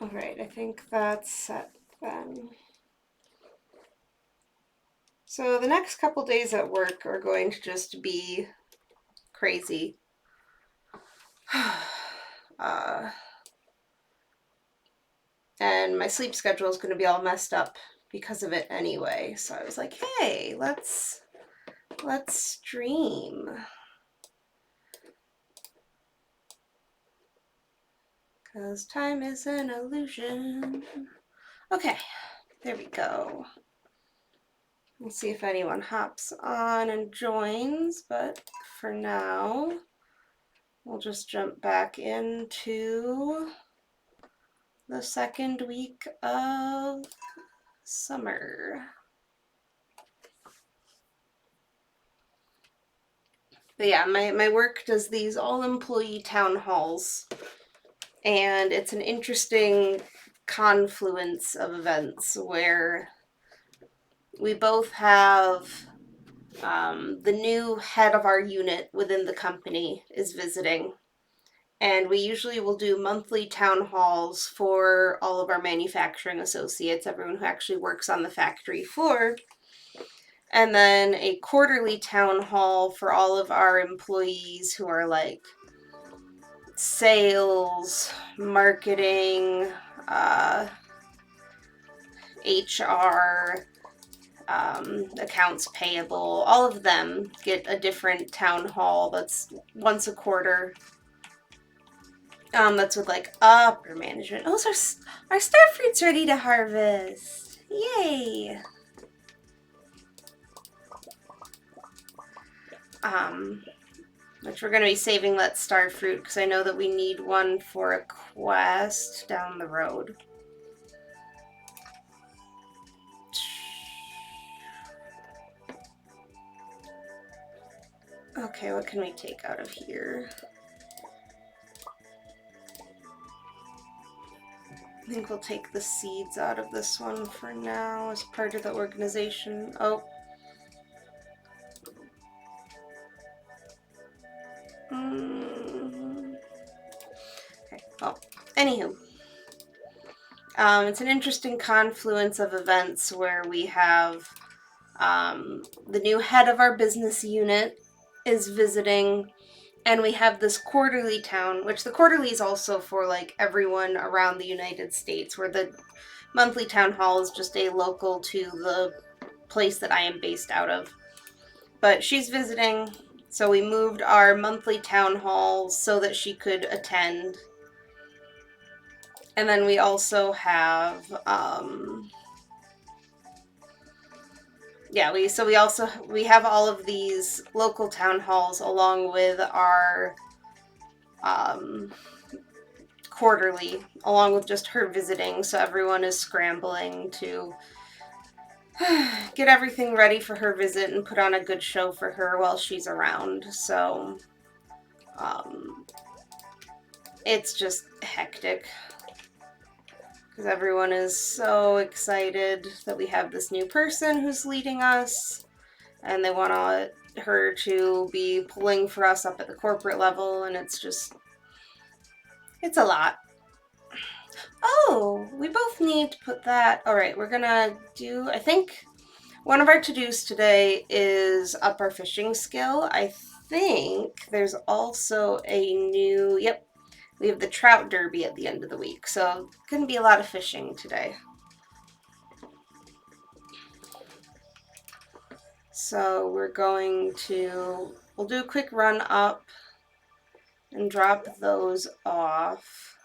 Alright, I think that's set then. So the next couple days at work are going to just be crazy. uh, and my sleep schedule is going to be all messed up because of it anyway. So I was like, hey, let's stream. Because time is an illusion. Okay, there we go. We'll see if anyone hops on and joins, but for now, we'll just jump back into the second week of summer. But yeah, my work does these all-employee town halls, and it's an interesting confluence of events where we both have the new head of our unit within the company is visiting, and we usually will do monthly town halls for all of our manufacturing associates, everyone who actually works on the factory floor, and then a quarterly town hall for all of our employees who are like sales, marketing, HR, accounts payable. All of them get a different town hall that's once a quarter. That's with like upper management. Oh, so our star fruit's ready to harvest! Yay! Which we're gonna be saving that star fruit because I know that we need one for a quest down the road. Okay, what can we take out of here? I think we'll take the seeds out of this one for now as part of the organization. Oh. Okay, well, anywho. It's an interesting confluence of events where we have the new head of our business unit is visiting, and we have this quarterly town, which the quarterly is also for like everyone around the United States, where the monthly town hall is just a local to the place that I am based out of. But she's visiting, so we moved our monthly town hall so that she could attend. And then we also have we have all of these local town halls along with our quarterly, along with just her visiting, so everyone is scrambling to get everything ready for her visit and put on a good show for her while she's around. So it's just hectic because everyone is so excited that we have this new person who's leading us, and they want her to be pulling for us up at the corporate level, and it's a lot. Oh, we both need to put that. All right, we're gonna do, I think one of our to-dos today is up our fishing skill. I think there's also a new, yep, we have the Trout Derby at the end of the week, so gonna be a lot of fishing today. So we'll do a quick run up and drop those off.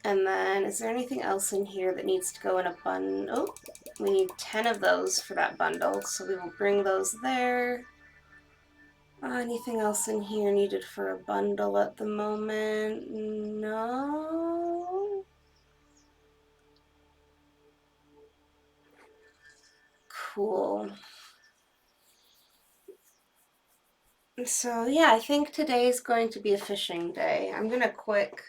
And then, is there anything else in here that needs to go in a bundle? Oh, we need 10 of those for that bundle, so we will bring those there. Anything else in here needed for a bundle at the moment? No. Cool. So yeah, I think today is going to be a fishing day. I'm gonna quick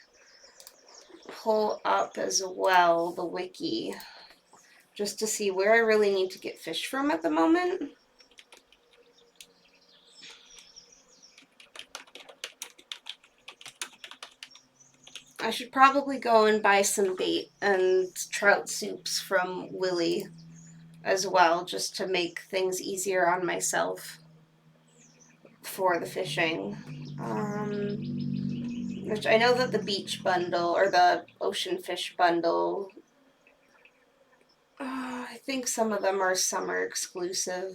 pull up as well the wiki just to see where I really need to get fish from at the moment. I should probably go and buy some bait and trout soups from Willie as well, just to make things easier on myself for the fishing. Which I know that the beach bundle or the ocean fish bundle, I think some of them are summer exclusive.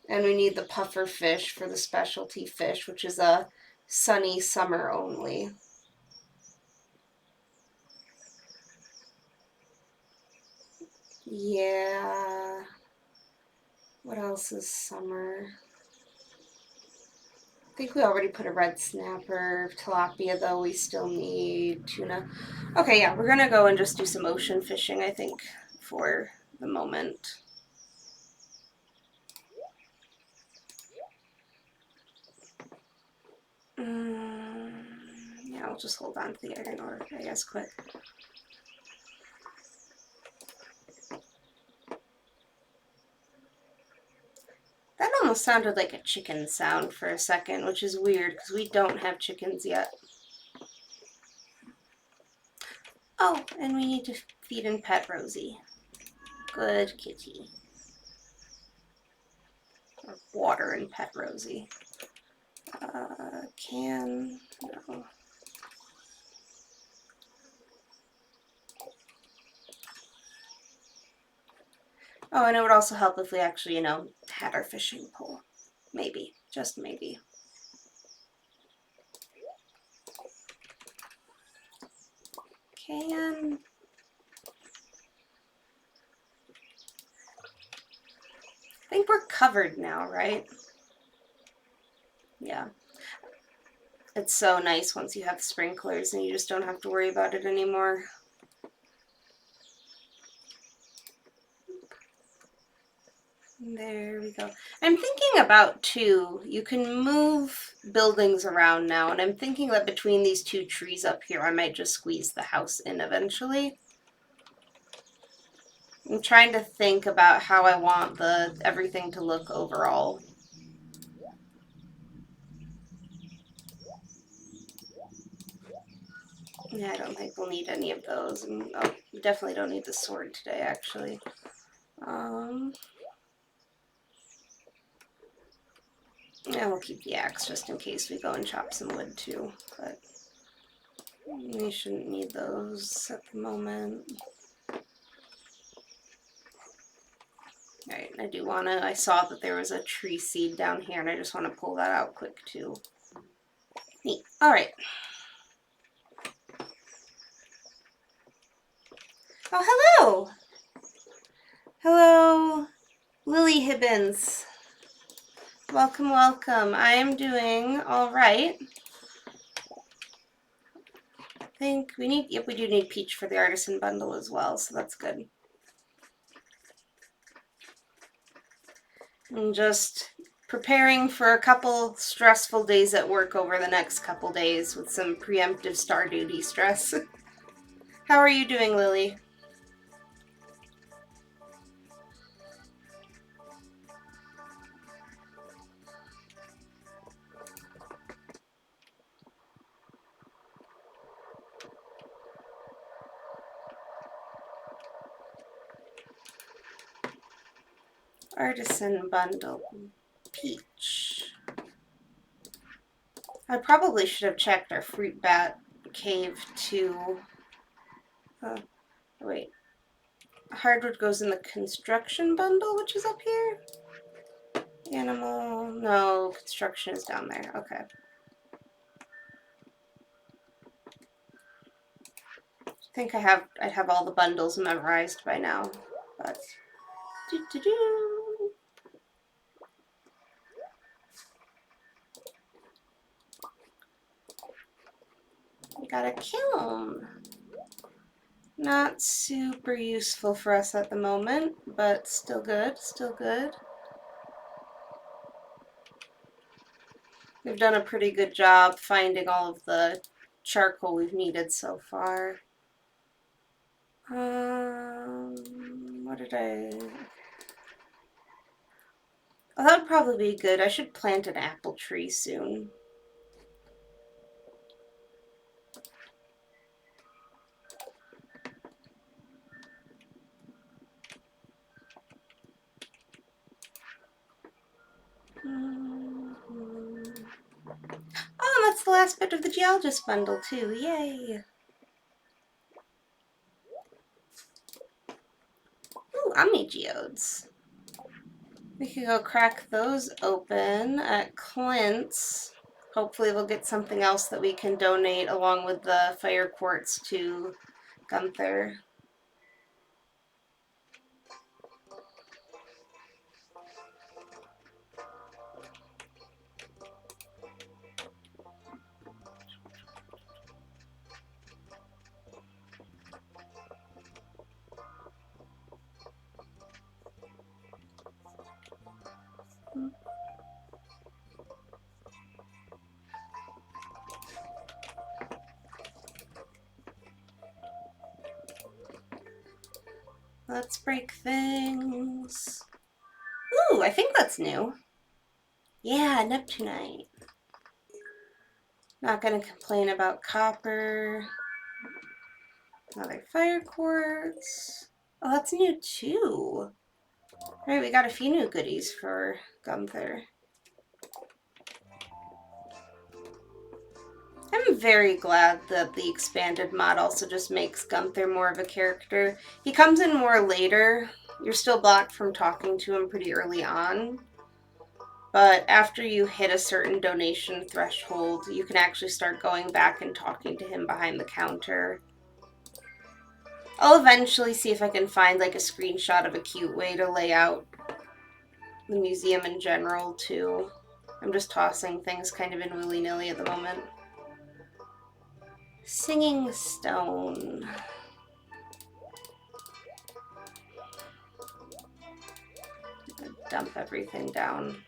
And we need the puffer fish for the specialty fish, which is a sunny summer only. Yeah. What else is summer? I think we already put a red snapper, tilapia, though we still need tuna. Okay, yeah, we're gonna go and just do some ocean fishing, I think, for the moment. Yeah, I'll just hold on to the iron ore, I guess, quick. That almost sounded like a chicken sound for a second, which is weird because we don't have chickens yet. Oh, and we need to feed and pet Rosie. Good kitty. Or water and pet Rosie. No. Oh, and it would also help if we actually, had our fishing pole. Maybe, just maybe. I think we're covered now, right? Yeah. It's so nice once you have sprinklers and you just don't have to worry about it anymore. There we go. I'm thinking about, too, you can move buildings around now, and I'm thinking that between these two trees up here, I might just squeeze the house in eventually. I'm trying to think about how I want everything to look overall. Yeah, I don't think we'll need any of those. And, we definitely don't need the sword today, actually. Yeah, we'll keep the axe just in case we go and chop some wood too, but we shouldn't need those at the moment. Alright, I saw that there was a tree seed down here and I just want to pull that out quick too. Neat. Alright. Oh, hello! Hello, Lily Hibbins. Welcome, welcome. I am doing alright. I think we do need peach for the artisan bundle as well, so that's good. I'm just preparing for a couple stressful days at work over the next couple days with some preemptive Stardew stress. How are you doing, Lily? Artisan bundle. Peach. I probably should have checked our fruit bat cave too. Wait. Hardwood goes in the construction bundle, which is up here? Animal. No, construction is down there. Okay. I think I'd have all the bundles memorized by now. But we got a kiln. Not super useful for us at the moment, but still good, still good. We've done a pretty good job finding all of the charcoal we've needed so far. What did I... Oh, that would probably be good. I should plant an apple tree soon. Oh, that's the last bit of the geologist bundle too. Yay! Ooh, Omni Geodes. We could go crack those open at Clint's. Hopefully we'll get something else that we can donate along with the fire quartz to Gunther. Let's break things. Ooh, I think that's new. Yeah, Neptunite. Not gonna complain about copper. Another fire quartz. Oh, that's new too. Alright, we got a few new goodies for Gunther. I'm very glad that the expanded mod also just makes Gunther more of a character. He comes in more later. You're still blocked from talking to him pretty early on. But after you hit a certain donation threshold, you can actually start going back and talking to him behind the counter. I'll eventually see if I can find like a screenshot of a cute way to lay out the museum in general too. I'm just tossing things kind of in willy-nilly at the moment. Singing Stone. Dump everything down.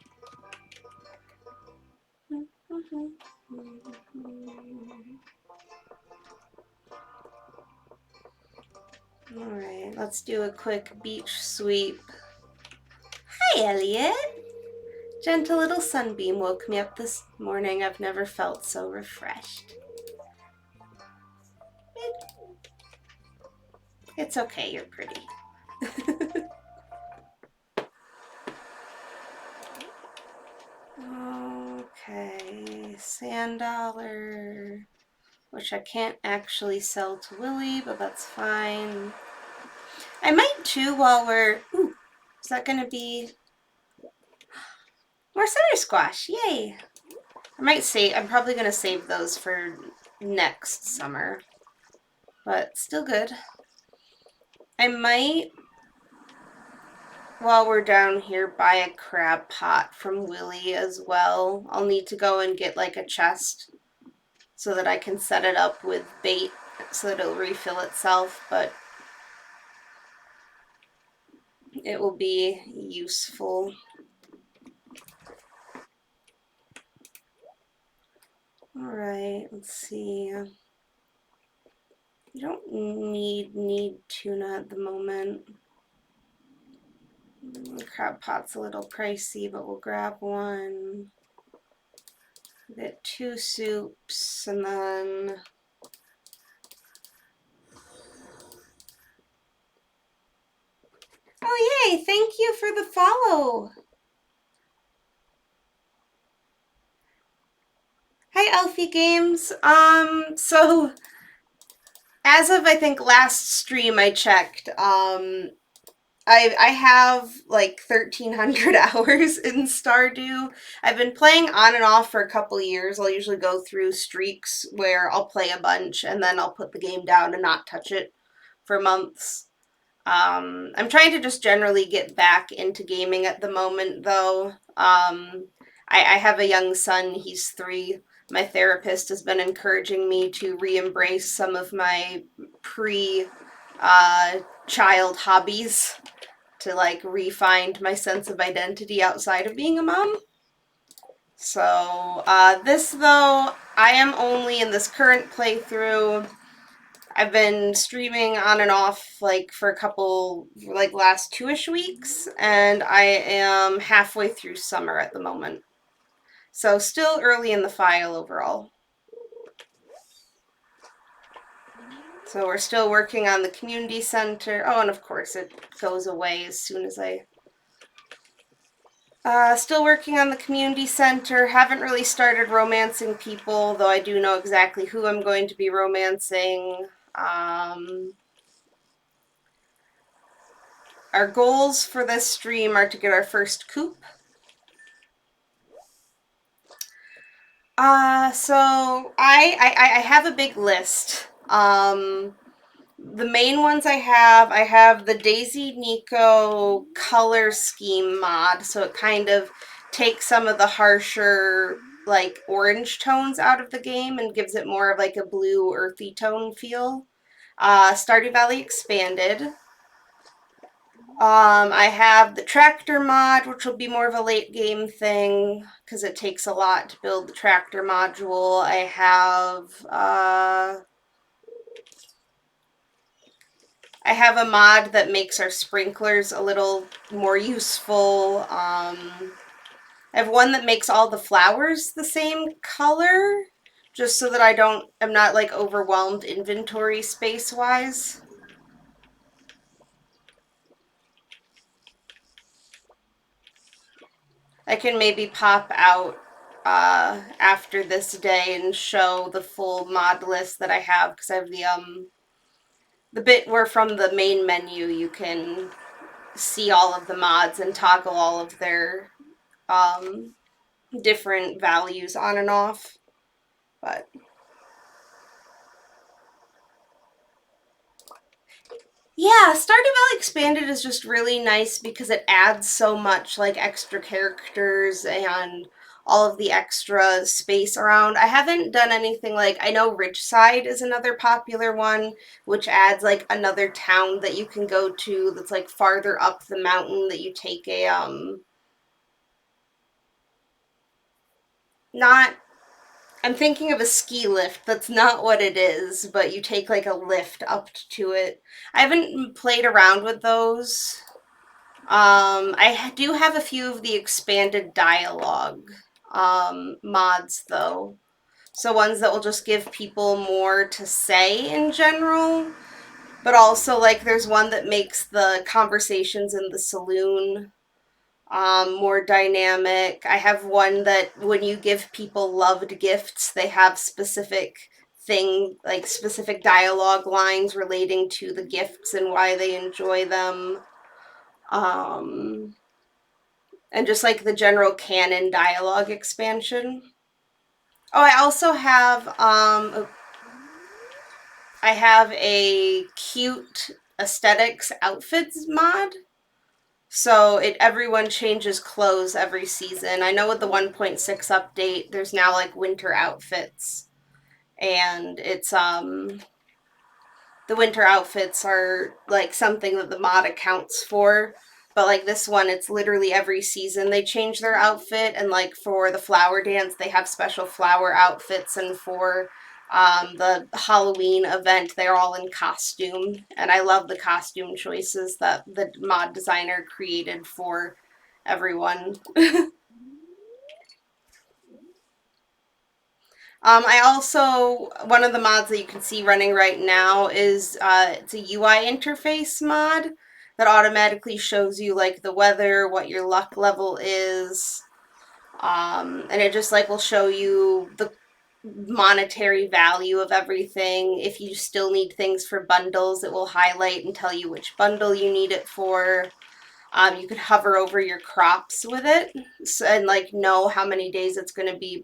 Alright, let's do a quick beach sweep. Hi, Elliot! Gentle little sunbeam woke me up this morning. I've never felt so refreshed. It's okay, you're pretty. Okay, sand dollar, which I can't actually sell to Willie, but that's fine. I might too while we're, ooh, is that gonna be more center squash? Yay! I might save, I'm probably gonna save those for next summer, but still good. I might, while we're down here, buy a crab pot from Willie as well. I'll need to go and get like a chest so that I can set it up with bait so that it'll refill itself, but it will be useful. Alright, let's see. You don't need tuna at the moment. Crab pot's a little pricey, but we'll grab one. We'll get 2 soups and then oh yay, thank you for the follow. Hi Elfie Games. So as of I think last stream I checked, I have like 1,300 hours in Stardew. I've been playing on and off for a couple years. I'll usually go through streaks where I'll play a bunch and then I'll put the game down and not touch it for months. I'm trying to just generally get back into gaming at the moment, though. I have a young son, he's 3. My therapist has been encouraging me to re-embrace some of my pre-child hobbies to like re-find my sense of identity outside of being a mom. So this though, I am only in this current playthrough. I've been streaming on and off like for a couple, like last 2-ish weeks, and I am halfway through summer at the moment. So still early in the file overall. So we're still working on the community center. Oh, and of course it goes away as soon as I Still working on the community center. Haven't really started romancing people, though I do know exactly who I'm going to be romancing. Our goals for this stream are to get our first Coop. So I have a big list. The main ones I have the Daisy Nico color scheme mod, so it kind of takes some of the harsher like orange tones out of the game and gives it more of like a blue earthy tone feel. Stardew Valley Expanded. I have the tractor mod, which will be more of a late game thing because it takes a lot to build the tractor module. I have a mod that makes our sprinklers a little more useful. I have one that makes all the flowers the same color, just so that I'm not like overwhelmed inventory space wise. I can maybe pop out after this day and show the full mod list that I have because I have the bit where from the main menu you can see all of the mods and toggle all of their um, different values on and off. But yeah, Stardew Valley Expanded is just really nice because it adds so much like extra characters and all of the extra space around. I haven't done anything like I know Ridgeside is another popular one, which adds like another town that you can go to that's like farther up the mountain that you take a not I'm thinking of a ski lift. That's not what it is, but you take like a lift up to it. I haven't played around with those. I do have a few of the expanded dialogue mods though. So ones that will just give people more to say in general, but also like there's one that makes the conversations in the saloon more dynamic. I have one that when you give people loved gifts, they have specific dialogue lines relating to the gifts and why they enjoy them. Um, and just like the general canon dialogue expansion. Oh, I have a cute aesthetics outfits mod. So it everyone changes clothes every season. I know with the 1.6 update, there's now like winter outfits, and it's the winter outfits are like something that the mod accounts for. But like this one, it's literally every season they change their outfit, and like for the flower dance, they have special flower outfits, and for the Halloween event, they're all in costume. And I love the costume choices that the mod designer created for everyone. I also one of the mods that you can see running right now is it's a UI interface mod that automatically shows you like the weather, what your luck level is, and it just like will show you the monetary value of everything. If you still need things for bundles, it will highlight and tell you which bundle you need it for. You could hover over your crops with it and like know how many days it's going to be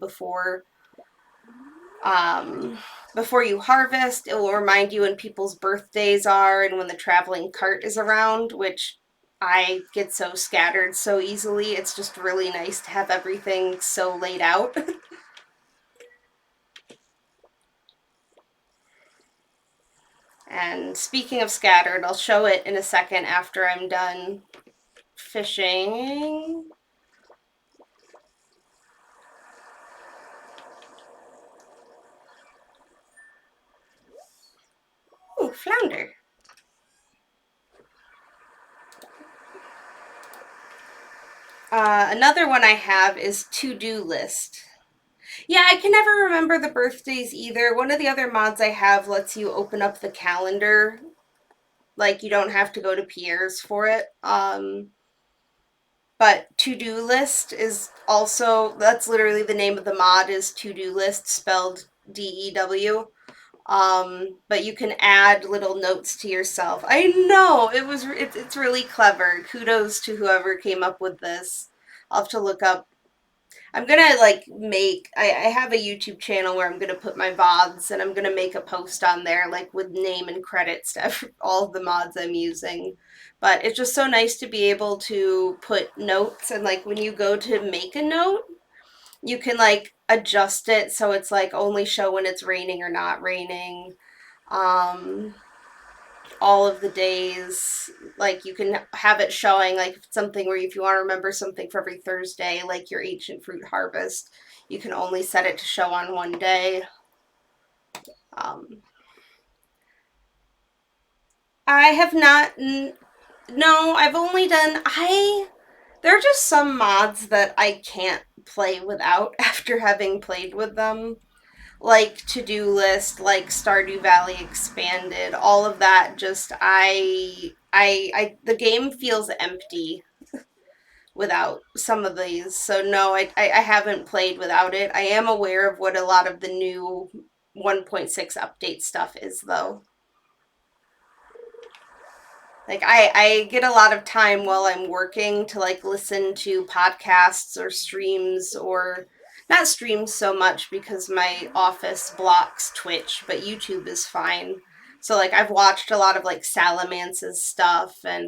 um, before you harvest. It will remind you when people's birthdays are and when the traveling cart is around, which I get so scattered so easily. It's just really nice to have everything so laid out. And speaking of scattered, I'll show it in a second after I'm done fishing. Ooh, flounder. Another one I have is to-do list. Yeah, I can never remember the birthdays either. One of the other mods I have lets you open up the calendar. Like, you don't have to go to Pierre's for it. But to-do list is also, that's literally the name of the mod, is to-do list, spelled DEW. But you can add little notes to yourself. I know it's really clever. Kudos to whoever came up with this. I'll have to look up. I'm gonna like I have a YouTube channel where I'm gonna put my VODs, and I'm gonna make a post on there like with name and credits to all of the mods I'm using. But it's just so nice to be able to put notes, and like when you go to make a note, you can like adjust it so it's like only show when it's raining or not raining. Um, all of the days, like you can have it showing like something where if you want to remember something for every Thursday, like your ancient fruit harvest, you can only set it to show on one day. um, I have not no, I've only done I there are just some mods that I can't play without after having played with them, like to-do list, like Stardew Valley expanded, all of that. Just I the game feels empty without some of these. So no, I haven't played without it. I am aware of what a lot of the new 1.6 update stuff is though. Like I get a lot of time while I'm working to like listen to podcasts or streams, or not streams so much because my office blocks Twitch, but YouTube is fine. So like I've watched a lot of like Salamance's stuff, and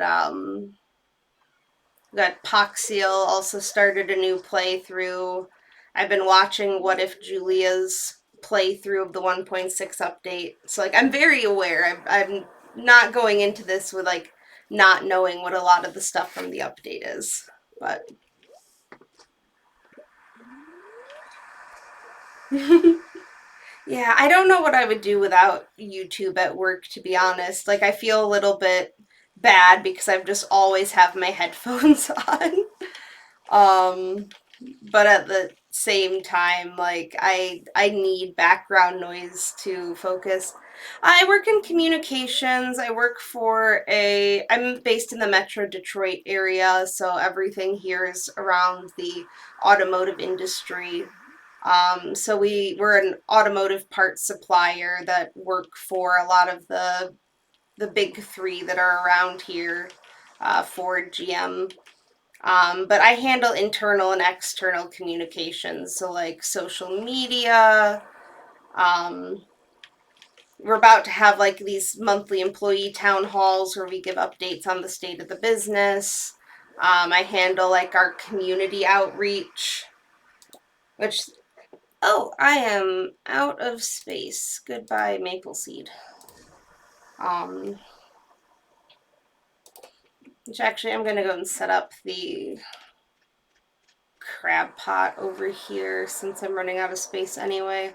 got Poxiel also started a new playthrough. I've been watching What If Julia's playthrough of the 1.6 update. So like I'm very aware. I'm not going into this with like not knowing what a lot of the stuff from the update is. But yeah, I don't know what I would do without YouTube at work, to be honest. Like I feel a little bit bad because I've just always have my headphones on. Um, but at the same time, like I need background noise to focus. I work in communications. I work for I'm based in the Metro Detroit area, so everything here is around the automotive industry. So we're an automotive parts supplier that work for a lot of the big three that are around here, Ford, GM. But I handle internal and external communications, so like social media. Um, we're about to have like these monthly employee town halls where we give updates on the state of the business. I handle like our community outreach, which, oh, I am out of space. Goodbye, maple seed. Um, which actually I'm gonna go and set up the crab pot over here since I'm running out of space anyway.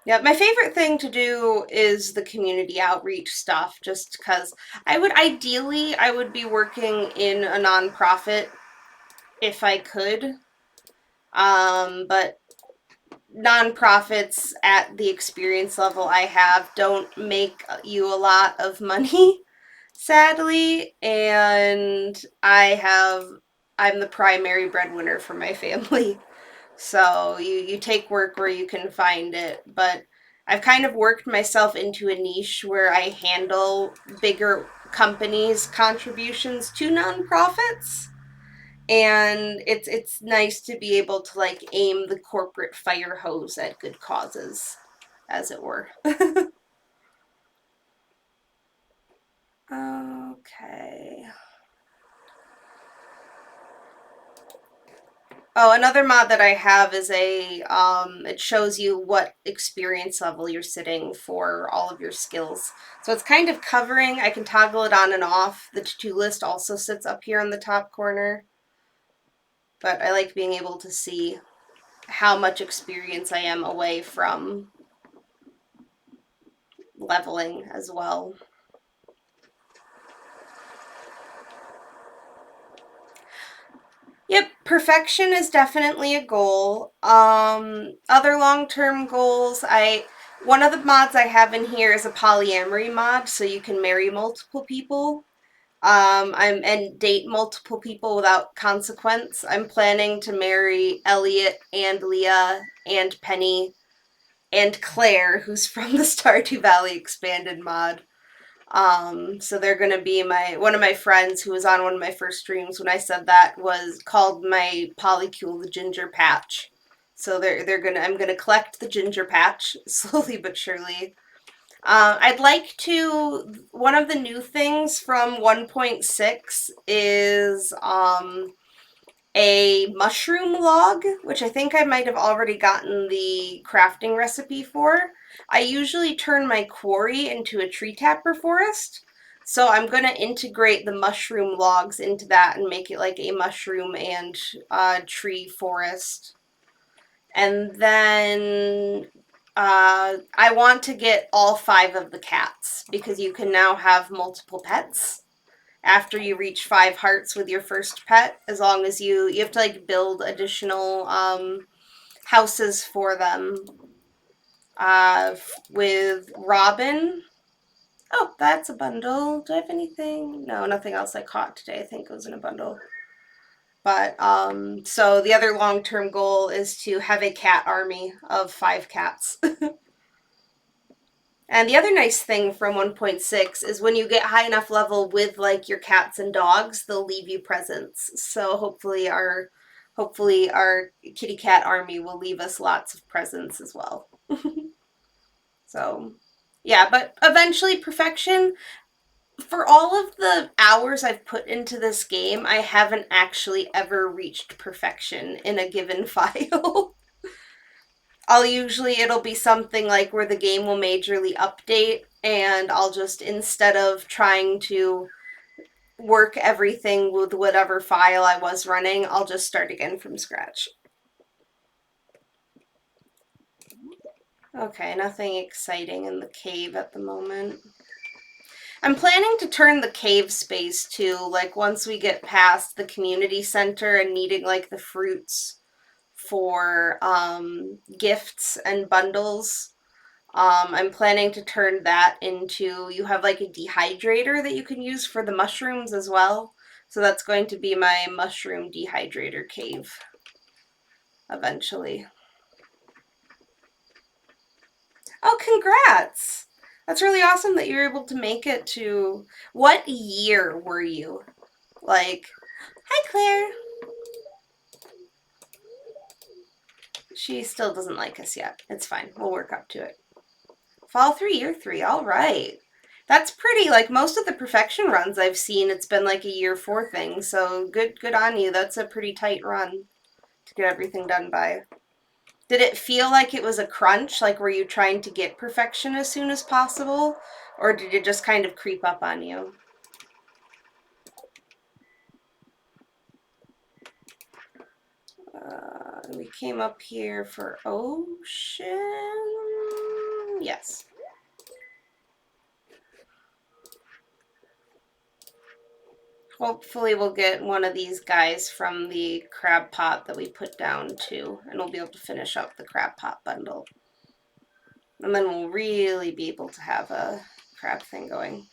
Yeah, my favorite thing to do is the community outreach stuff, just because I would be working in a nonprofit if I could. But nonprofits at the experience level I have don't make you a lot of money, sadly, and I'm the primary breadwinner for my family. So you take work where you can find it, but I've kind of worked myself into a niche where I handle bigger companies' contributions to nonprofits, and it's nice to be able to like aim the corporate fire hose at good causes, as it were. Okay. Oh, another mod that I have is it shows you what experience level you're sitting for all of your skills. So it's kind of covering, I can toggle it on and off. The to-do list also sits up here in the top corner. But I like being able to see how much experience I am away from leveling as well. Yep, perfection is definitely a goal. Other long-term goals, one of the mods I have in here is a polyamory mod, so you can marry multiple people. and date multiple people without consequence. I'm planning to marry Elliot and Leah and Penny and Claire, who's from the Stardew Valley expanded mod. So they're gonna be my one of my friends who was on one of my first streams when I said that was called my polycule the ginger patch. So they're gonna I'm gonna collect the ginger patch slowly but surely. I'd like to. One of the new things from 1.6 is a mushroom log, which I think I might have already gotten the crafting recipe for. I usually turn my quarry into a tree tapper forest, so I'm going to integrate the mushroom logs into that and make it like a mushroom and tree forest. And then I want to get all 5 of the cats because you can now have multiple pets after you reach 5 hearts with your first pet, as long as you have to like build additional houses for them. With Robin. Oh, that's a bundle. Do I have anything? No, nothing else I caught today. I think it was in a bundle. But so the other long-term goal is to have a cat army of 5 cats. And the other nice thing from 1.6 is when you get high enough level with like your cats and dogs, they'll leave you presents. So hopefully our kitty cat army will leave us lots of presents as well. So yeah, but eventually perfection. For all of the hours I've put into this game, I haven't actually ever reached perfection in a given file. It'll be something like where the game will majorly update and I'll just, instead of trying to work everything with whatever file I was running, I'll just start again from scratch. Okay, nothing exciting in the cave at the moment. I'm planning to turn the cave space to, like, once we get past the community center and needing, like, the fruits for gifts and bundles. I'm planning to turn that into, you have like a dehydrator that you can use for the mushrooms as well. So that's going to be my mushroom dehydrator cave eventually. Oh, congrats! That's really awesome that you were able to make it to, what year were you? Like, hi Claire! She still doesn't like us yet. It's fine. We'll work up to it. Fall 3, year 3. All right. That's pretty, like most of the perfection runs I've seen, it's been like a year 4 thing. So good on you. That's a pretty tight run to get everything done by. Did it feel like it was a crunch? Like were you trying to get perfection as soon as possible? Or did it just kind of creep up on you? We came up here for ocean. Yes. Hopefully we'll get one of these guys from the crab pot that we put down too, and we'll be able to finish up the crab pot bundle. And then we'll really be able to have a crab thing going.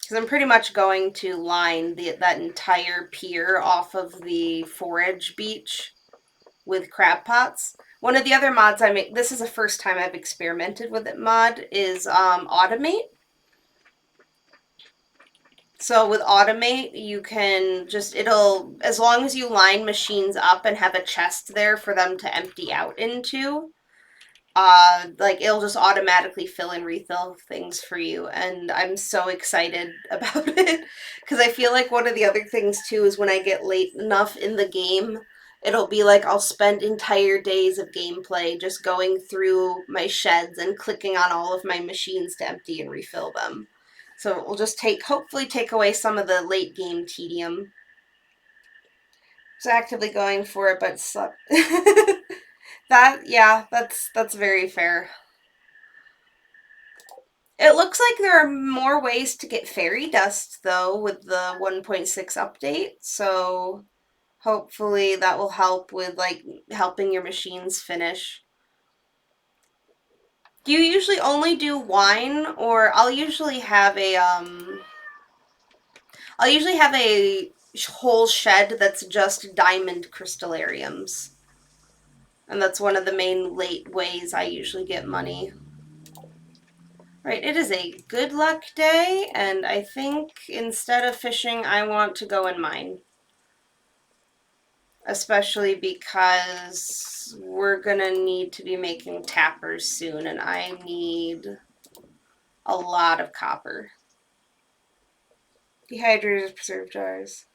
Because I'm pretty much going to line that entire pier off of the forage beach with crab pots. One of the other mods I make, this is the first time I've experimented with it mod, is automate. So with automate, you can just, as long as you line machines up and have a chest there for them to empty out into, like it'll just automatically fill and refill things for you. And I'm so excited about it because I feel like one of the other things too is when I get late enough in the game, it'll be like I'll spend entire days of gameplay just going through my sheds and clicking on all of my machines to empty and refill them. So it will just hopefully take away some of the late game tedium. I was actively going for it, but that's very fair. It looks like there are more ways to get fairy dust though with the 1.6 update, so hopefully that will help with like helping your machines finish. Do you usually only do wine, or I'll usually have a whole shed that's just diamond crystallariums. And that's one of the main late ways I usually get money. Right, it is a good luck day, and I think instead of fishing, I want to go and mine. Especially because we're gonna need to be making tappers soon, and I need a lot of copper. Dehydrated preserve jars.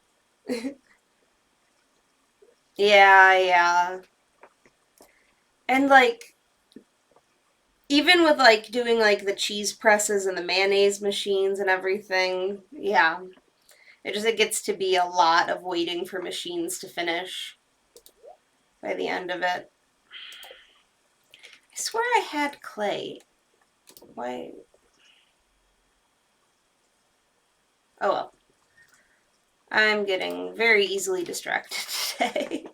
Yeah, yeah. And like, even with like doing like the cheese presses and the mayonnaise machines and everything, yeah. It gets to be a lot of waiting for machines to finish by the end of it. I swear I had clay. Why? Oh well. I'm getting very easily distracted today.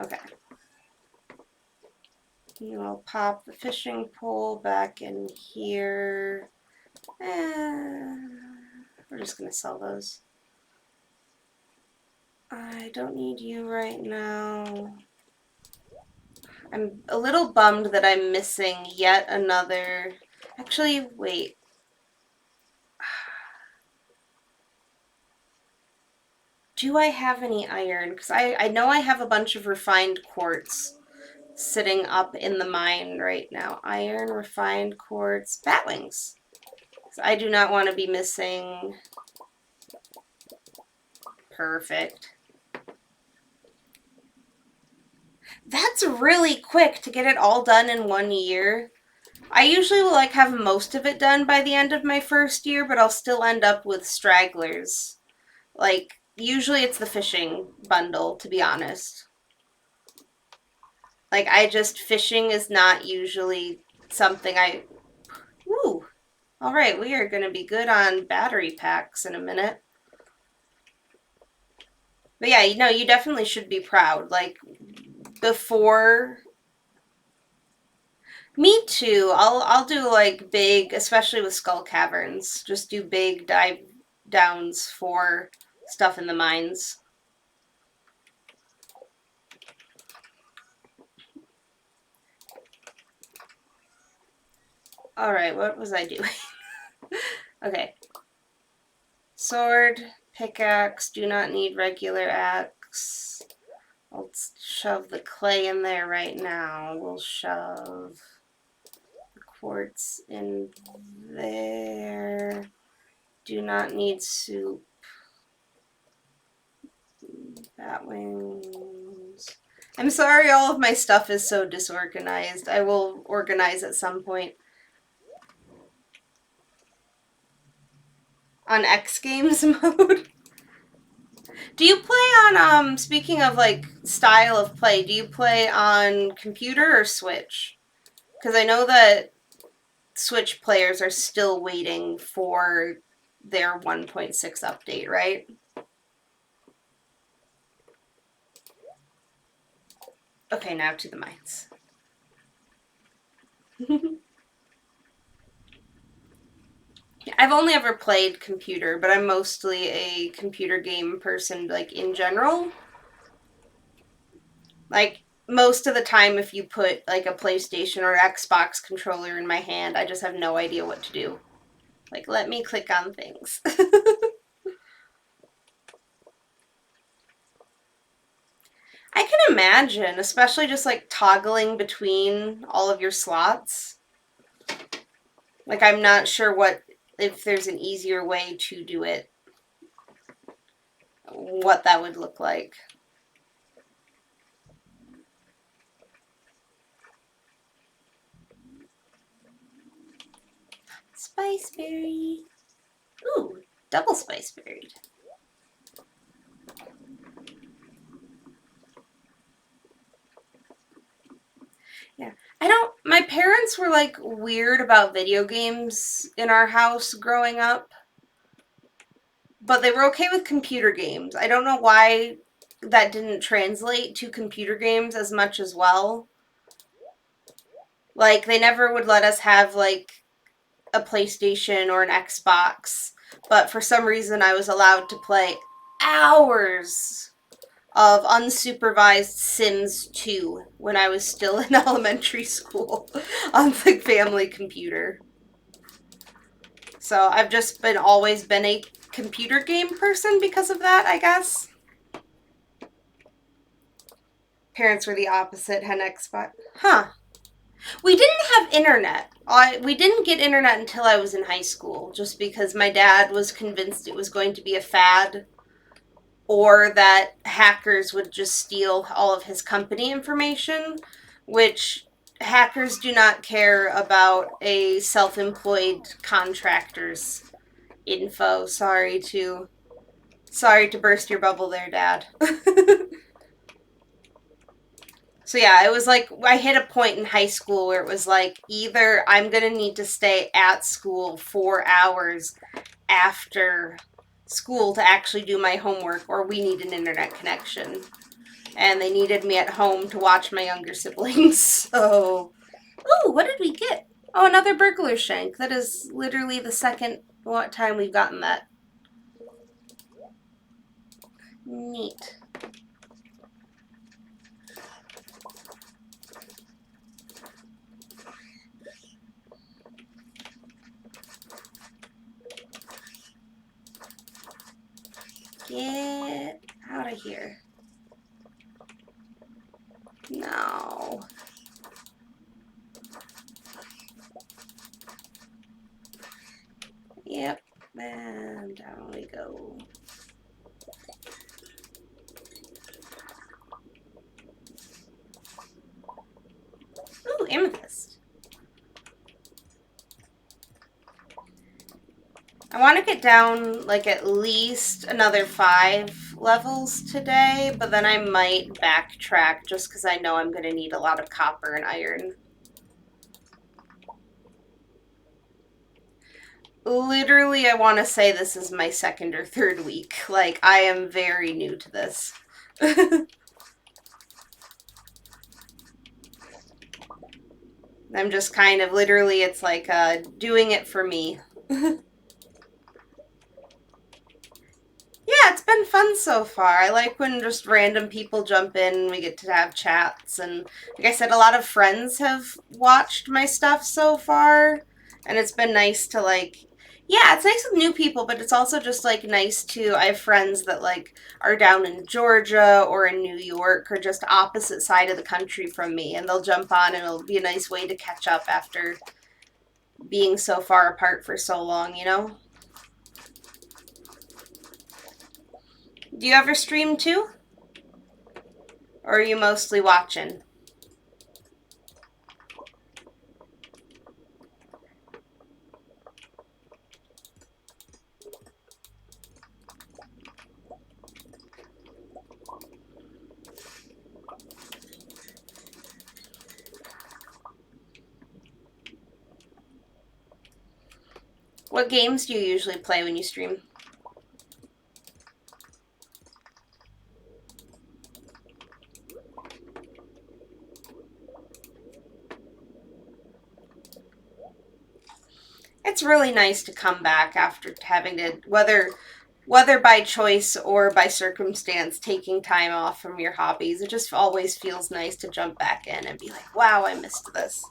Okay. I'll pop the fishing pole back in here. We're just gonna sell those. I don't need you right now. I'm a little bummed that I'm missing yet another... Actually, wait. Do I have any iron? Because I know I have a bunch of refined quartz sitting up in the mine right now. Iron, refined quartz, bat wings. I do not want to be missing. Perfect. That's really quick to get it all done in 1 year. I usually will like have most of it done by the end of my first year, but I'll still end up with stragglers. Like, usually it's the fishing bundle, to be honest. Like, fishing is not usually something I... Ooh. Alright, we are going to be good on battery packs in a minute. But yeah, you definitely should be proud. Like, before... Me too. I'll do like big, especially with skull caverns. Just do big dive downs for stuff in the mines. All right, what was I doing? Okay. Sword, pickaxe, do not need regular axe. Let's shove the clay in there right now. We'll shove the quartz in there. Do not need soup. Bat wings. I'm sorry all of my stuff is so disorganized. I will organize at some point. On X Games mode? Do you play on, speaking of like style of play, do you play on computer or Switch? Because I know that Switch players are still waiting for their 1.6 update, right? Okay, now to the mines. I've only ever played computer, but I'm mostly a computer game person, like, in general. Like, most of the time, if you put, like, a PlayStation or Xbox controller in my hand, I just have no idea what to do. Like, let me click on things. I can imagine, especially just, like, toggling between all of your slots. Like, I'm not sure if there's an easier way to do it, what that would look like. Spiceberry. Ooh, double spice berried. Yeah. My parents were like weird about video games in our house growing up, but they were okay with computer games. I don't know why that didn't translate to computer games as much as well. Like, they never would let us have, like, a PlayStation or an Xbox, but for some reason I was allowed to play hours of unsupervised Sims 2 when I was still in elementary school on the family computer. So I've just always been a computer game person because of that, I guess. Parents were the opposite, had an Xbox. Huh. We didn't have internet. We didn't get internet until I was in high school, just because my dad was convinced it was going to be a fad, or that hackers would just steal all of his company information, which hackers do not care about a self-employed contractor's info. Sorry to burst your bubble there, Dad. So yeah, it was like I hit a point in high school where it was like either I'm going to need to stay at school 4 hours after school to actually do my homework, or we need an internet connection. And they needed me at home to watch my younger siblings. So, ooh, what did we get? Oh, another burglar shank. That is literally the second time we've gotten that. Neat. Get out of here. No. Yep. And down we go. Ooh, amethyst. I want to get down like at least another 5 levels today, but then I might backtrack just because I know I'm going to need a lot of copper and iron. Literally, I want to say this is my second or third week. Like, I am very new to this. I'm just kind of literally, it's like doing it for me. Yeah, it's been fun so far. I like when just random people jump in, we get to have chats, and like I said, a lot of friends have watched my stuff so far, and it's been nice to like, yeah, it's nice with new people, but it's also just like nice to, I have friends that like are down in Georgia or in New York or just opposite side of the country from me, and they'll jump on and it'll be a nice way to catch up after being so far apart for so long, you know? Do you ever stream too? Or are you mostly watching? What games do you usually play when you stream? It's really nice to come back after having to, whether by choice or by circumstance, taking time off from your hobbies. It just always feels nice to jump back in and be like, wow, I missed this.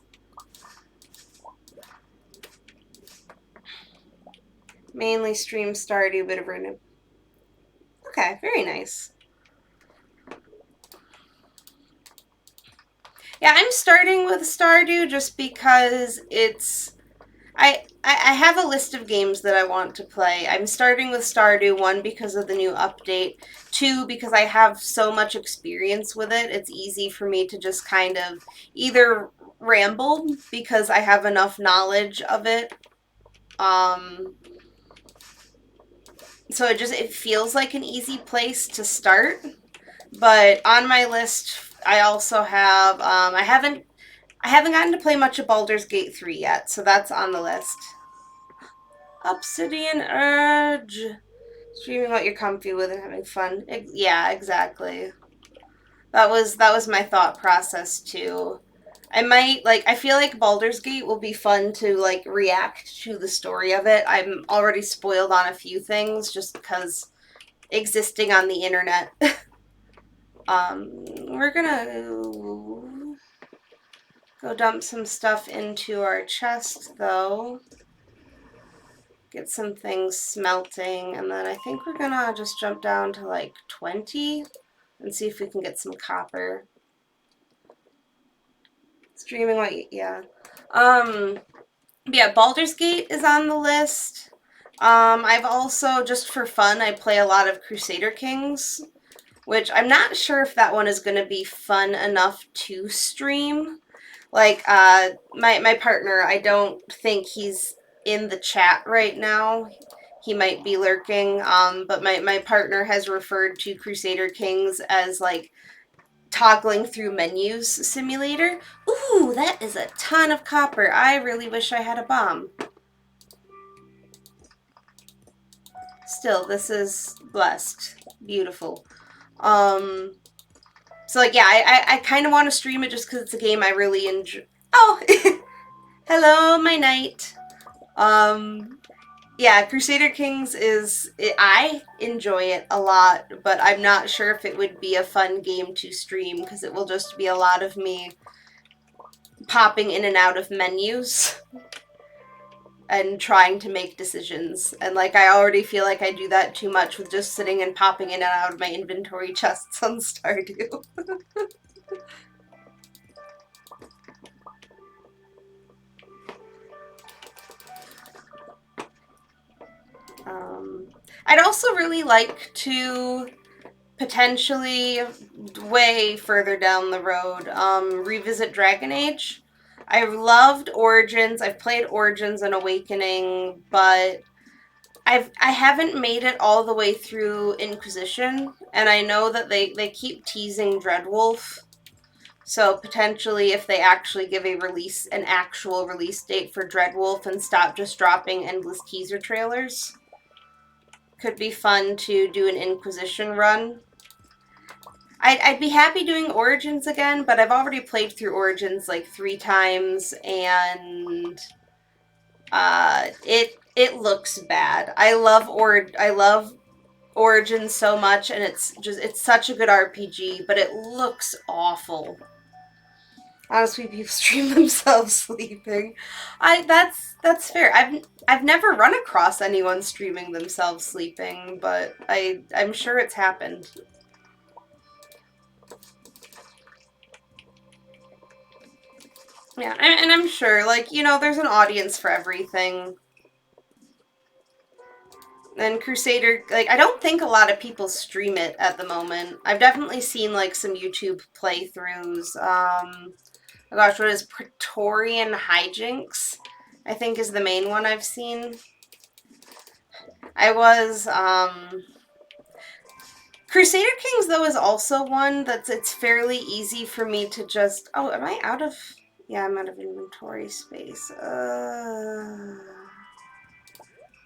Mainly stream Stardew, bit of random. Okay, very nice. Yeah, I'm starting with Stardew just because it's I have a list of games that I want to play. I'm starting with Stardew, one, because of the new update, two, because I have so much experience with it. It's easy for me to just kind of either ramble because I have enough knowledge of it. So it feels like an easy place to start. But on my list, I also have I haven't gotten to play much of Baldur's Gate 3 yet, so that's on the list. Obsidian Urge. Streaming what you're comfy with and having fun. Yeah, exactly. That was my thought process too. I might, like, I feel like Baldur's Gate will be fun to, like, react to the story of it. I'm already spoiled on a few things just because existing on the internet. We're gonna go dump some stuff into our chest, though. Get some things smelting, and then I think we're gonna just jump down to, like, 20 and see if we can get some copper. Streaming what? Yeah. Yeah, Baldur's Gate is on the list. I've also, just for fun, I play a lot of Crusader Kings, which I'm not sure if that one is going to be fun enough to stream. Like, my partner, I don't think he's in the chat right now. He might be lurking, but my partner has referred to Crusader Kings as, like, toggling through menus simulator. Ooh, that is a ton of copper. I really wish I had a bomb. Still, this is blessed. Beautiful. So, like, yeah, I kind of want to stream it just because it's a game I really enjoy. Oh! Hello, my knight. Yeah, Crusader Kings I enjoy it a lot, but I'm not sure if it would be a fun game to stream because it will just be a lot of me popping in and out of menus and trying to make decisions. And, like, I already feel like I do that too much with just sitting and popping in and out of my inventory chests on Stardew. I'd also really like to potentially, way further down the road, revisit Dragon Age. I loved Origins. I've played Origins and Awakening, but I haven't made it all the way through Inquisition, and I know that they keep teasing Dreadwolf. So potentially, if they actually give an actual release date for Dreadwolf and stop just dropping endless teaser trailers, could be fun to do an Inquisition run. I'd be happy doing Origins again, but I've already played through Origins like 3 times, and it looks bad. I love Origins so much, and it's such a good RPG, but it looks awful. Honestly, people stream themselves sleeping. That's fair. I've never run across anyone streaming themselves sleeping, but I'm sure it's happened. Yeah, and I'm sure, like, you know, there's an audience for everything. And Crusader, like, I don't think a lot of people stream it at the moment. I've definitely seen, like, some YouTube playthroughs. Oh gosh, what is Praetorian Hijinks? I think is the main one I've seen. Crusader Kings, though, is also one it's fairly easy for me to just... Oh, am I out of... Yeah, I'm out of inventory space.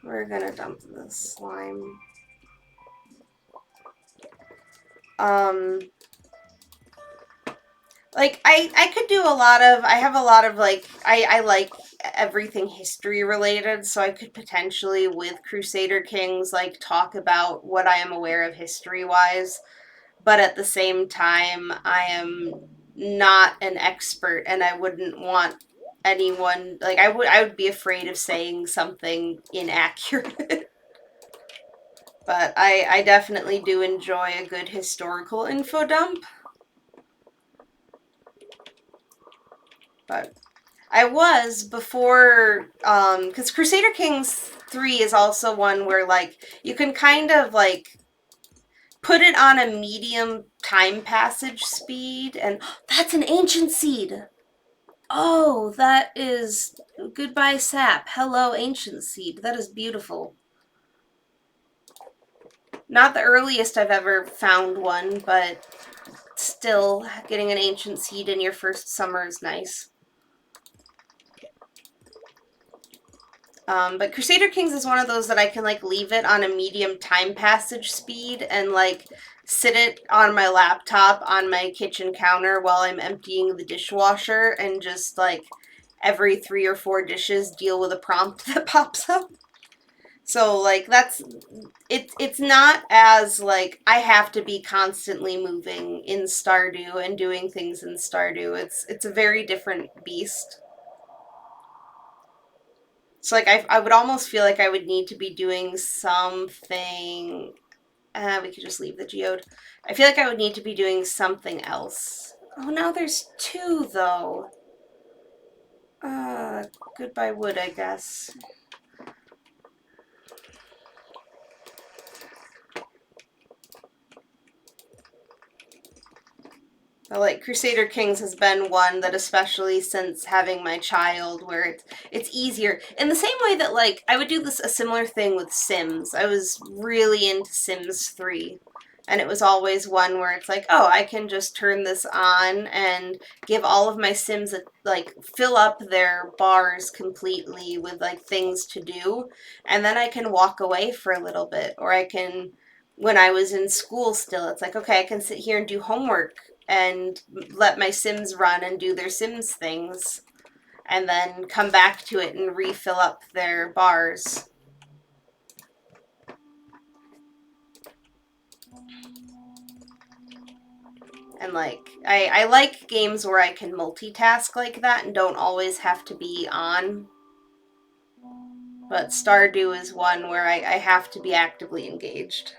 We're gonna dump this slime. Like, I could do a lot of... I have a lot of, like... I like everything history related, so I could potentially, with Crusader Kings, like, talk about what I am aware of history-wise. But at the same time, I am not an expert, and I wouldn't want anyone... Like, I would be afraid of saying something inaccurate. But I definitely do enjoy a good historical info dump. But I was before, because Crusader Kings 3 is also one where, like, you can kind of, like, put it on a medium time passage speed, and that's an ancient seed! Oh, that is... Goodbye, sap. Hello, ancient seed. That is beautiful. Not the earliest I've ever found one, but still, getting an ancient seed in your first summer is nice. But Crusader Kings is one of those that I can like leave it on a medium time passage speed and like sit it on my laptop on my kitchen counter while I'm emptying the dishwasher and just like every 3 or 4 dishes deal with a prompt that pops up. So like that's it's not as like I have to be constantly moving in Stardew and doing things in Stardew. It's a very different beast. So like I would almost feel like I would need to be doing something. We could just leave the geode. I feel like I would need to be doing something else. Oh, now there's 2 though. Uh, Goodbye wood, I guess. But like Crusader Kings has been one that, especially since having my child, where it's easier in the same way that like I would do this a similar thing with Sims. I was really into Sims 3. And it was always one where it's like, oh, I can just turn this on and give all of my Sims like fill up their bars completely with like things to do, and then I can walk away for a little bit, or I can. When I was in school still, it's like, okay, I can sit here and do homework and let my Sims run and do their Sims things, and then come back to it and refill up their bars. And like I like games where I can multitask like that and don't always have to be on. But Stardew is one where I have to be actively engaged.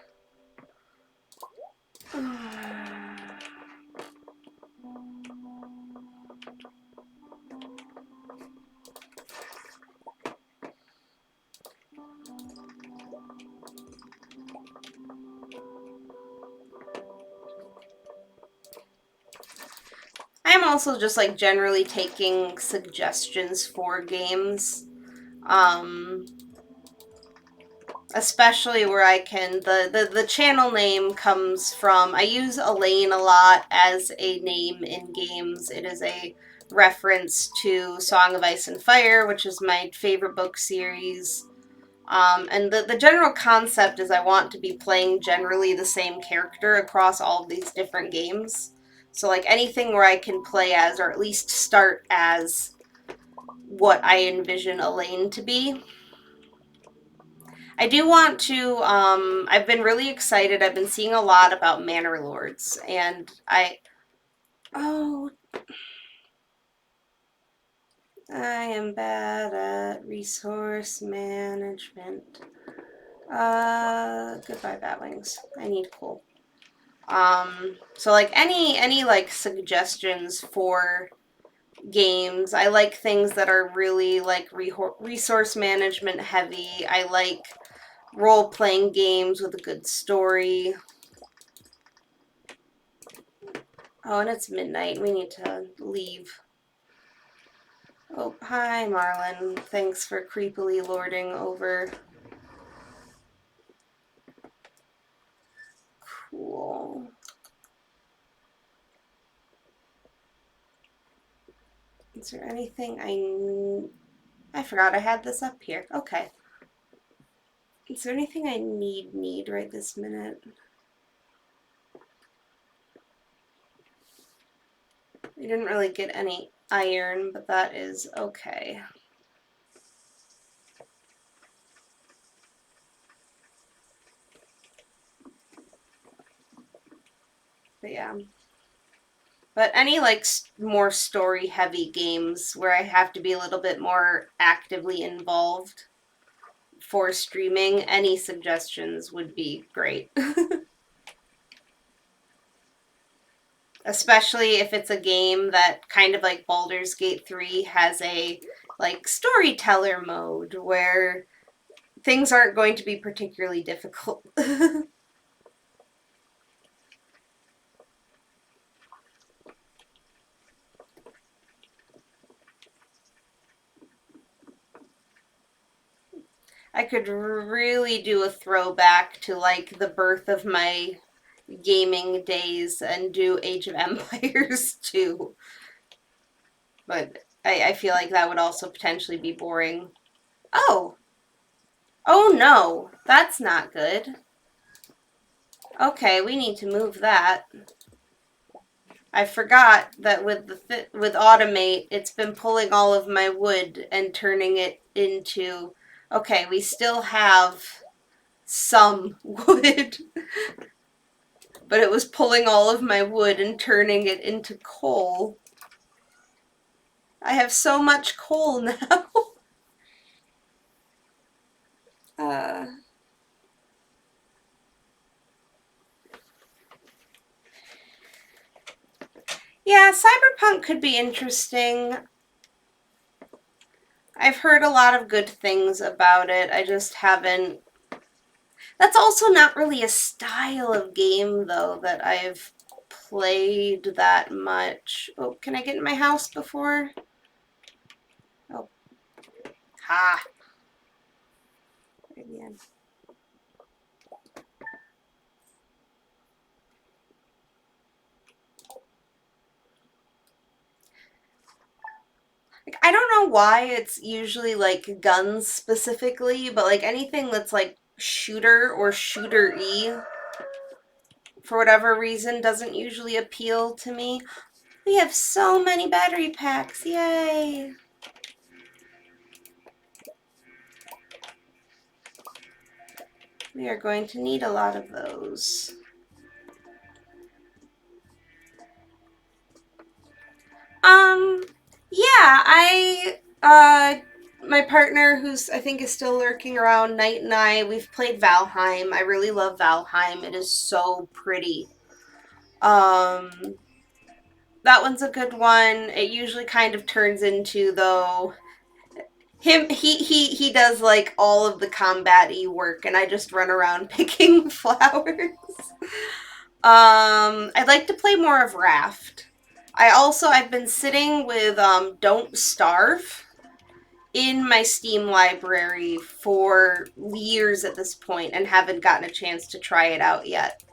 I'm also just like generally taking suggestions for games. Um, Especially where I can the channel name comes from, I use Alayne a lot as a name in games. It is a reference to Song of Ice and Fire, which is my favorite book series. And the general concept is I want to be playing generally the same character across all of these different games. So like anything where I can play as, or at least start as, what I envision Alayne to be. I do want to, I've been really excited. I've been seeing a lot about Manor Lords, and oh, I am bad at resource management. Goodbye, Batwings. I need coal. So like any like suggestions for games. I like things that are really like resource management heavy. I like role-playing games with a good story. Oh, and it's midnight. We need to leave. Oh, hi, Marlin. Thanks for creepily lording over. Cool. Is there anything I forgot I had this up here. Okay. Is there anything I need right this minute? I didn't really get any iron, but that is okay. But yeah. But any like more story heavy games where I have to be a little bit more actively involved for streaming, any suggestions would be great. Especially if it's a game that, kind of like Baldur's Gate 3, has a like storyteller mode where things aren't going to be particularly difficult. I could really do a throwback to like the birth of my gaming days and do Age of Empires too. But I feel like that would also potentially be boring. Oh. Oh no, that's not good. Okay, we need to move that. I forgot that with automate, it's been pulling all of my wood and turning it into. Okay, we still have some wood, but it was pulling all of my wood and turning it into coal. I have so much coal now. uh, yeah, Cyberpunk could be interesting. I've heard a lot of good things about it. I just haven't. That's also not really a style of game, though, that I've played that much. Oh, can I get in my house before? Oh, ha. Again. Like, I don't know why it's usually like guns specifically, but like anything that's like shooter or shooter-y, for whatever reason, doesn't usually appeal to me. We have so many battery packs, yay! We are going to need a lot of those. Yeah, my partner, who's I think is still lurking around, Knight and we've played Valheim. I really love Valheim. It is so pretty. Um, that one's a good one. It usually kind of turns into, though, he does like all of the combat-y work, and I just run around picking flowers. I'd like to play more of Raft. I've been sitting with Don't Starve in my Steam library for years at this point and haven't gotten a chance to try it out yet.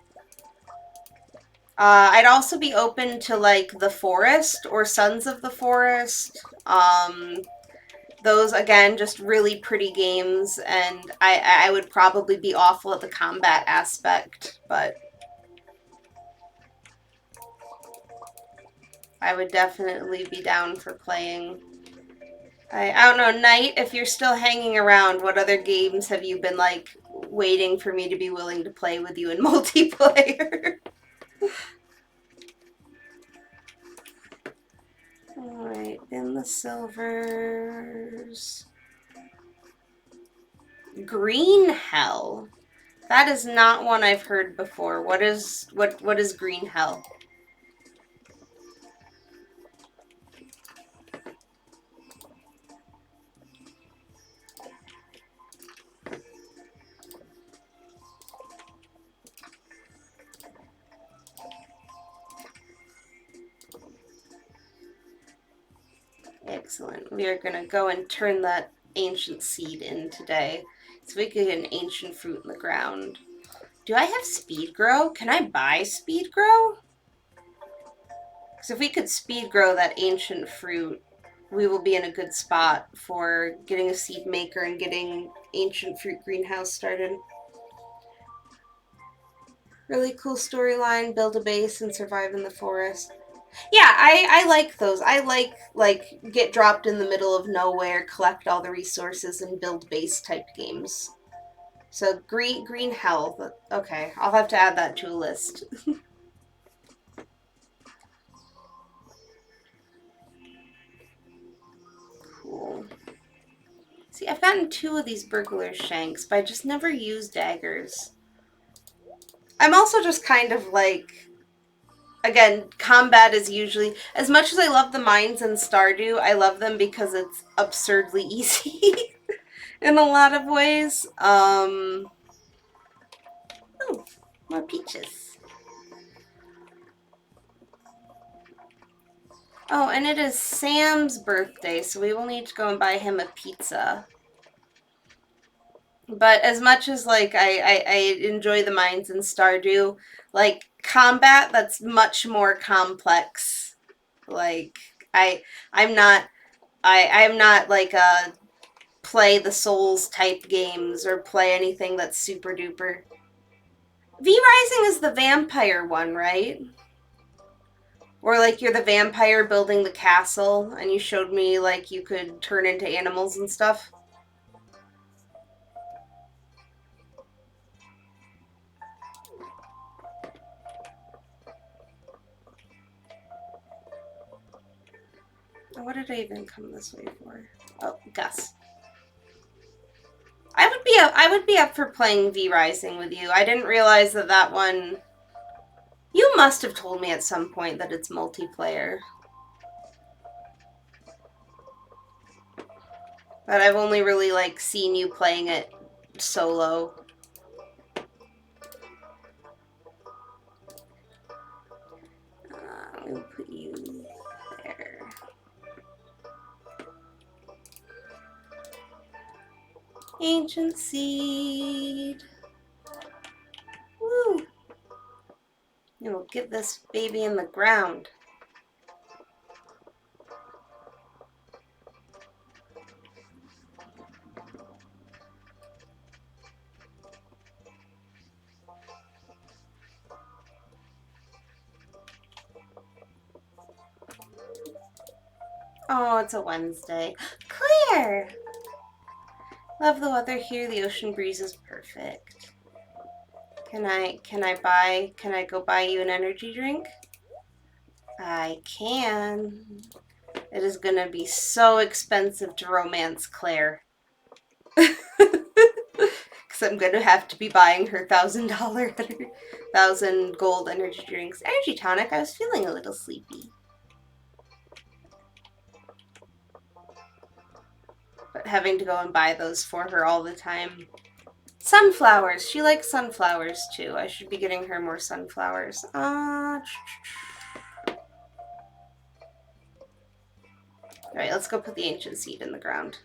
I'd also be open to like The Forest or Sons of the Forest. Those again, just really pretty games, and I would probably be awful at the combat aspect, but I would definitely be down for playing. I don't know, Knight, if you're still hanging around, what other games have you been like waiting for me to be willing to play with you in multiplayer? Alright, in the silvers. Green Hell. That is not one I've heard before. What is Green Hell? Excellent. We are going to go and turn that ancient seed in today so we can get an ancient fruit in the ground. Do I have speed grow? Can I buy speed grow? Because if we could speed grow that ancient fruit, we will be in a good spot for getting a seed maker and getting ancient fruit greenhouse started. Really cool storyline, build a base and survive in the forest. Yeah, I like those. I like get dropped in the middle of nowhere, collect all the resources, and build base type games. So green health. Okay, I'll have to add that to a list. Cool. See, I've gotten 2 of these burglar shanks, but I just never use daggers. I'm also just kind of like, again, combat is usually, as much as I love the mines in Stardew, I love them because it's absurdly easy in a lot of ways. Oh, more peaches. Oh, and it is Sam's birthday, so we will need to go and buy him a pizza. But as much as like I enjoy the mines in Stardew, like combat that's much more complex. Like I'm not like a play the Souls type games or play anything that's super duper. V Rising is the vampire one, right? Or like you're the vampire building the castle and you showed me like you could turn into animals and stuff. What did I even come this way for? Oh, Gus. I would be up for playing V Rising with you. I didn't realize that that one. You must have told me at some point that it's multiplayer. But I've only really like seen you playing it solo. I'm gonna put you there. Ancient seed. Woo! And we'll get this baby in the ground. Oh, it's a Wednesday. Claire! Love the weather here. The ocean breeze is perfect. Can I go buy you an energy drink? I can. It is gonna be so expensive to romance Claire. Because I'm gonna have to be buying her $1,000, 1,000 gold energy drinks. Energy tonic, I was feeling a little sleepy. But having to go and buy those for her all the time. Sunflowers. She likes sunflowers too. I should be getting her more sunflowers. Alright, let's go put the ancient seed in the ground.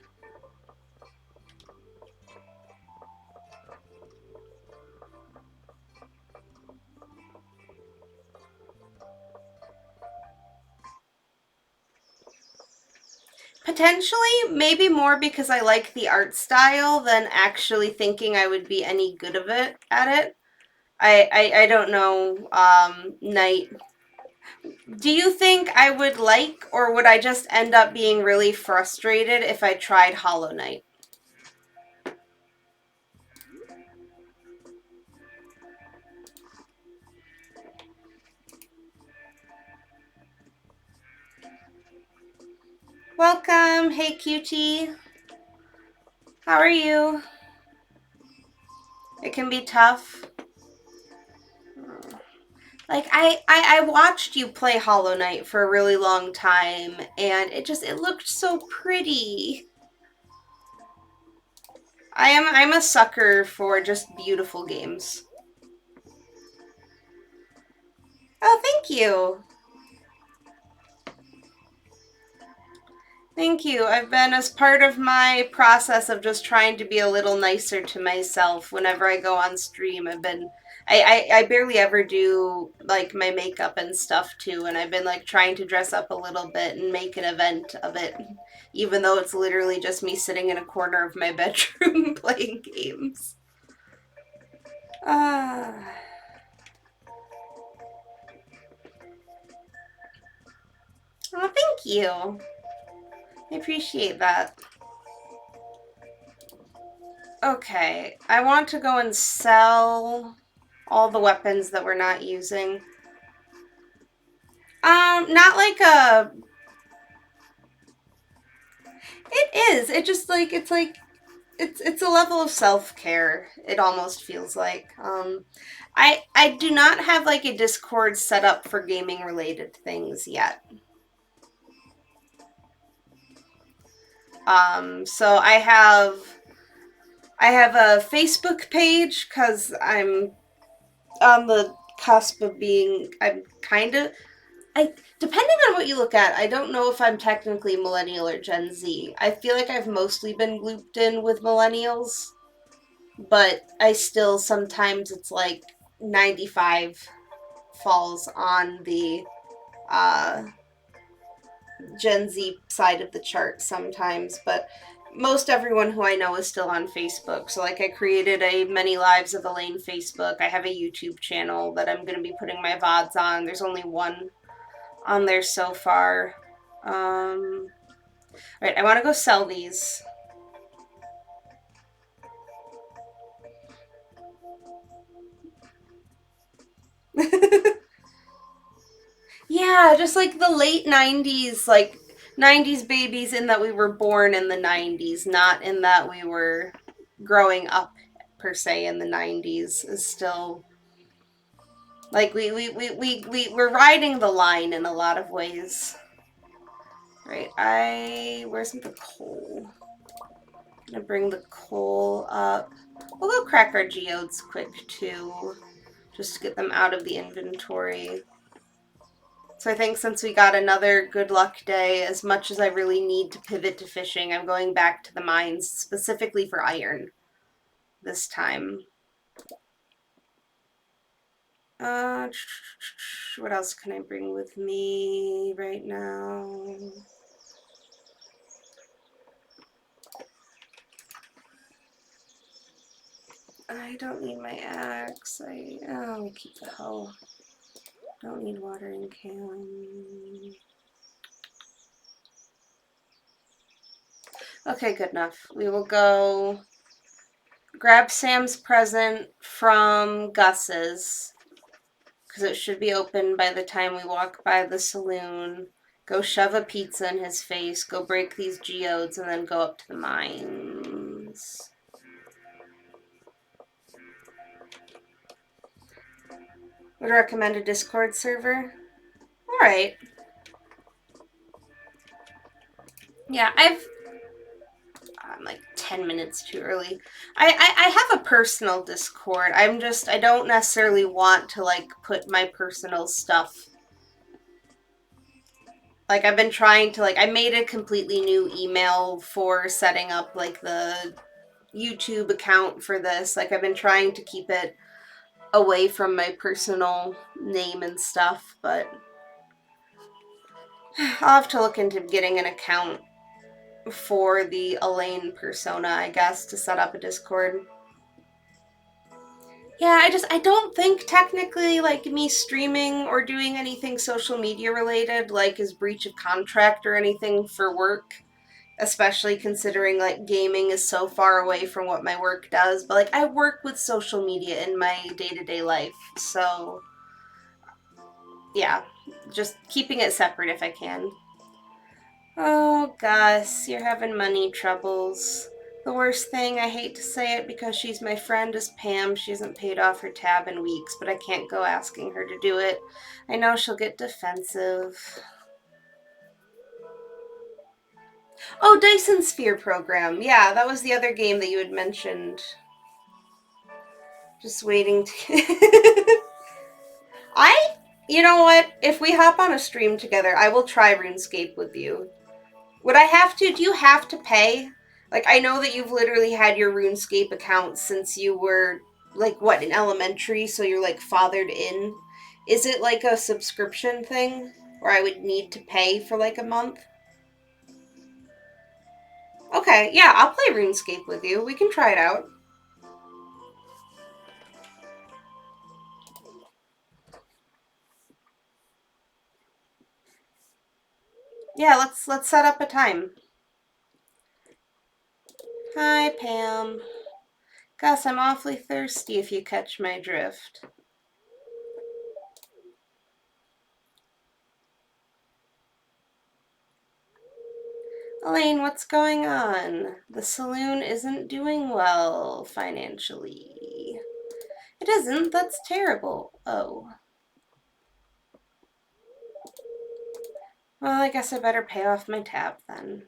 Potentially, maybe more because I like the art style than actually thinking I would be any good of it at it. I don't know, Knight. Do you think I would like, or would I just end up being really frustrated if I tried Hollow Knight? Welcome. Hey, cutie. How are you? It can be tough. Like, I watched you play Hollow Knight for a really long time, and it looked so pretty. I'm a sucker for just beautiful games. Oh, thank you. Thank you. I've been, as part of my process of just trying to be a little nicer to myself whenever I go on stream, I barely ever do like my makeup and stuff too, and I've been like trying to dress up a little bit and make an event of it, even though it's literally just me sitting in a corner of my bedroom playing games. Oh, thank you. I appreciate that. Okay, I want to go and sell all the weapons that we're not using. Not like a... It is. It just like, it's a level of self-care, it almost feels like. I do not have like a Discord set up for gaming related things yet. So I have a Facebook page because I'm on the cusp of being, depending on what you look at, I don't know if I'm technically millennial or Gen Z. I feel like I've mostly been looped in with millennials, but I still sometimes it's like 95 falls on the Gen Z side of the chart sometimes, but most everyone who I know is still on Facebook. So, like, I created a Many Lives of Alayne Facebook. I have a YouTube channel that I'm going to be putting my VODs on. There's only one on there so far. Alright, I want to go sell these. Yeah, just like the late 90s, like 90s babies, in that we were born in the 90s, not in that we were growing up per se in the 90s, is still like we're riding the line in a lot of ways. Right, where's the coal? I'm gonna bring the coal up. We'll go crack our geodes quick too, just to get them out of the inventory. So I think since we got another good luck day, as much as I really need to pivot to fishing, I'm going back to the mines specifically for iron this time. What else can I bring with me right now? I don't need my axe. I'll keep the hoe. Don't need watering can. Okay, good enough. We will go grab Sam's present from Gus's, because it should be open by the time we walk by the saloon. Go shove a pizza in his face, go break these geodes, and then go up to the mines. Would recommend a Discord server. Alright. Yeah, I'm like 10 minutes too early. I have a personal Discord. I don't necessarily want to like put my personal stuff. Like, I've been trying to, like, I made a completely new email for setting up like the YouTube account for this. Like, I've been trying to keep it away from my personal name and stuff, but I'll have to look into getting an account for the Alayne persona, I guess, to set up a Discord. Yeah, I don't think technically, like, me streaming or doing anything social media related, like, is breach of contract or anything for work. Especially considering, like, gaming is so far away from what my work does. But, like, I work with social media in my day-to-day life. So, yeah. Just keeping it separate if I can. Oh, Gus, you're having money troubles. The worst thing, I hate to say it because she's my friend, is Pam. She hasn't paid off her tab in weeks, but I can't go asking her to do it. I know she'll get defensive. Oh, Dyson Sphere program. Yeah, that was the other game that you had mentioned. Just waiting to... You know what? If we hop on a stream together, I will try RuneScape with you. Would I have to? Do you have to pay? Like, I know that you've literally had your RuneScape account since you were, like, what, in elementary, so you're, like, fathered in. Is it, like, a subscription thing? Where I would need to pay for, like, a month? Okay, yeah, I'll play RuneScape with you. We can try it out. Yeah, let's set up a time. Hi, Pam. Gus, I'm awfully thirsty if you catch my drift. Alayne, what's going on? The saloon isn't doing well financially. It isn't? That's terrible. Oh. Well, I guess I better pay off my tab then.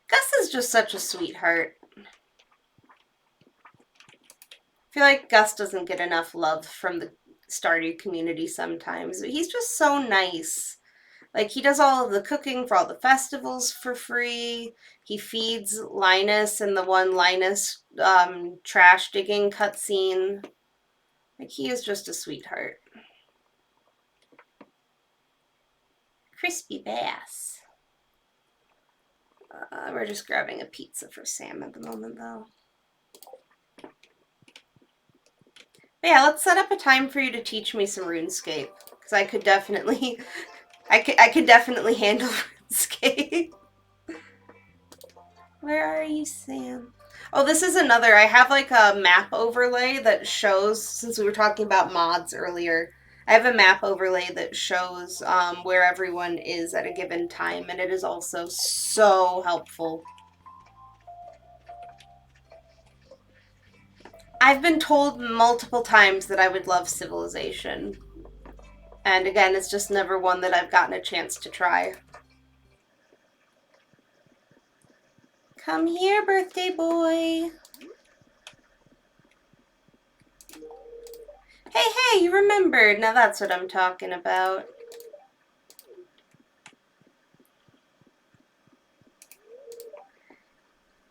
Gus is just such a sweetheart. I feel like Gus doesn't get enough love from the Stardew community sometimes. He's just so nice. Like, he does all of the cooking for all the festivals for free. He feeds Linus in the one Linus trash digging cutscene. Like, he is just a sweetheart. Crispy bass. We're just grabbing a pizza for Sam at the moment, though. But yeah, let's set up a time for you to teach me some RuneScape, because I could definitely, I could definitely handle RuneScape. Where are you, Sam? Oh, this is another. I have like a map overlay that shows, since we were talking about mods earlier, I have a map overlay that shows where everyone is at a given time, and it is also so helpful. I've been told multiple times that I would love Civilization. And again, it's just never one that I've gotten a chance to try. Come here, birthday boy. Hey, you remembered. Now that's what I'm talking about.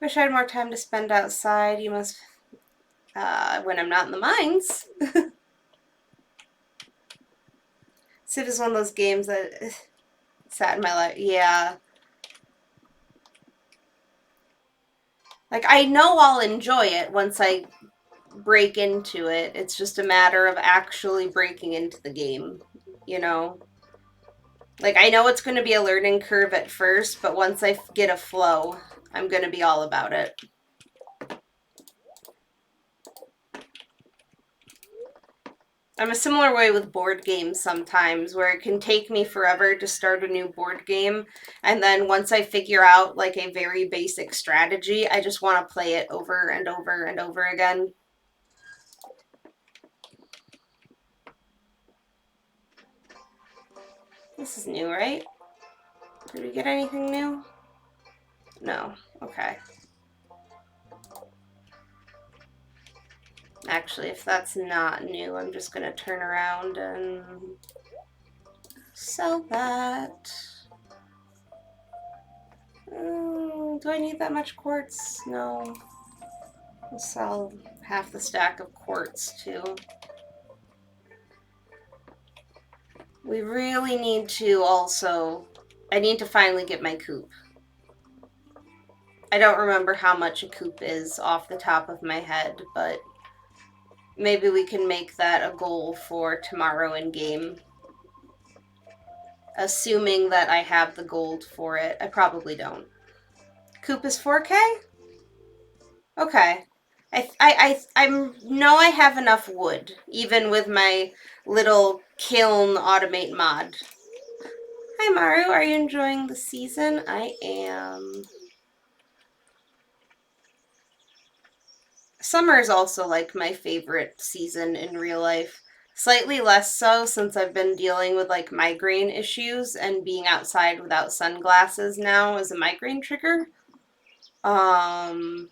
Wish I had more time to spend outside. You must... when I'm not in the mines. Civ is one of those games that sat in my life. Yeah. Like, I know I'll enjoy it once I break into it. It's just a matter of actually breaking into the game, you know? Like, I know it's going to be a learning curve at first, but once I get a flow, I'm going to be all about it. I'm a similar way with board games sometimes, where it can take me forever to start a new board game, and then once I figure out like a very basic strategy, I just want to play it over and over and over again. This is new, right? Did we get anything new? No. Okay. Actually, if that's not new, I'm just going to turn around and sell that. Do I need that much quartz? No. I'll sell half the stack of quartz, too. We really need to also... I need to finally get my coop. I don't remember how much a coop is off the top of my head, but maybe we can make that a goal for tomorrow in game. Assuming that I have the gold for it. I probably don't. Coop is 4K? Okay. I know I have enough wood, even with my little kiln automate mod. Hi Maru, are you enjoying the season? I am. Summer is also like my favorite season in real life. Slightly less so since I've been dealing with like migraine issues, and being outside without sunglasses now is a migraine trigger. But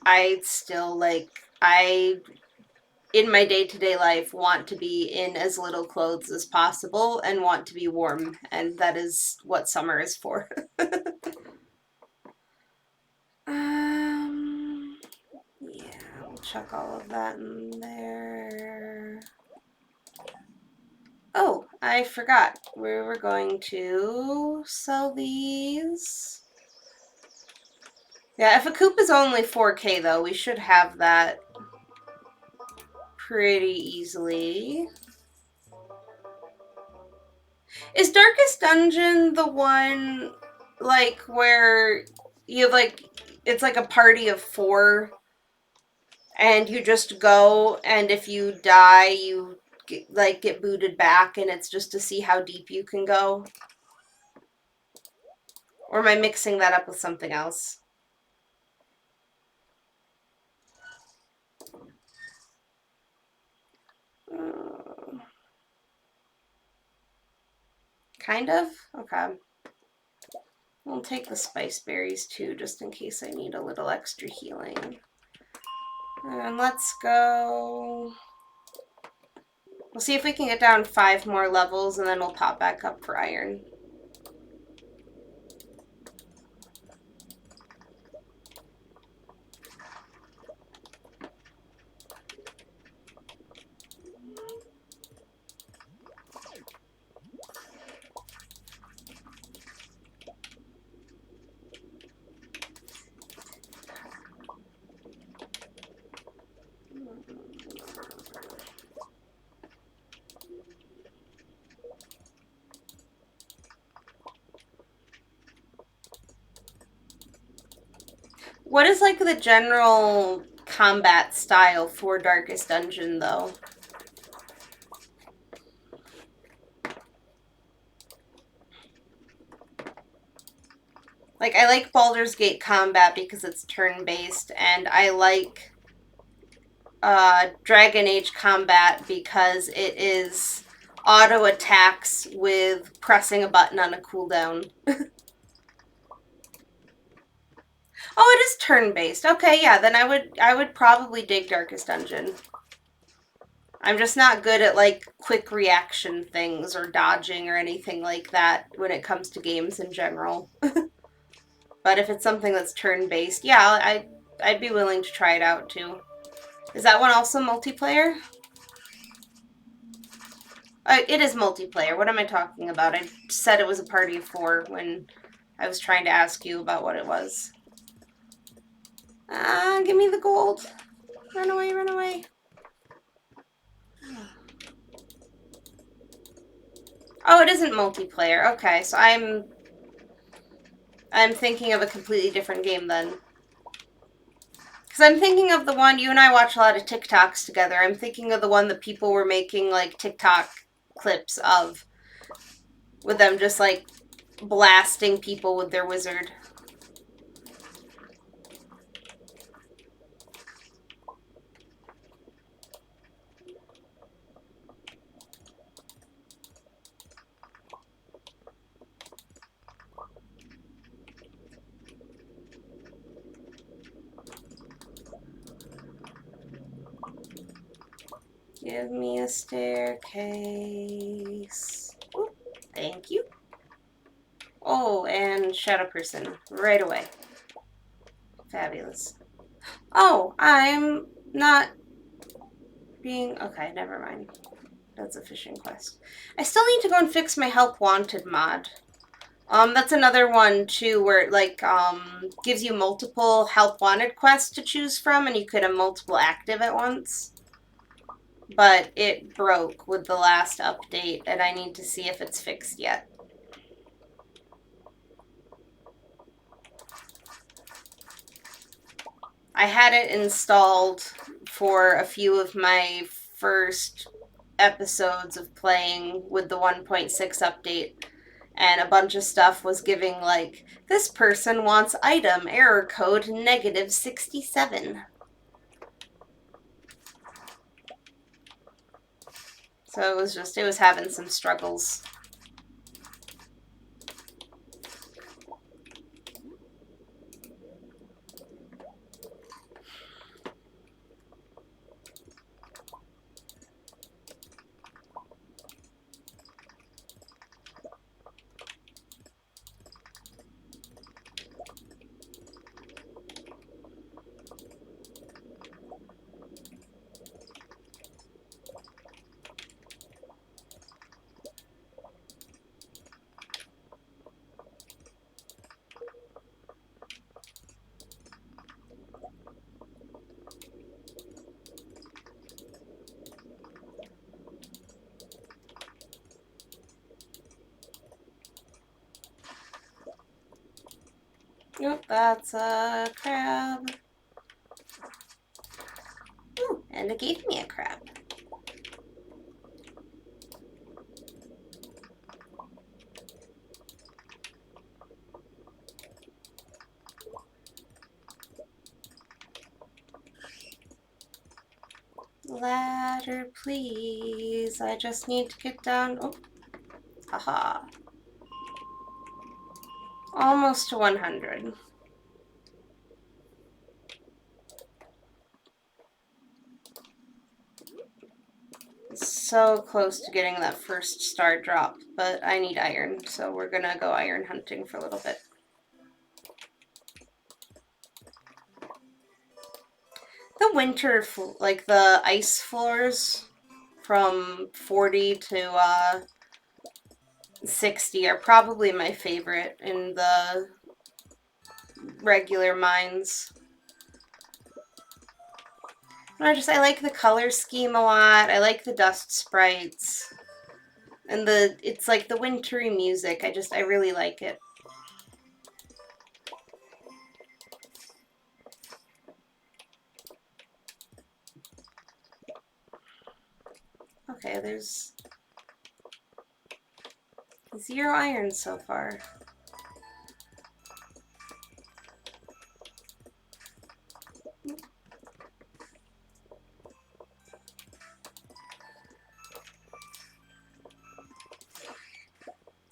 I still like, in my day-to-day life, want to be in as little clothes as possible and want to be warm, and that is what summer is for. Yeah, we'll chuck all of that in there. Oh, I forgot. We were going to sell these. Yeah, if a coop is only 4K though, we should have that pretty easily. Is Darkest Dungeon the one, like, where you have, like, it's like a party of 4, and you just go, and if you die, you get booted back, and it's just to see how deep you can go? Or am I mixing that up with something else? Kind of? Okay. We'll take the spice berries too, just in case I need a little extra healing. And let's go We'll see if we can get down 5 more levels, and then we'll pop back up for iron. What is like the general combat style for Darkest Dungeon, though? Like, I like Baldur's Gate combat because it's turn-based, and I like Dragon Age combat because it is auto attacks with pressing a button on a cooldown. Oh, it is turn-based. Okay, yeah, then I would probably dig Darkest Dungeon. I'm just not good at like quick reaction things or dodging or anything like that when it comes to games in general. But if it's something that's turn-based, yeah, I'd be willing to try it out too. Is that one also multiplayer? It is multiplayer. What am I talking about? I said it was a party of 4 when I was trying to ask you about what it was. Give me the gold. Run away, run away. Oh, it isn't multiplayer. Okay, so I'm thinking of a completely different game then. Because I'm thinking of the one, you and I watch a lot of TikToks together. I'm thinking of the one that people were making like TikTok clips of. With them just like blasting people with their wizard. Give me a staircase. Ooh, thank you. Oh, and Shadow Person right away. Fabulous. Oh, I'm not being... Okay, never mind. That's a fishing quest. I still need to go and fix my Help Wanted mod. That's another one, too, where it, like, gives you multiple Help Wanted quests to choose from, and you could have multiple active at once. But it broke with the last update, and I need to see if it's fixed yet. I had it installed for a few of my first episodes of playing with the 1.6 update, and a bunch of stuff was giving like, this person wants item error code -67. So it was having some struggles. Nope, that's a crab. Ooh, and it gave me a crab. Ladder, please. I just need to get down. Oh, haha. Almost to 100. so close to getting that first star drop, but I need iron, so we're gonna go iron hunting for a little bit. The winter, like the ice floors from 40 to 60 are probably my favorite in the regular mines. I like the color scheme a lot. I like the dust sprites. And it's like the wintry music. I really like it. Okay, there's 0 iron so far.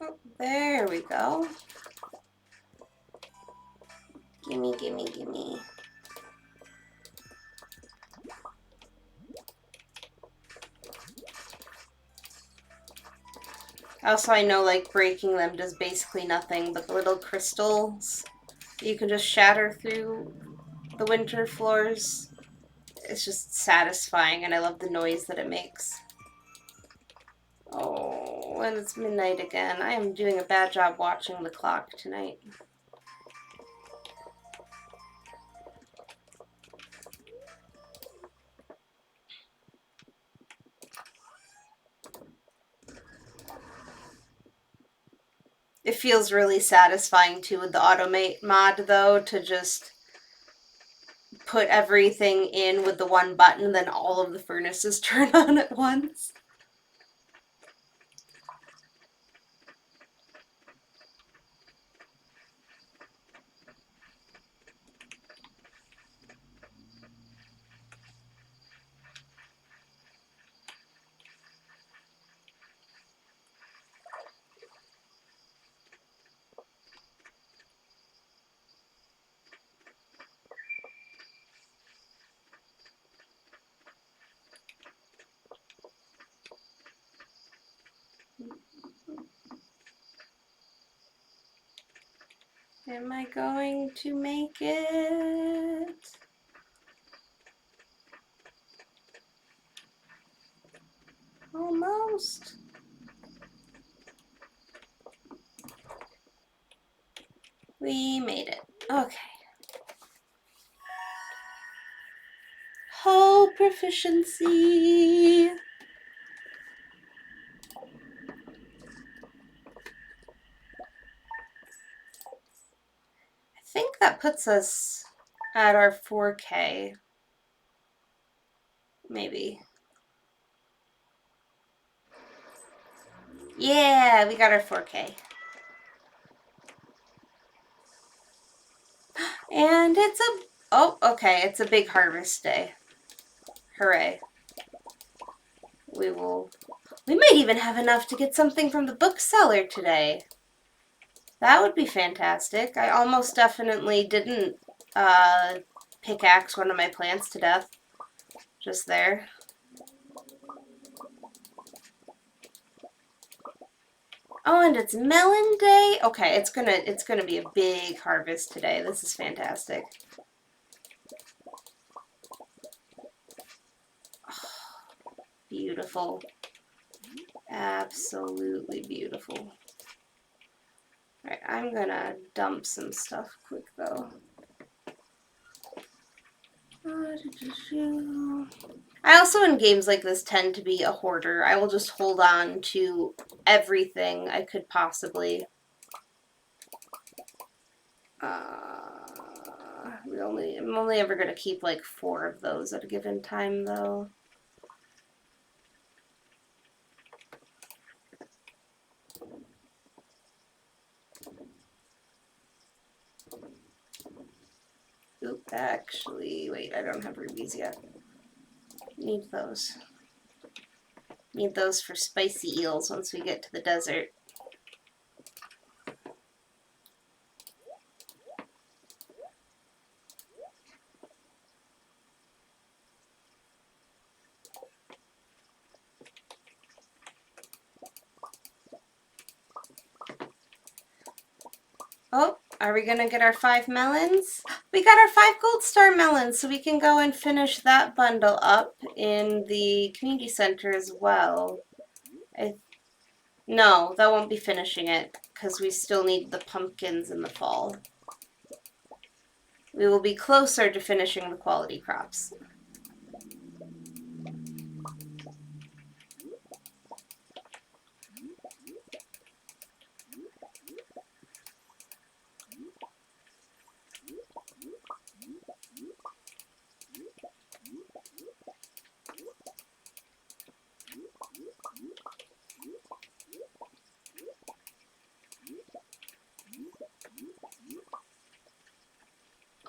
Oh, there we go. Gimme, gimme, gimme. Also, I know like breaking them does basically nothing, but the little crystals you can just shatter through the winter floors. It's just satisfying, and I love the noise that it makes. Oh, and it's midnight again. I am doing a bad job watching the clock tonight. It feels really satisfying too with the automate mod though, to just put everything in with the one button, then all of the furnaces turn on at once. Am I going to make it? Almost. We made it. Okay. Whole proficiency. I think that puts us at our 4K. Maybe. Yeah, we got our 4K. And it's a... Oh, okay. It's a big harvest day. Hooray. We might even have enough to get something from the bookseller today. That would be fantastic. I almost definitely didn't pickaxe one of my plants to death. Just there. Oh, and it's melon day? Okay, it's gonna be a big harvest today. This is fantastic. Oh, beautiful. Absolutely beautiful. Alright, I'm gonna dump some stuff quick though. I also in games like this tend to be a hoarder. I will just hold on to everything I could possibly. I'm only ever gonna keep like 4 of those at a given time though. Oop, actually, wait, I don't have rubies yet. Need those. Need those for spicy eels once we get to the desert. Oh, are we gonna get our 5 melons? We got our 5 gold star melons, so we can go and finish that bundle up in the community center as well. No, that won't be finishing it, because we still need the pumpkins in the fall. We will be closer to finishing the quality crops.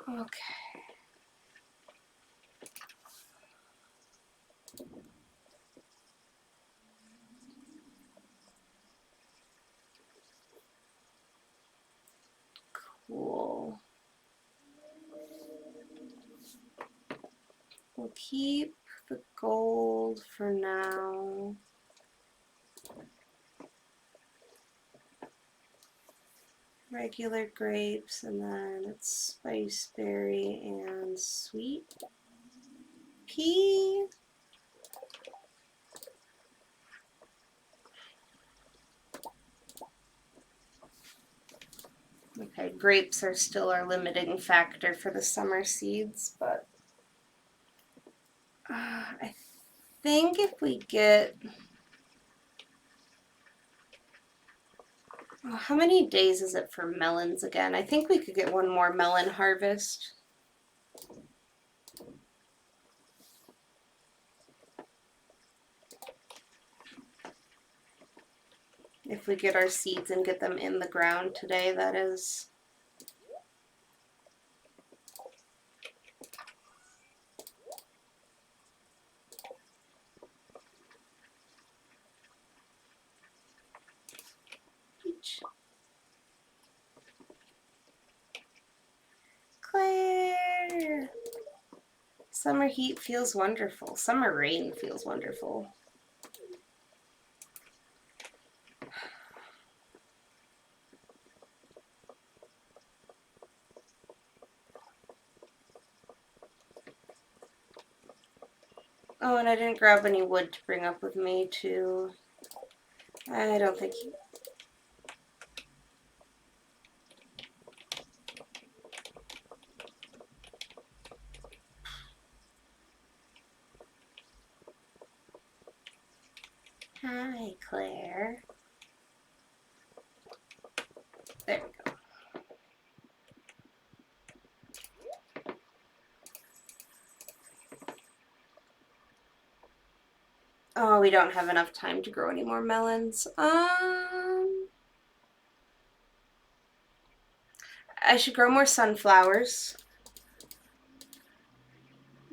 Okay. Cool. We'll keep the gold for now. Regular grapes, and then it's spiceberry and sweet pea. Okay, grapes are still our limiting factor for the summer seeds, but I think if we get... how many days is it for melons again? I think we could get one more melon harvest. If we get our seeds and get them in the ground today, that is. Peach. Claire! Summer heat feels wonderful. Summer rain feels wonderful. Oh, and I didn't grab any wood to bring up with me too. I don't think he... Hi, Claire. There we go. Oh, we don't have enough time to grow any more melons. I should grow more sunflowers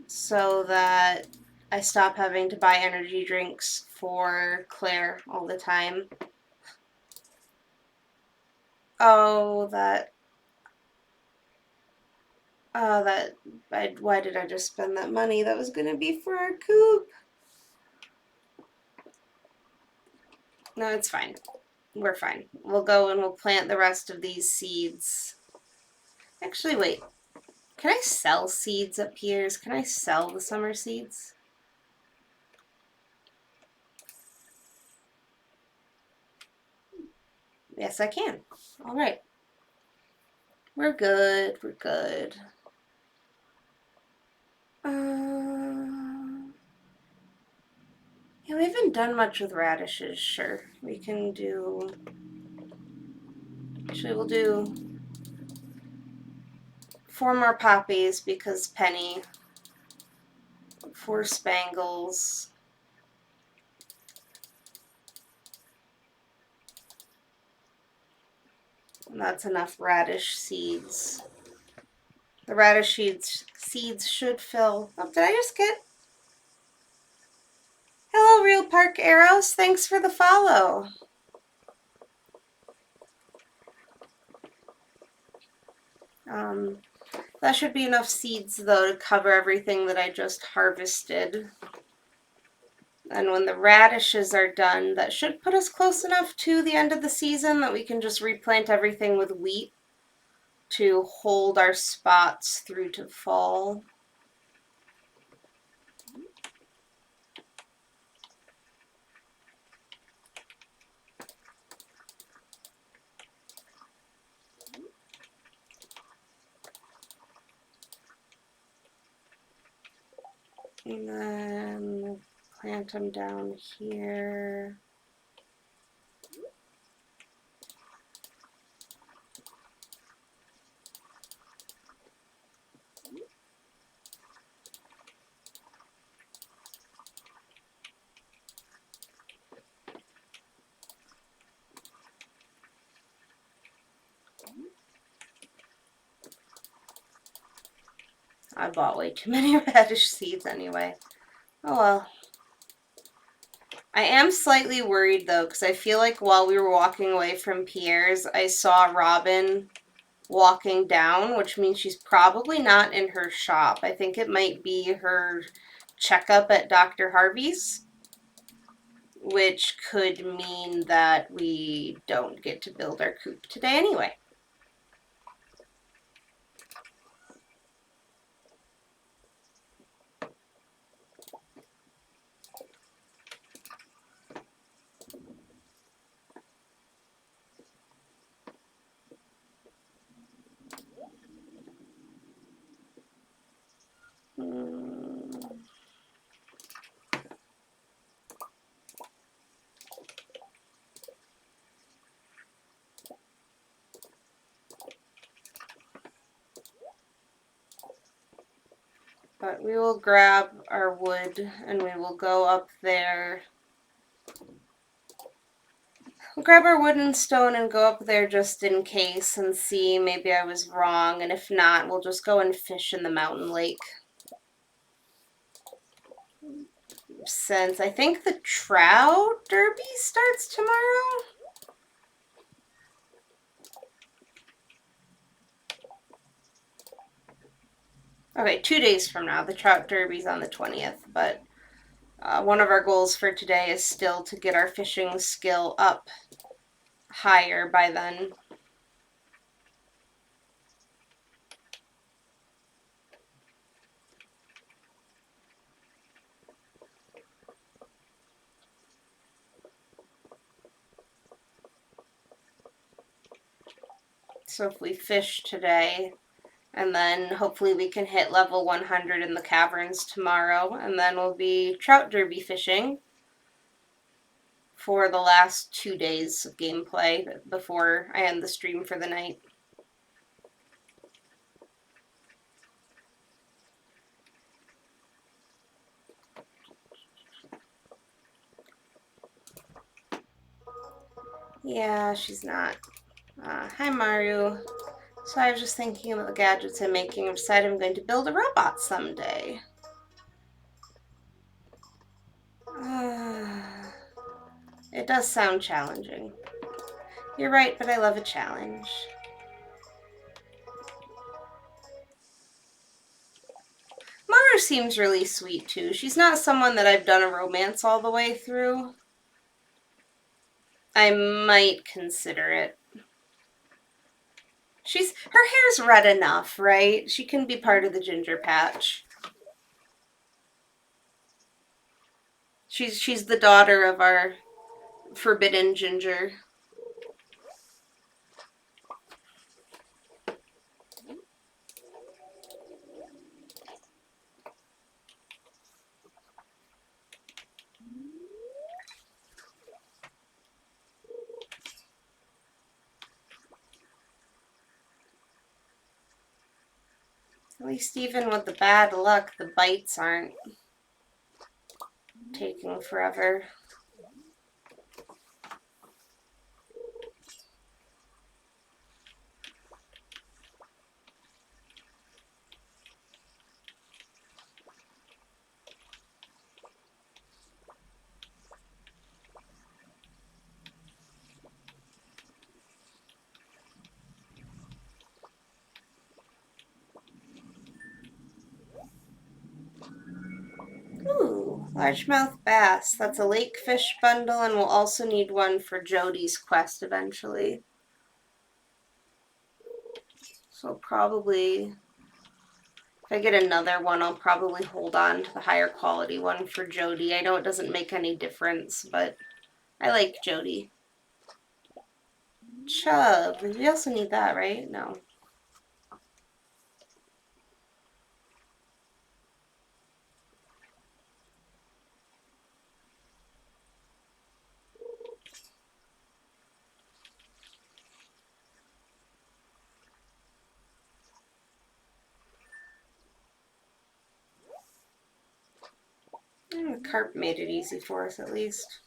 so that I stop having to buy energy drinks for Claire all the time. Oh, why did I just spend that money? That was gonna be for our coop. No, it's fine. We're fine. We'll go and we'll plant the rest of these seeds. Actually, wait. Can I sell seeds at Pierre's? Can I sell the summer seeds? Yes, I can. All right. We're good. We're good. Yeah, we haven't done much with radishes. Sure, we can do... Actually, we'll do 4 more poppies because Penny. 4 spangles. And that's enough radish seeds. The radish seeds should fill... Oh, did I just get... Hello, Real Park Arrows. Thanks for the follow. That should be enough seeds, though, to cover everything that I just harvested. And when the radishes are done, that should put us close enough to the end of the season that we can just replant everything with wheat. to hold our spots through to fall. And then plant them down here. I bought way too many radish seeds anyway. Oh well. I am slightly worried though, because I feel like while we were walking away from Pierre's, I saw Robin walking down, which means she's probably not in her shop. I think it might be her checkup at Dr. Harvey's, which could mean that we don't get to build our coop today anyway. But we will grab our wood and we will go up there. We'll grab our wood and stone and go up there just in case and see. Maybe I was wrong, and if not, we'll just go and fish in the mountain lake. Since I think the Trout Derby starts tomorrow. Okay, 2 days from now. The Trout Derby's on the 20th, but one of our goals for today is still to get our fishing skill up higher by then. So if we fish today, and then hopefully we can hit level 100 in the caverns tomorrow, and then we'll be Trout Derby fishing for the last 2 days of gameplay before I end the stream for the night. Yeah, she's not. Hi, Maru. So I was just thinking about the gadgets I'm making. I've decided I'm going to build a robot someday. It does sound challenging. You're right, but I love a challenge. Maru seems really sweet too. She's not someone that I've done a romance all the way through. I might consider it. Her hair's red enough, right? She can be part of the ginger patch. She's the daughter of our forbidden ginger. At least even with the bad luck, the bites aren't taking forever. Ooh, largemouth bass. That's a lake fish bundle, and we'll also need one for Jody's quest eventually. So probably, if I get another one, I'll probably hold on to the higher quality one for Jody. I know it doesn't make any difference, but I like Jody. Chub. We also need that, right? No. The carp made it easy for us, at least.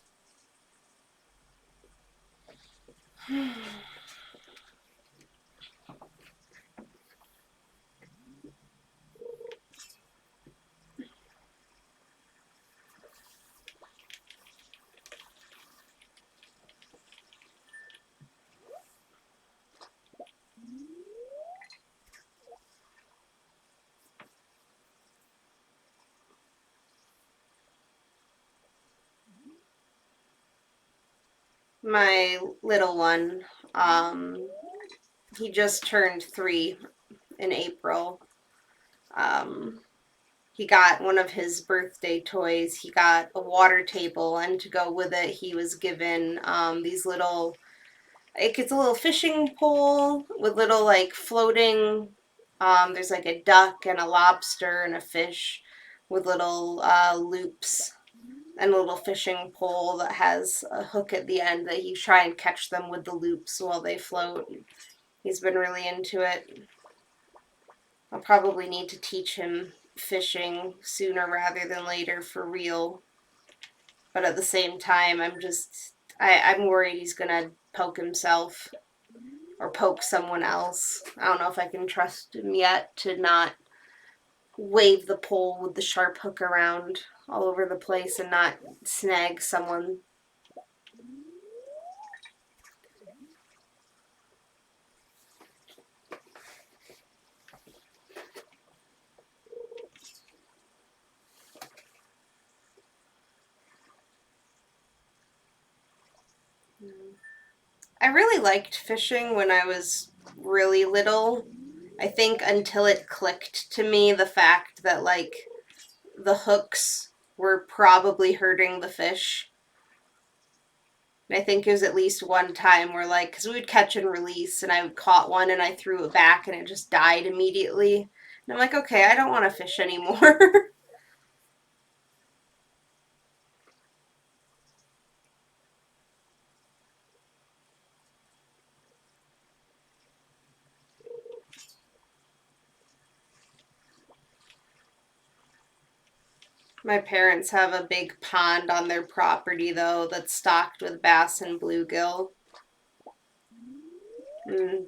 My little one, he just turned 3 in April. He got one of his birthday toys. He got a water table, and to go with it, he was given these little. It's a little fishing pole with little like floating. There's like a duck and a lobster and a fish with little loops and a little fishing pole that has a hook at the end that you try and catch them with the loops while they float. He's been really into it. I'll probably need to teach him fishing sooner rather than later for real. But at the same time, I'm worried he's gonna poke himself or poke someone else. I don't know if I can trust him yet to not wave the pole with the sharp hook around all over the place and not snag someone. I really liked fishing when I was really little. I think until it clicked to me the fact that like the hooks were probably hurting the fish. And I think it was at least one time where like, because we would catch and release and I caught one and I threw it back and it just died immediately. And I'm like, okay, I don't want to fish anymore. My parents have a big pond on their property though that's stocked with bass and bluegill. And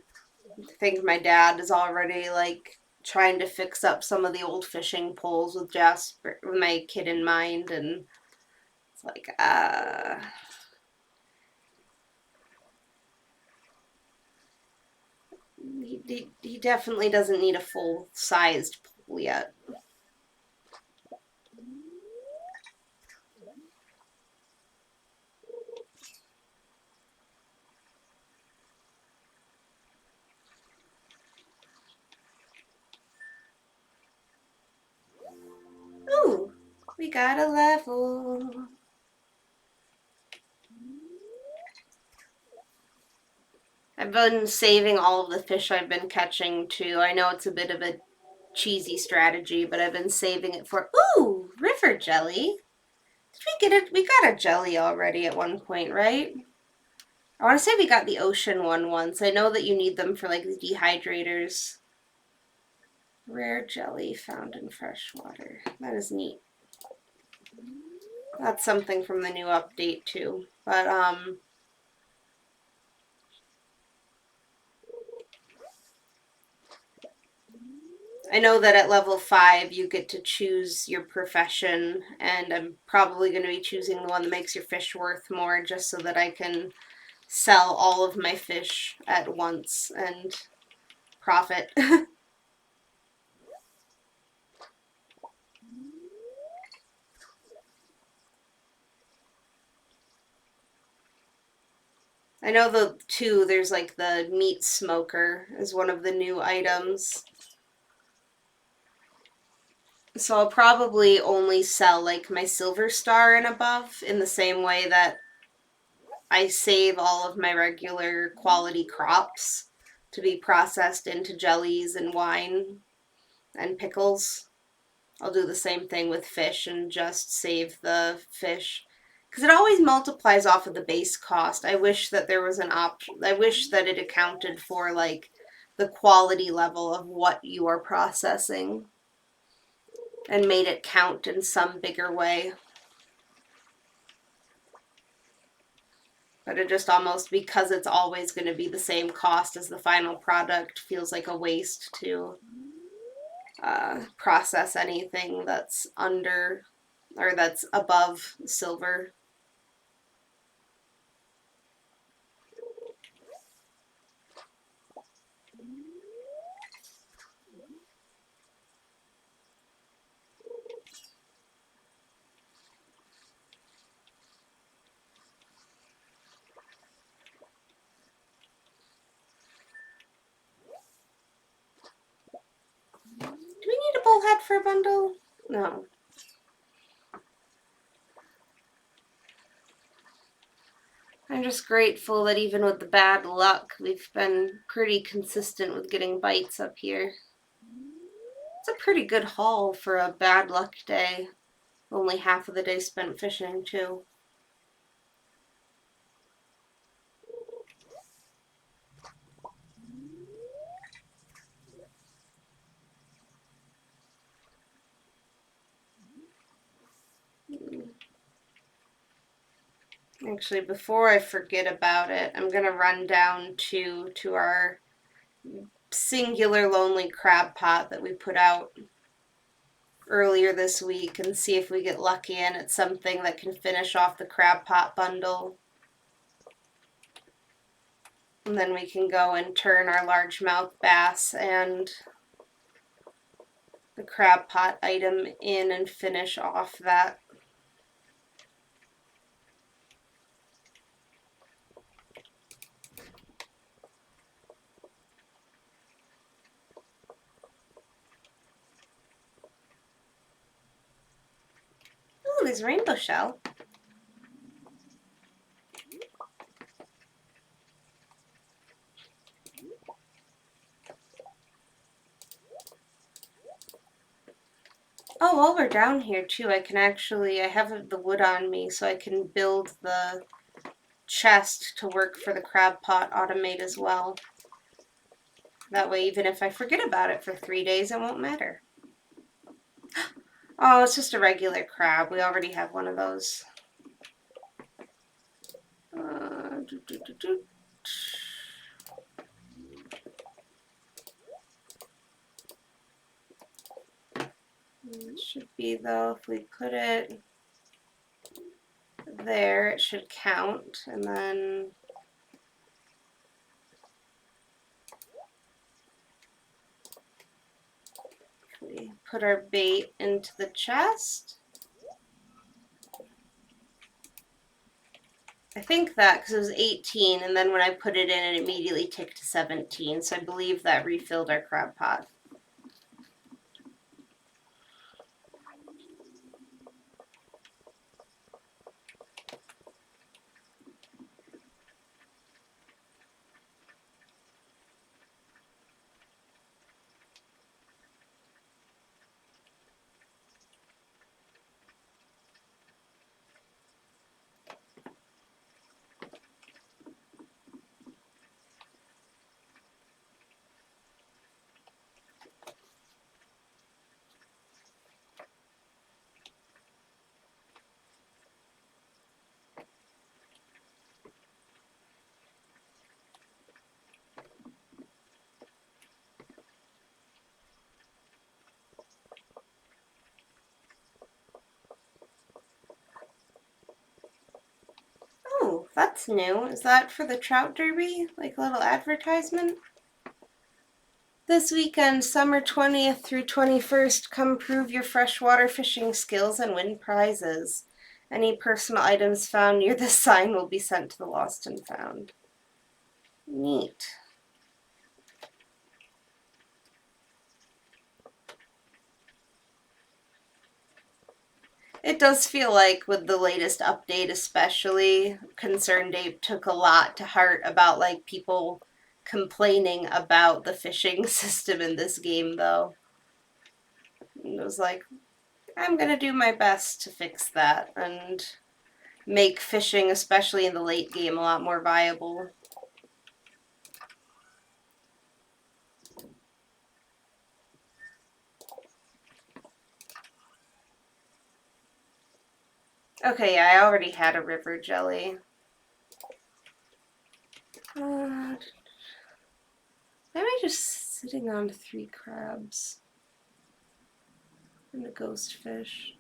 I think my dad is already like trying to fix up some of the old fishing poles with Jasper, with my kid in mind, and it's like, he definitely doesn't need a full sized pole yet. Ooh, we got a level. I've been saving all of the fish I've been catching too. I know it's a bit of a cheesy strategy, but I've been saving it for. Ooh, river jelly. Did we get it? We got a jelly already at one point, right? I want to say we got the ocean one once. I know that you need them for like the dehydrators. Rare jelly found in fresh water. That is neat. That's something from the new update too. But I know that at level 5 you get to choose your profession, and I'm probably going to be choosing the one that makes your fish worth more just so that I can sell all of my fish at once and profit. I know there's like the meat smoker is one of the new items. So I'll probably only sell like my silver star and above in the same way that I save all of my regular quality crops to be processed into jellies and wine and pickles. I'll do the same thing with fish and just save the fish because it always multiplies off of the base cost. I wish that there was an option. I wish that it accounted for like the quality level of what you are processing and made it count in some bigger way. But it just almost, because it's always going to be the same cost as the final product, feels like a waste to process anything that's under or that's above silver. Do we need a bullhead for a bundle? No. I'm just grateful that even with the bad luck, we've been pretty consistent with getting bites up here. It's a pretty good haul for a bad luck day. Only half of the day spent fishing, too. Actually, before I forget about it, I'm gonna run down to our singular lonely crab pot that we put out earlier this week and see if we get lucky and it's something that can finish off the crab pot bundle. And then we can go and turn our largemouth bass and the crab pot item in and finish off that. Oh, there's rainbow shell. Oh, while we're down here too, I have the wood on me, so I can build the chest to work for the crab pot automate as well. That way, even if I forget about it for 3 days, it won't matter. Oh, it's just a regular crab. We already have one of those. Doo -doo -doo -doo. It should be, though, if we put it there, it should count. And then if we put our bait into the chest. I think that, because it was 18, and then when I put it in, it immediately ticked to 17. So I believe that refilled our crab pot. Oh, that's new. Is that for the Trout Derby? Like a little advertisement? This weekend, summer 20th through 21st, come prove your freshwater fishing skills and win prizes. Any personal items found near this sign will be sent to the Lost and Found. Neat. It does feel like with the latest update especially, Concerned Ape took a lot to heart about like people complaining about the fishing system in this game though. It was like, I'm gonna do my best to fix that and make fishing, especially in the late game, a lot more viable. Okay, yeah, I already had a river jelly. Am I just sitting on 3 crabs and a ghost fish?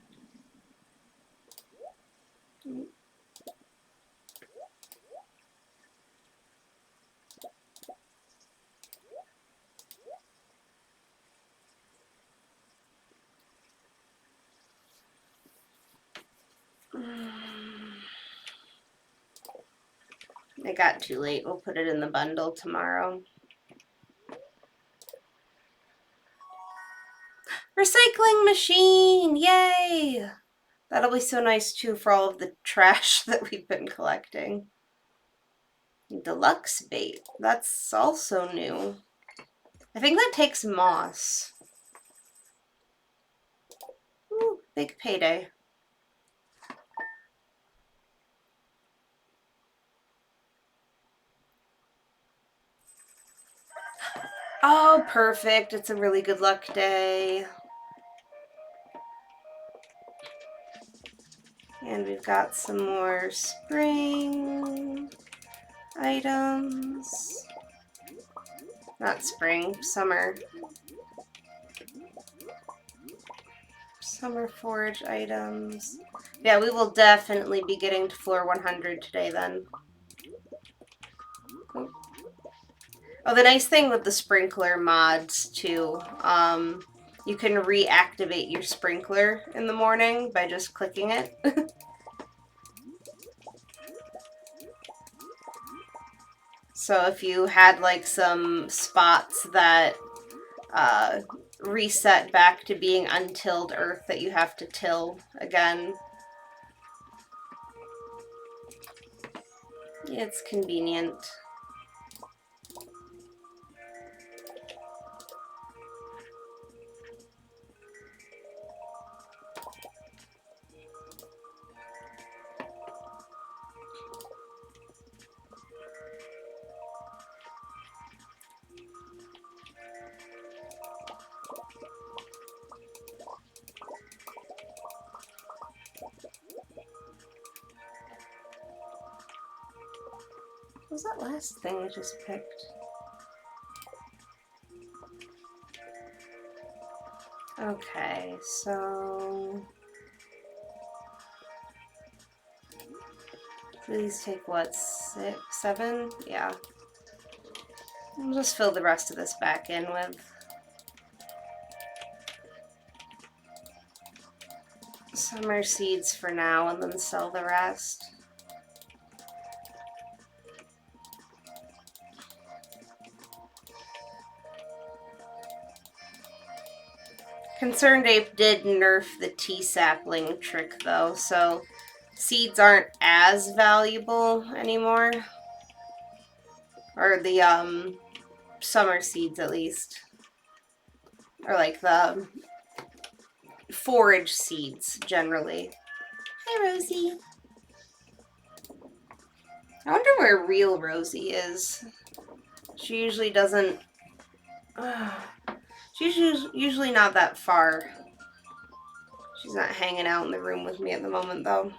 It got too late. We'll put it in the bundle tomorrow. Recycling machine! Yay! That'll be so nice too for all of the trash that we've been collecting. Deluxe bait. That's also new. I think that takes moss. Ooh, big payday. Oh, perfect. It's a really good luck day. And we've got some more spring items. Not spring, summer. Summer forage items. Yeah, we will definitely be getting to floor 100 today then. Oh, the nice thing with the sprinkler mods too, you can reactivate your sprinkler in the morning by just clicking it. So if you had like some spots that reset back to being untilled earth that you have to till again, it's convenient. What was that last thing I just picked? Okay, so please take what, 6, 7? Yeah. I'll just fill the rest of this back in with summer seeds for now and then sell the rest. Concerned Ape did nerf the tea sapling trick though, so seeds aren't as valuable anymore. Or the summer seeds at least. Or like the forage seeds generally. Hi Rosie. I wonder where real Rosie is. She usually doesn't... she's usually not that far. She's not hanging out in the room with me at the moment, though.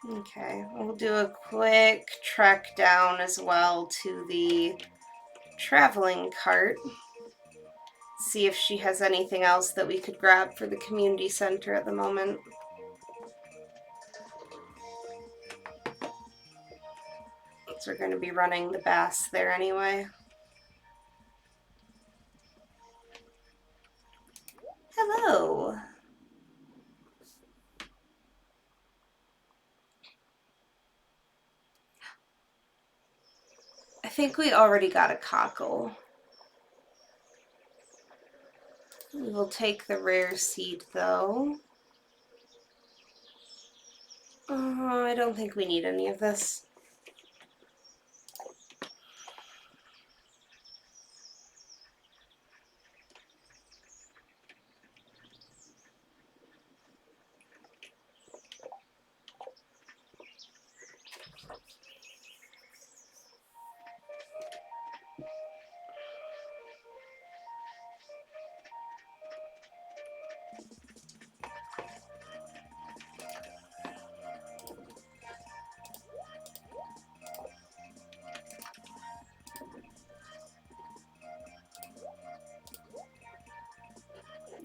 Okay, we'll do a quick trek down as well to the traveling cart. See if she has anything else that we could grab for the community center at the moment. So we're going to be running the bass there anyway. think we already got a cockle. We will take the rare seed, though. I don't think we need any of this.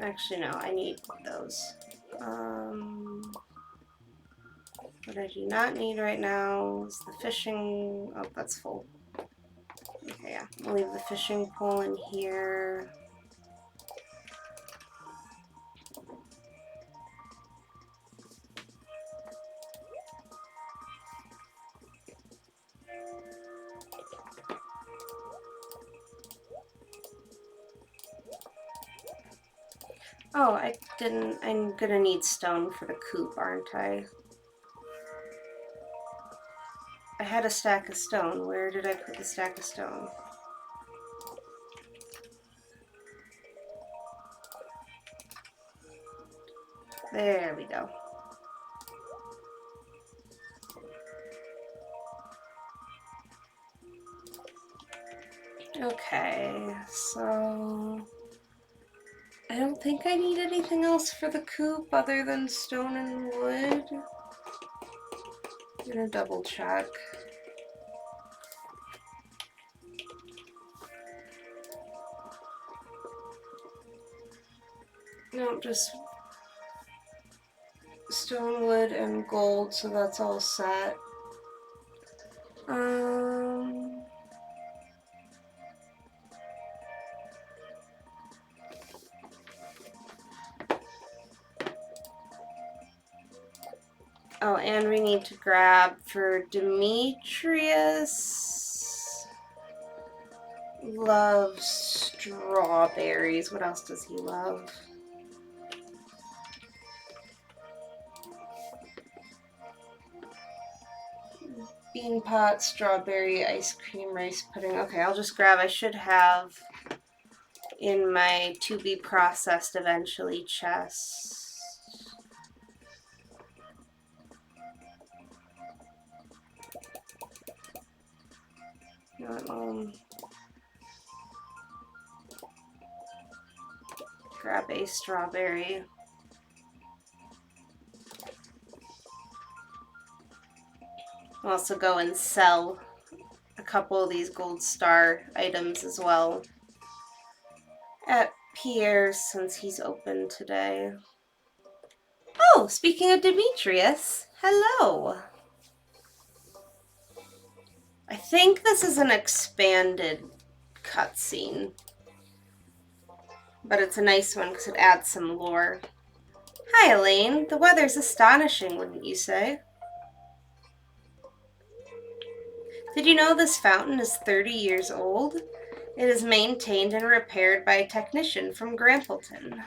Actually, no, I need those. What I do not need right now is the fishing. Oh, that's full. Okay, yeah. I'll leave the fishing pole in here. Oh, I didn't. I'm gonna need stone for the coop, aren't I? I had a stack of stone. Where did I put the stack of stone? There we go. Okay, so I don't think I need anything else for the coop other than stone and wood. I'm gonna double check. No, just stone, wood, and gold, so that's all set. Oh, and we need to grab for Demetrius. Loves strawberries. What else does he love? Bean pot, strawberry, ice cream, rice pudding. Okay, I'll just grab. I should have in my to be processed eventually chest. Grab a strawberry. I'll also go and sell a couple of these gold star items as well at Pierre's since he's open today. Oh, speaking of Demetrius, hello. I think this is an expanded cutscene, but it's a nice one because it adds some lore. Hi, Alayne. The weather's astonishing, wouldn't you say? Did you know this fountain is 30 years old? It is maintained and repaired by a technician from Grampleton.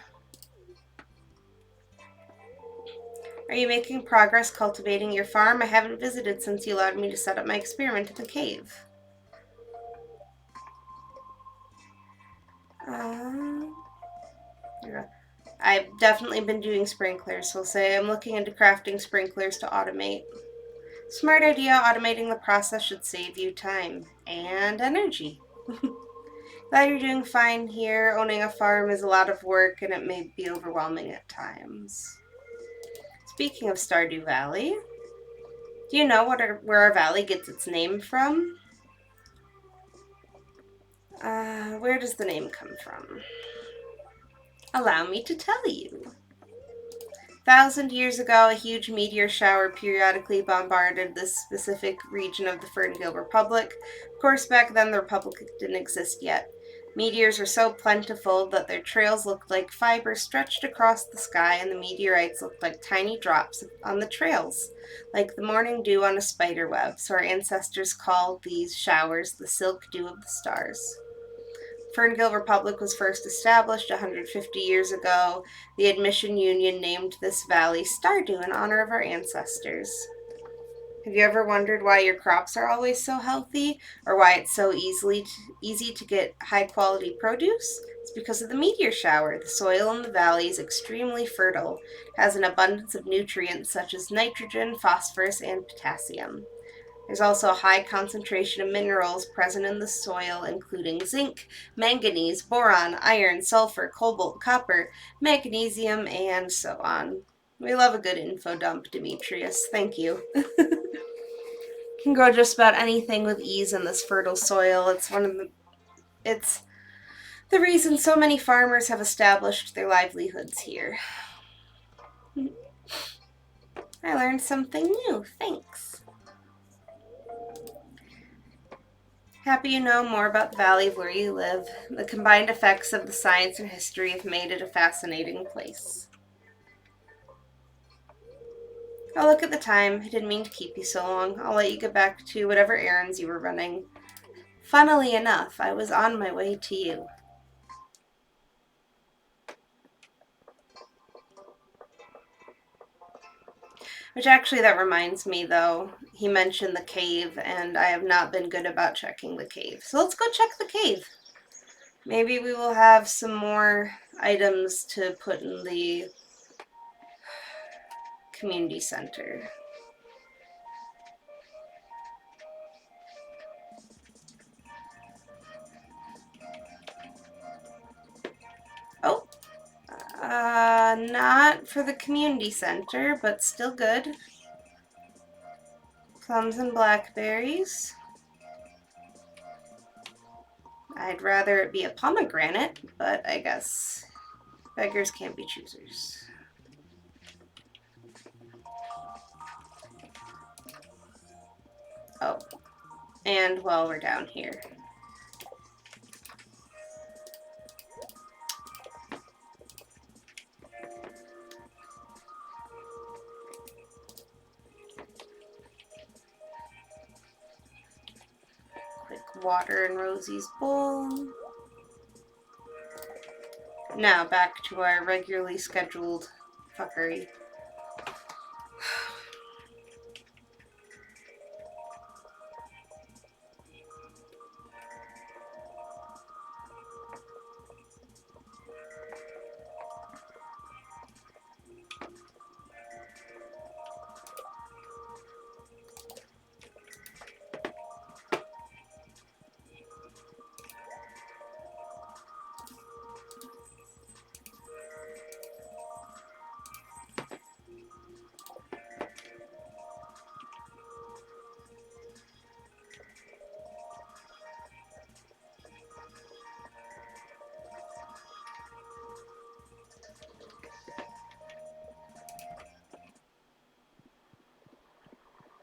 Are you making progress cultivating your farm? I haven't visited since you allowed me to set up my experiment in the cave. I've definitely been doing sprinklers, so I'll say I'm looking into crafting sprinklers to automate. Smart idea, automating the process should save you time and energy. Glad you're doing fine here. Owning a farm is a lot of work and it may be overwhelming at times. Speaking of Stardew Valley, do you know where our valley gets its name from? Where does the name come from? Allow me to tell you. 1,000 years ago, a huge meteor shower periodically bombarded this specific region of the Ferngill Republic. Of course, back then the Republic didn't exist yet. Meteors are so plentiful that their trails looked like fibers stretched across the sky, and the meteorites looked like tiny drops on the trails, like the morning dew on a spider web. So our ancestors called these showers the silk dew of the stars. Ferngill Republic was first established 150 years ago. The Admission Union named this valley Stardew in honor of our ancestors. Have you ever wondered why your crops are always so healthy, or why it's so easy to get high quality produce? It's because of the meteor shower. The soil in the valley is extremely fertile, has an abundance of nutrients such as nitrogen, phosphorus, and potassium. There's also a high concentration of minerals present in the soil, including zinc, manganese, boron, iron, sulfur, cobalt, copper, magnesium, and so on. We love a good info dump, Demetrius. Thank you. Can grow just about anything with ease in this fertile soil. It's the reason so many farmers have established their livelihoods here. I learned something new. Thanks. Happy you know more about the valley of where you live. The combined effects of the science and history have made it a fascinating place. Oh, look at the time. I didn't mean to keep you so long. I'll let you get back to whatever errands you were running. Funnily enough, I was on my way to you. Which actually, that reminds me though, he mentioned the cave, and I have not been good about checking the cave. So let's go check the cave. Maybe we will have some more items to put in the community center. Oh, not for the community center, but still good. Plums and blackberries. I'd rather it be a pomegranate, but I guess beggars can't be choosers. Oh, and while we're down here, quick water in Rosie's bowl. Now back to our regularly scheduled fuckery.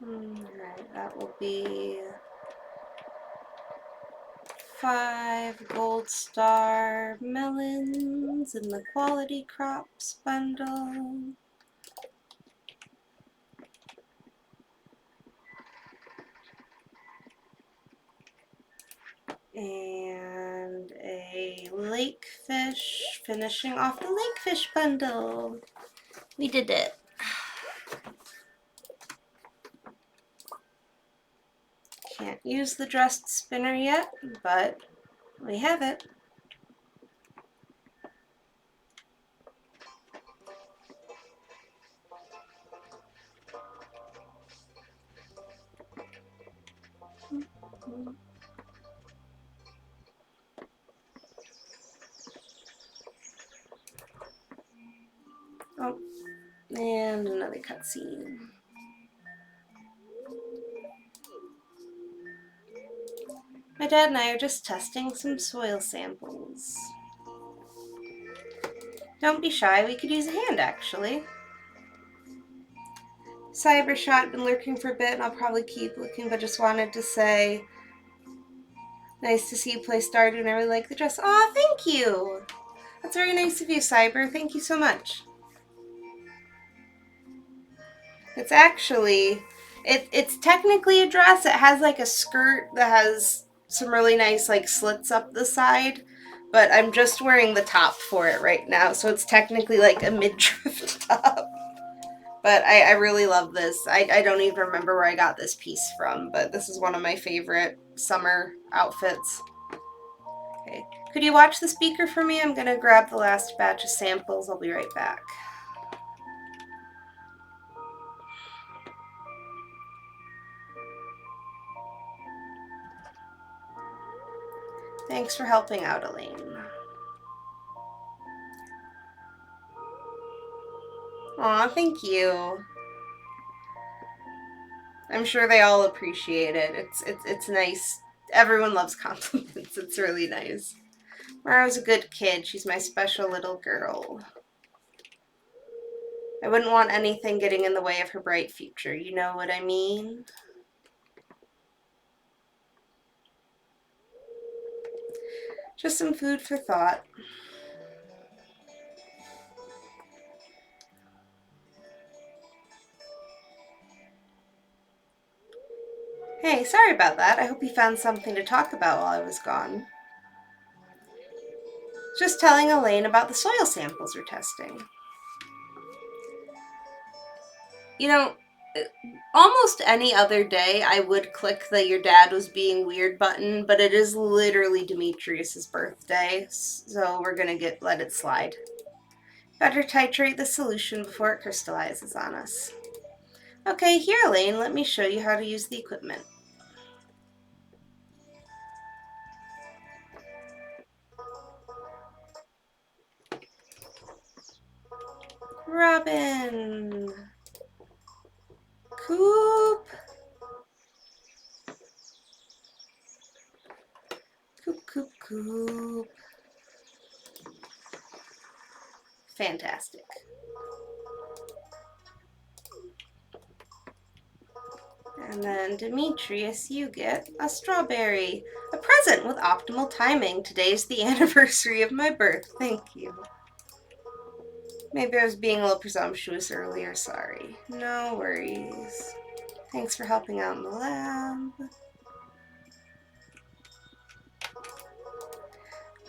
Alright, that will be 5 gold star melons in the quality crops bundle. And a lake fish, finishing off the lake fish bundle. We did it. Can't use the dressed spinner yet, but we have it. Oh, and another cutscene. My dad and I are just testing some soil samples. Don't be shy, we could use a hand actually. Cybershot, been lurking for a bit and I'll probably keep looking, but just wanted to say Nice to see you play Stardew, and I really like the dress. Aw, thank you! That's very nice of you, Cyber. Thank you so much. It's actually, it's technically a dress. It has like a skirt that has some really nice like slits up the side, but I'm just wearing the top for it right now, so it's technically like a midriff top. But I really love this. I don't even remember where I got this piece from, but this is one of my favorite summer outfits. Okay, could you watch the speaker for me? I'm gonna grab the last batch of samples. I'll be right back. Thanks for helping out, Alayne. Aw, thank you. I'm sure they all appreciate it. It's nice. Everyone loves compliments. It's really nice. Mara's a good kid. She's my special little girl. I wouldn't want anything getting in the way of her bright future. You know what I mean? Just some food for thought. Hey, sorry about that. I hope you found something to talk about while I was gone. Just telling Alayne about the soil samples we're testing. You know, almost any other day I would click the your dad was being weird button, but it is literally Demetrius's birthday, so we're gonna let it slide. Better titrate the solution before it crystallizes on us. Okay, here, Alayne, let me show you how to use the equipment. Robin! Coop! Coop, coop, coop. Fantastic. And then, Demetrius, you get a strawberry. A present with optimal timing. Today's the anniversary of my birth. Thank you. Maybe I was being a little presumptuous earlier. Sorry. No worries. Thanks for helping out in the lab.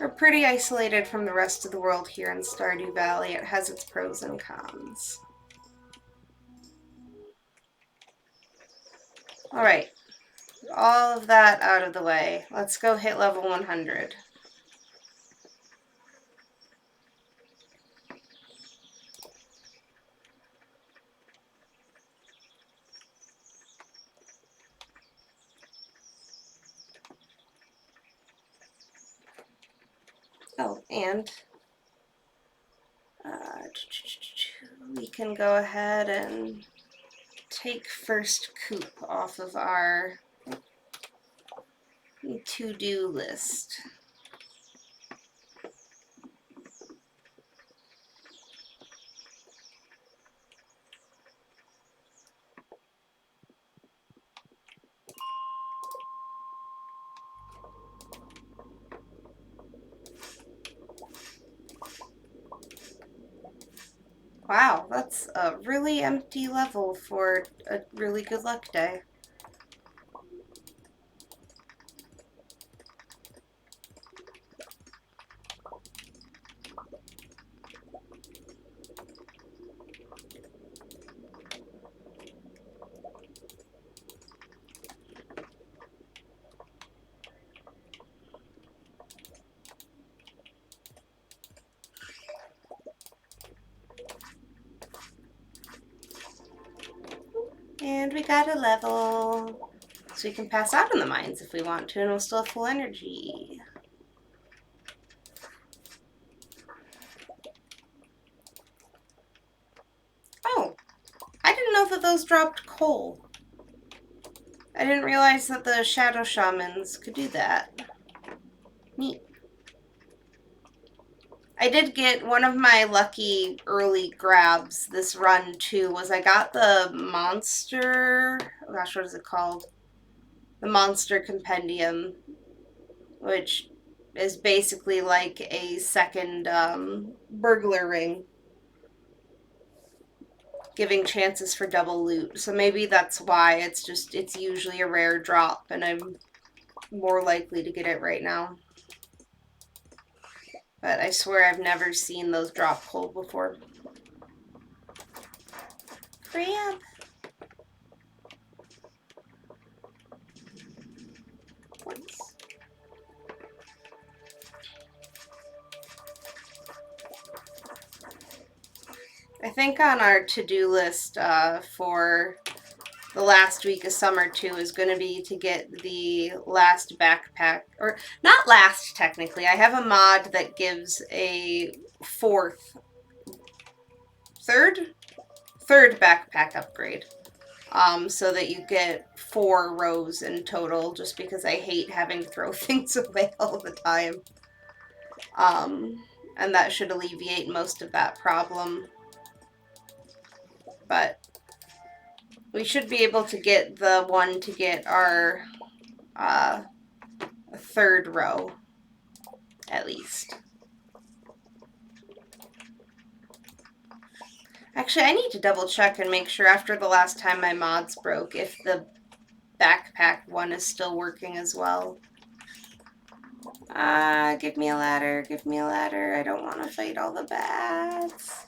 We're pretty isolated from the rest of the world here in Stardew Valley. It has its pros and cons. Alright. All of that out of the way. Let's go hit level 100. Oh, and we can go ahead and take first Coop off of our to-do list. Wow, that's a really empty level for a really good luck day. And we got a level. So we can pass out in the mines if we want to, and we'll still have full energy. Oh, I didn't know that those dropped coal. I didn't realize that the shadow shamans could do that. Neat. I did get one of my lucky early grabs this run too, was I got the monster, oh gosh, what is it called? The monster compendium. which is basically like a second burglar ring, giving chances for double loot. So maybe that's why it's usually a rare drop, and I'm more likely to get it right now. But I swear I've never seen those drop coal before. Crab. Once. I think on our to-do list for the last week of summer too is going to be to get the last backpack, or not last technically. I have a mod that gives a third backpack upgrade. So that you get 4 rows in total, just because I hate having to throw things away all the time. And that should alleviate most of that problem. But we should be able to get the one to get our 3rd row, at least. Actually, I need to double check and make sure after the last time my mods broke if the backpack one is still working as well. Give me a ladder, give me a ladder. I don't want to fight all the bats.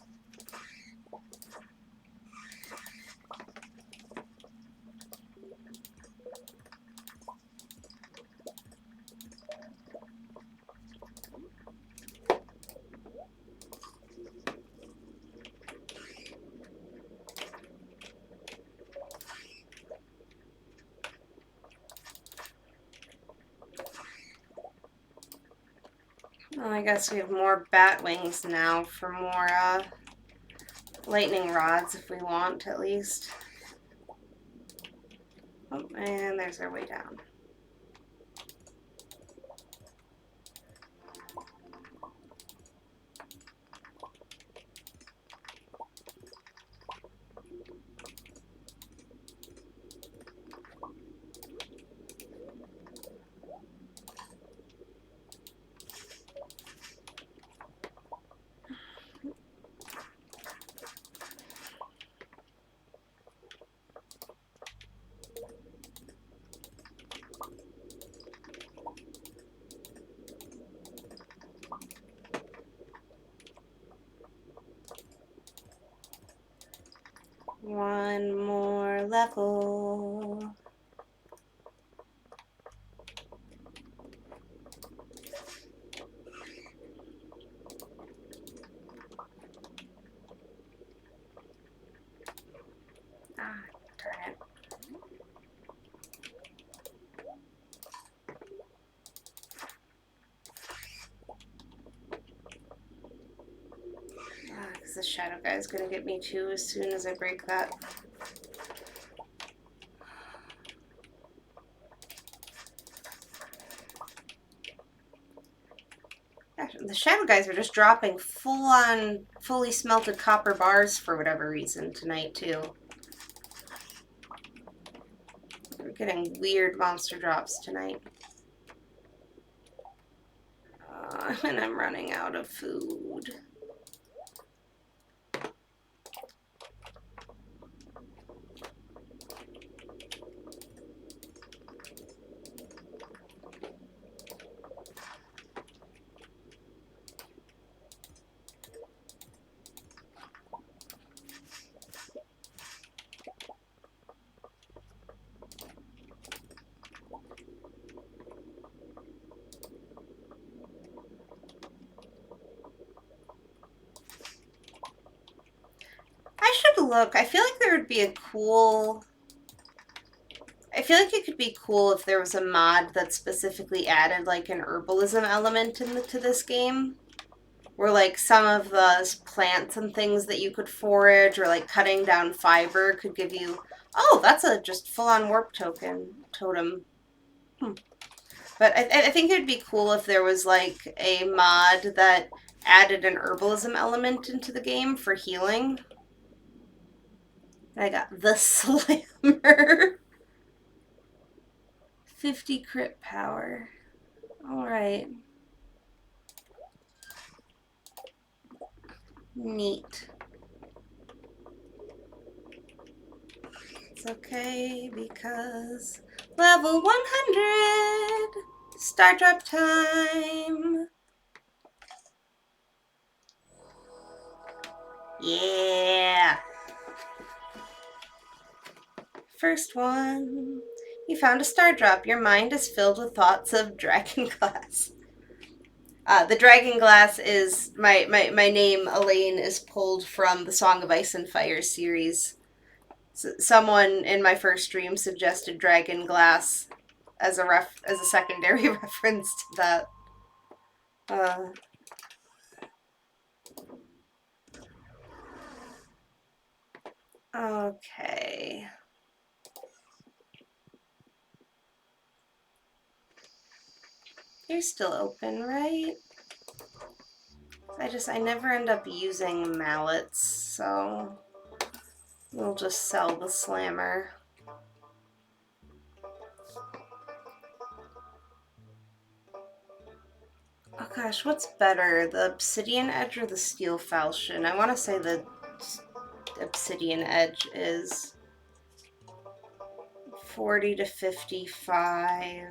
Well, I guess we have more bat wings now for more lightning rods if we want, at least. Oh, and there's our way down. One more level. Darn it. Because the shadow guy is going to get me too as soon as I break that. The shadow guys are just dropping full-on, fully smelted copper bars for whatever reason tonight, too. We're getting weird monster drops tonight. And I'm running out of food. Look, I feel like there would be a cool... I feel like it could be cool if there was a mod that specifically added like an herbalism element to this game. Where like some of the plants and things that you could forage or like cutting down fiber could give you... Oh, that's a just full-on warp totem. But I think it would be cool if there was like a mod that added an herbalism element into the game for healing. I got the Slammer. 50 crit power. Alright. Neat. It's okay because level 100! Star drop time! Yeah! First one. You found a star drop. Your mind is filled with thoughts of dragon glass. The dragon glass is my name. Alayne is pulled from the Song of Ice and Fire series. Someone in my first stream suggested dragon glass as a secondary reference to that. Okay. You're still open, right? I never end up using mallets, so we'll just sell the slammer. Oh gosh, what's better, the obsidian edge or the steel falchion? I want to say the obsidian edge is 40 to 55.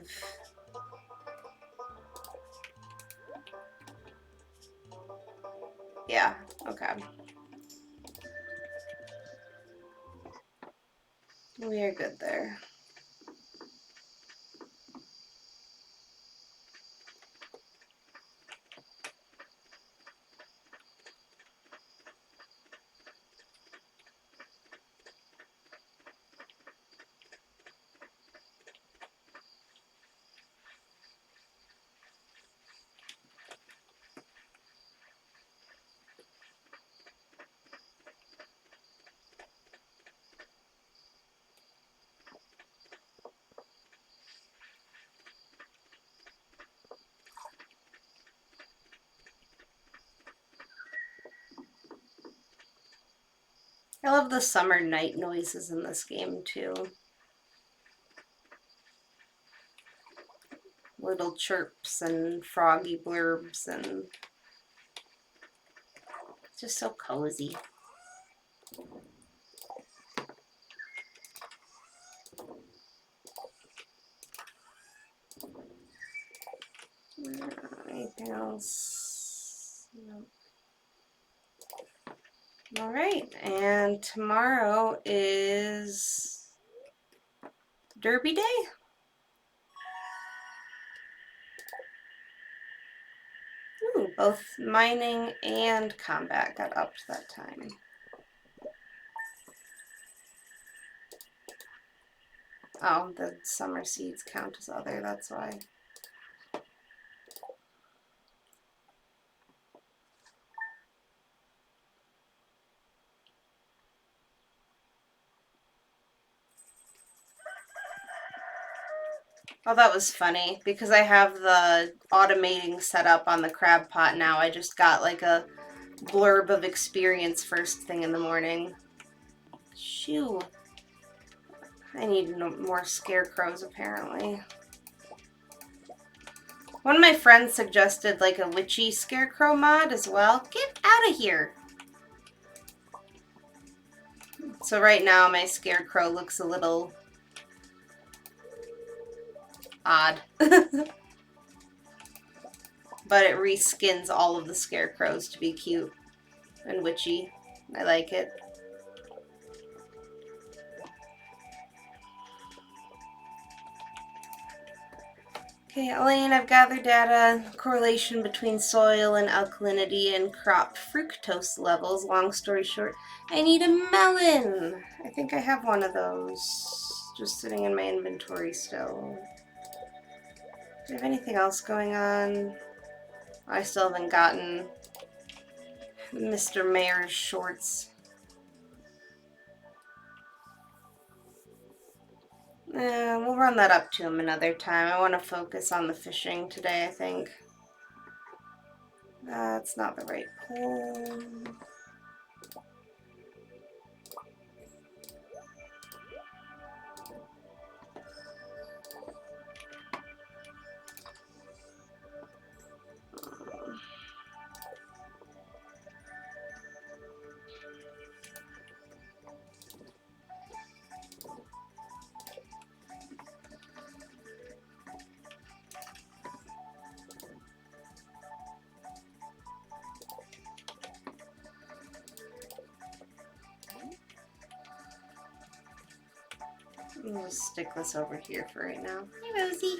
Yeah, okay. We are good there. I love the summer night noises in this game too. Little chirps and froggy blurbs, and it's just so cozy. Anything else? No. All right, and tomorrow is Derby Day? Ooh, both mining and combat got upped that time. Oh, the summer seeds count as other, that's why. Oh, that was funny, because I have the automating set up on the crab pot now. I just got like a blurb of experience first thing in the morning. Shoo. I need more scarecrows, apparently. One of my friends suggested like a witchy scarecrow mod as well. Get out of here! So right now my scarecrow looks a little odd. But it reskins all of the scarecrows to be cute and witchy. I like it. Okay, Alayne, I've gathered data, correlation between soil and alkalinity and crop fructose levels. Long story short, I need a melon. I think I have one of those just sitting in my inventory still. Do I have anything else going on? I still haven't gotten Mr. Mayor's shorts. We'll run that up to him another time. I want to focus on the fishing today, I think. That's not the right pole. I'll just stick this over here for right now. Hey, Rosie.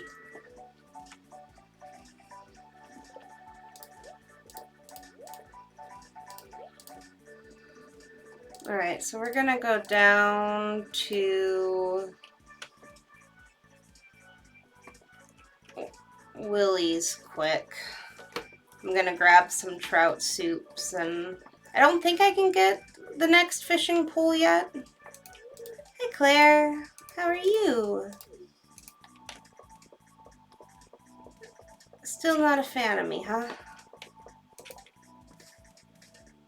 Alright, so we're gonna go down to Willie's quick. I'm gonna grab some trout soups, and I don't think I can get the next fishing pole yet. Hey Claire, how are you? Still not a fan of me, huh?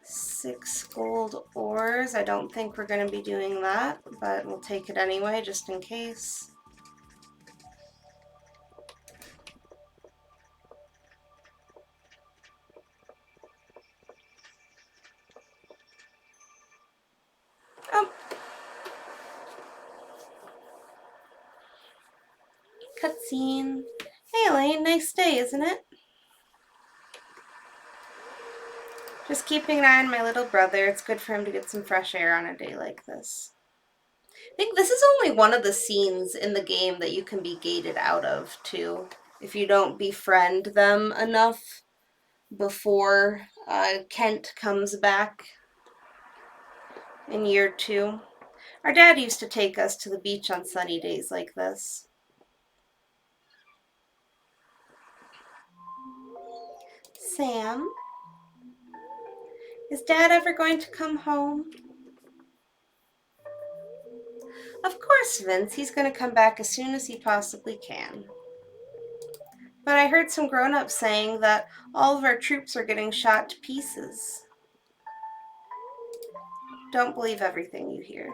6 gold ores. I don't think we're going to be doing that, but we'll take it anyway, just in case. Oh! Cutscene. Hey Alayne, nice day, isn't it? Just keeping an eye on my little brother. It's good for him to get some fresh air on a day like this. I think this is only one of the scenes in the game that you can be gated out of, too. If you don't befriend them enough before Kent comes back in year 2. Our dad used to take us to the beach on sunny days like this. Sam? Is Dad ever going to come home? Of course, Vince. He's going to come back as soon as he possibly can. But I heard some grown-ups saying that all of our troops are getting shot to pieces. Don't believe everything you hear.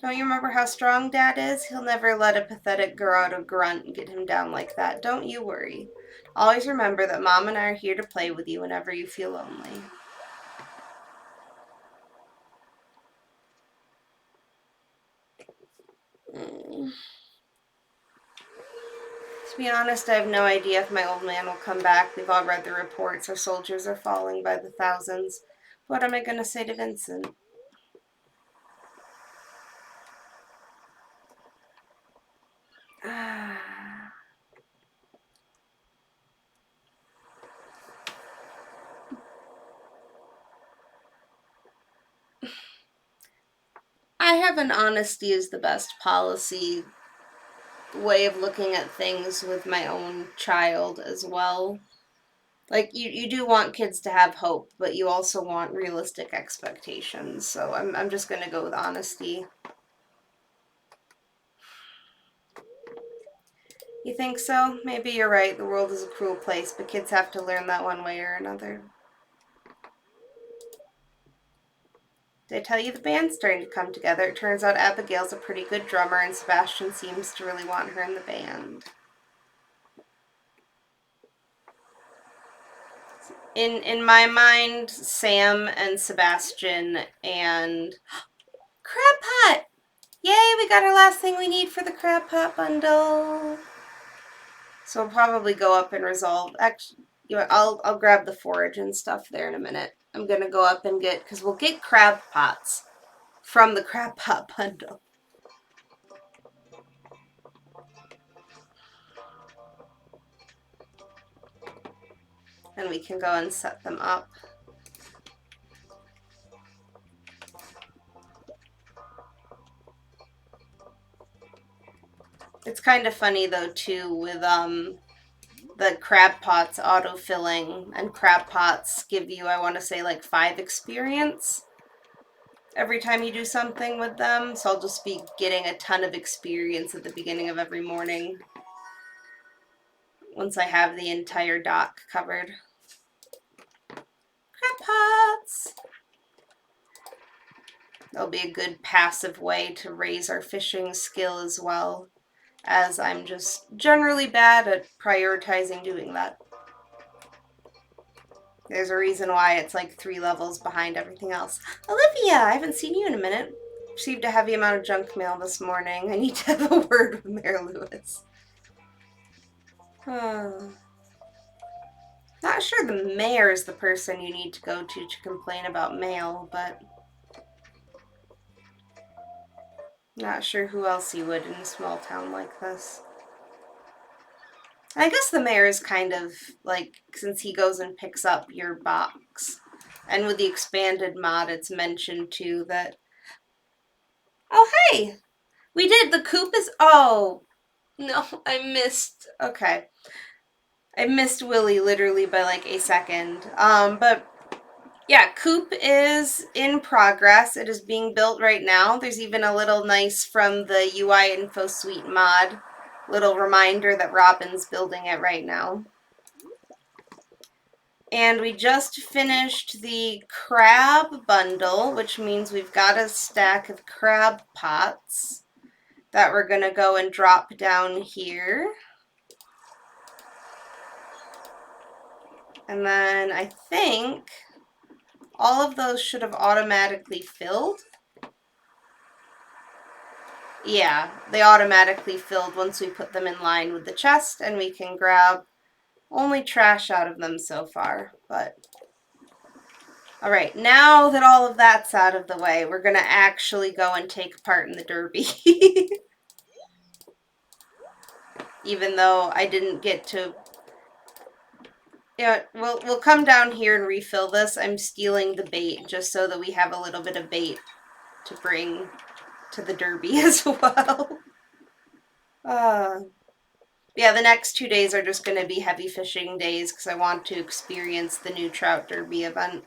Don't you remember how strong Dad is? He'll never let a pathetic Garrote grunt get him down like that. Don't you worry. Always remember that Mom and I are here to play with you whenever you feel lonely. To be honest, I have no idea if my old man will come back. We've all read the reports. Our soldiers are falling by the thousands. What am I going to say to Vincent? I have an honesty is the best policy way of looking at things with my own child as well. Like, you do want kids to have hope, but you also want realistic expectations. So I'm just going to go with honesty. You think so? Maybe you're right. The world is a cruel place, but kids have to learn that one way or another. Did I tell you the band's starting to come together? It turns out Abigail's a pretty good drummer, and Sebastian seems to really want her in the band. In my mind, Sam and Sebastian and Crab Pot! Yay, we got our last thing we need for the Crab Pot bundle. So we'll probably go up and resolve. Actually, you know, I'll grab the forage and stuff there in a minute. I'm gonna go up and get, because we'll get crab pots from the Crab Pot bundle. And we can go and set them up. It's kind of funny though too with the crab pots autofilling, and crab pots give you, I want to say, like 5 experience every time you do something with them. So I'll just be getting a ton of experience at the beginning of every morning once I have the entire dock covered. Crab pots! That'll be a good passive way to raise our fishing skill as well, as I'm just generally bad at prioritizing doing that. There's a reason why it's like 3 levels behind everything else. Olivia, I haven't seen you in a minute. Received a heavy amount of junk mail this morning. I need to have a word with Mayor Lewis. Not sure the mayor is the person you need to go to complain about mail, but Not sure who else you would in a small town like this. I guess the mayor is kind of like, since he goes and picks up your box. And with the expanded mod, it's mentioned too that. Oh, hey! We did! The Coop is. Oh! No, I missed. Okay. I missed Willie literally by like a second. But yeah, Coop is in progress. It is being built right now. There's even a little nice from the UI Info Suite mod little reminder that Robin's building it right now. And we just finished the crab bundle, which means we've got a stack of crab pots that we're going to go and drop down here. And then I think all of those should have automatically filled. Yeah, they automatically filled once we put them in line with the chest, and we can grab only trash out of them so far. But all right, now that all of that's out of the way, we're going to actually go and take part in the derby. Even though I didn't get to. Yeah, we'll come down here and refill this. I'm stealing the bait just so that we have a little bit of bait to bring to the derby as well. Yeah, the next 2 days are just going to be heavy fishing days because I want to experience the new Trout Derby event.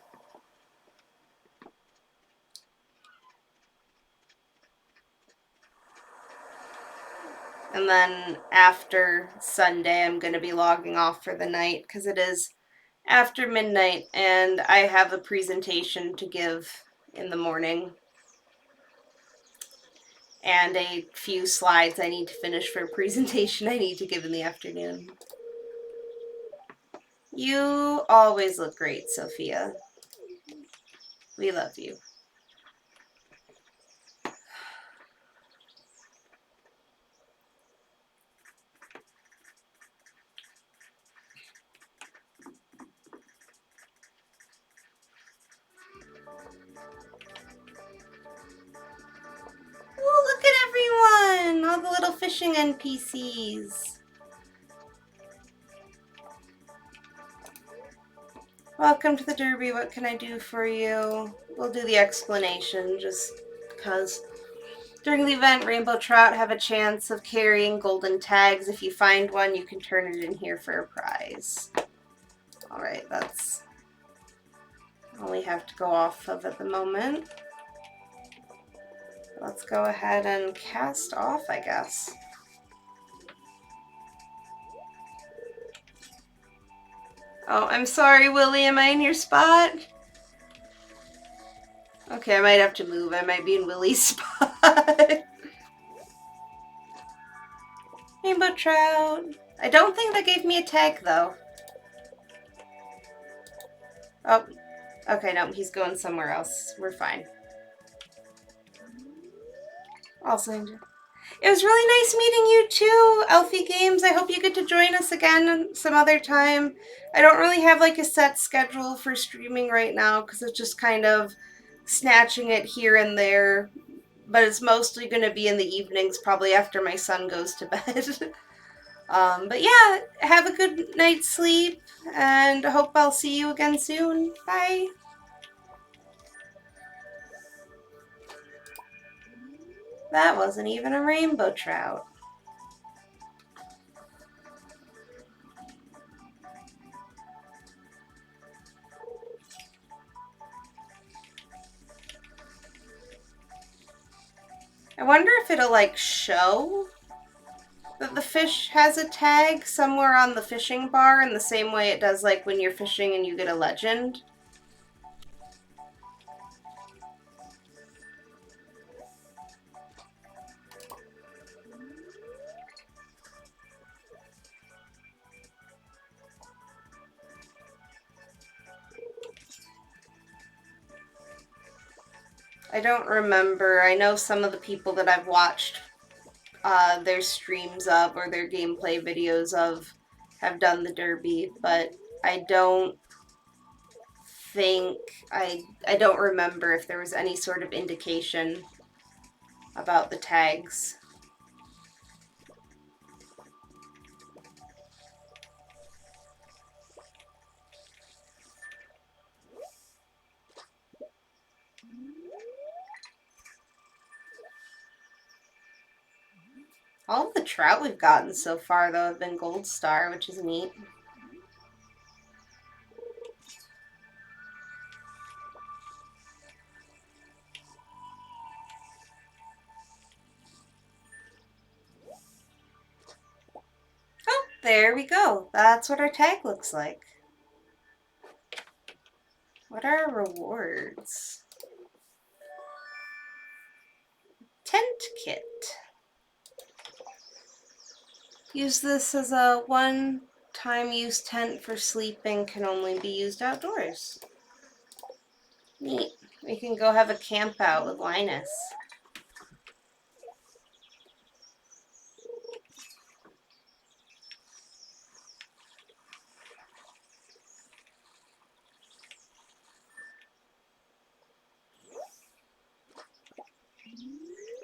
And then after Sunday, I'm going to be logging off for the night because it is after midnight and I have a presentation to give in the morning. And a few slides I need to finish for a presentation I need to give in the afternoon. You always look great, Sophia. We love you. Oh, look at everyone! All the little fishing NPCs. Welcome to the Derby. What can I do for you? We'll do the explanation just because. During the event, rainbow trout have a chance of carrying golden tags. If you find one, you can turn it in here for a prize. Alright, that's all we have to go off of at the moment. Let's go ahead and cast off, I guess. Oh, I'm sorry, Willie. Am I in your spot? Okay, I might have to move. I might be in Willie's spot. Rainbow trout. I don't think that gave me a tag, though. Oh, okay, no, he's going somewhere else. We're fine. Also, it was really nice meeting you too, Elfie Games. I hope you get to join us again some other time. I don't really have like a set schedule for streaming right now because it's just kind of snatching it here and there. But it's mostly going to be in the evenings, probably after my son goes to bed. But yeah, have a good night's sleep, and I hope I'll see you again soon. Bye. That wasn't even a rainbow trout. I wonder if it'll like show that the fish has a tag somewhere on the fishing bar in the same way it does like when you're fishing and you get a legend. I don't remember. I know some of the people that I've watched their streams of or their gameplay videos of have done the derby, but I don't think I don't remember if there was any sort of indication about the tags. All of the trout we've gotten so far, though, have been gold star, which is neat. Oh, there we go. That's what our tag looks like. What are our rewards? Tent kit. Use this as a one-time use tent for sleeping, can only be used outdoors. Neat. We can go have a camp out with Linus.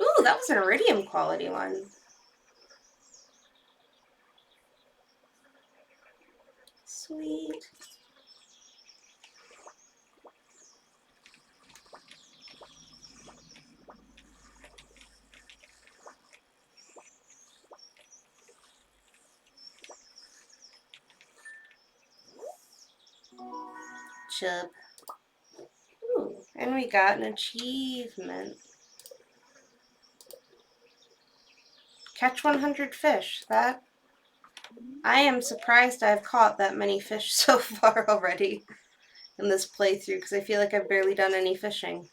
Ooh, that was an iridium quality one. Sweet. Chub. Ooh, and we got an achievement. Catch 100 fish. That I am surprised I've caught that many fish so far already in this playthrough, because I feel like I've barely done any fishing.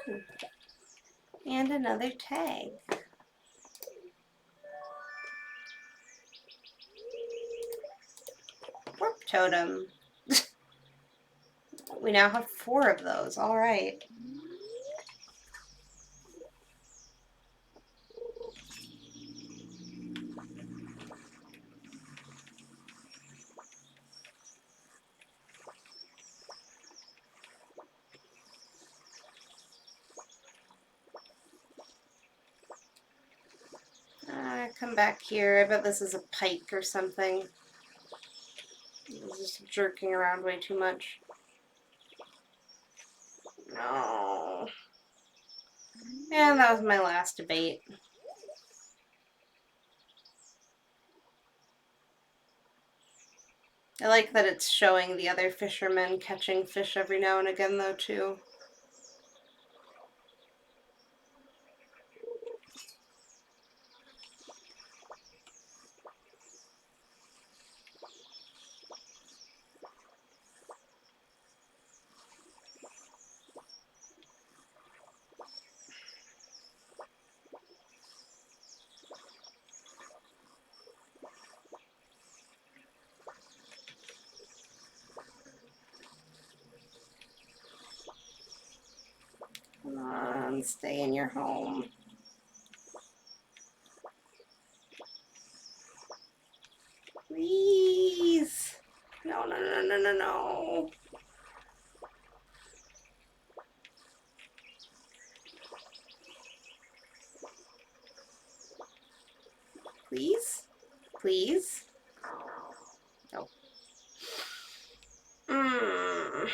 Ooh. And another tag. Warp totem. We now have 4 of those. All right. Come back here. I bet this is a pike or something. It's just jerking around way too much. No. And that was my last debate. I like that it's showing the other fishermen catching fish every now and again, though, too. Come on, stay in your home. Please. No, no, no, no, no, no. Please? Please? No. Mm.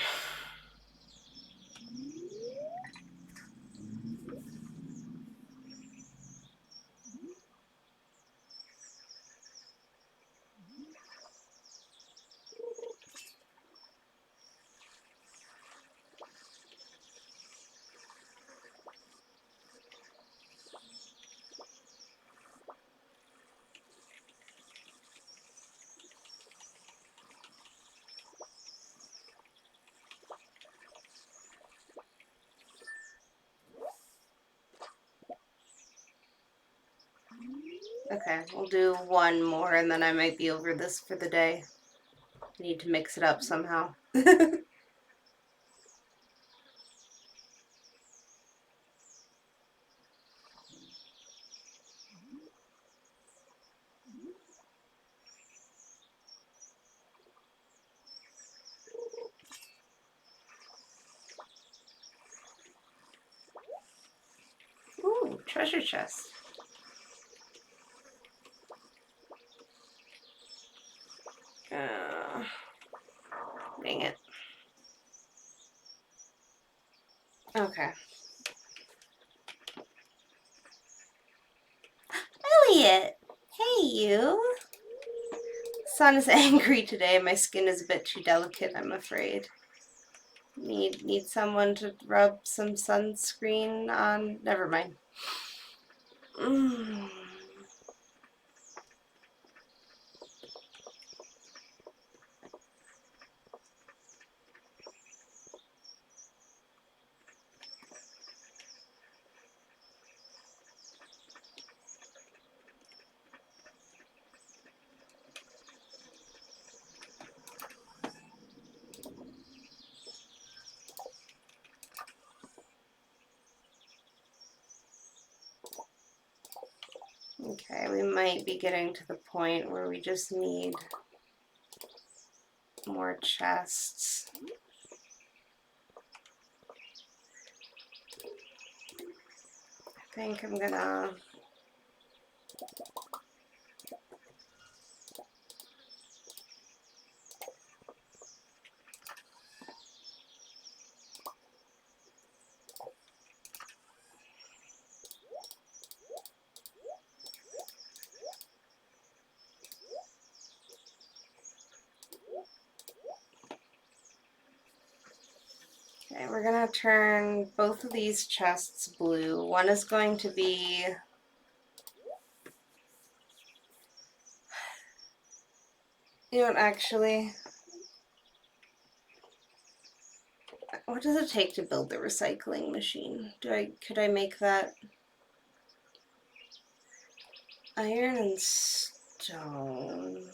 Okay, we'll do one more and then I might be over this for the day. Need to mix it up somehow. Ooh, treasure chest. Dang it. Okay. Elliot! Hey, you! Sun is angry today. My skin is a bit too delicate, I'm afraid. Need someone to rub some sunscreen on? Never mind. Okay, we might be getting to the point where we just need more chests. I think I'm gonna... Okay, we're gonna turn both of these chests blue. One is going to be... You know what, actually... What does it take to build the recycling machine? Could I make that iron and stone?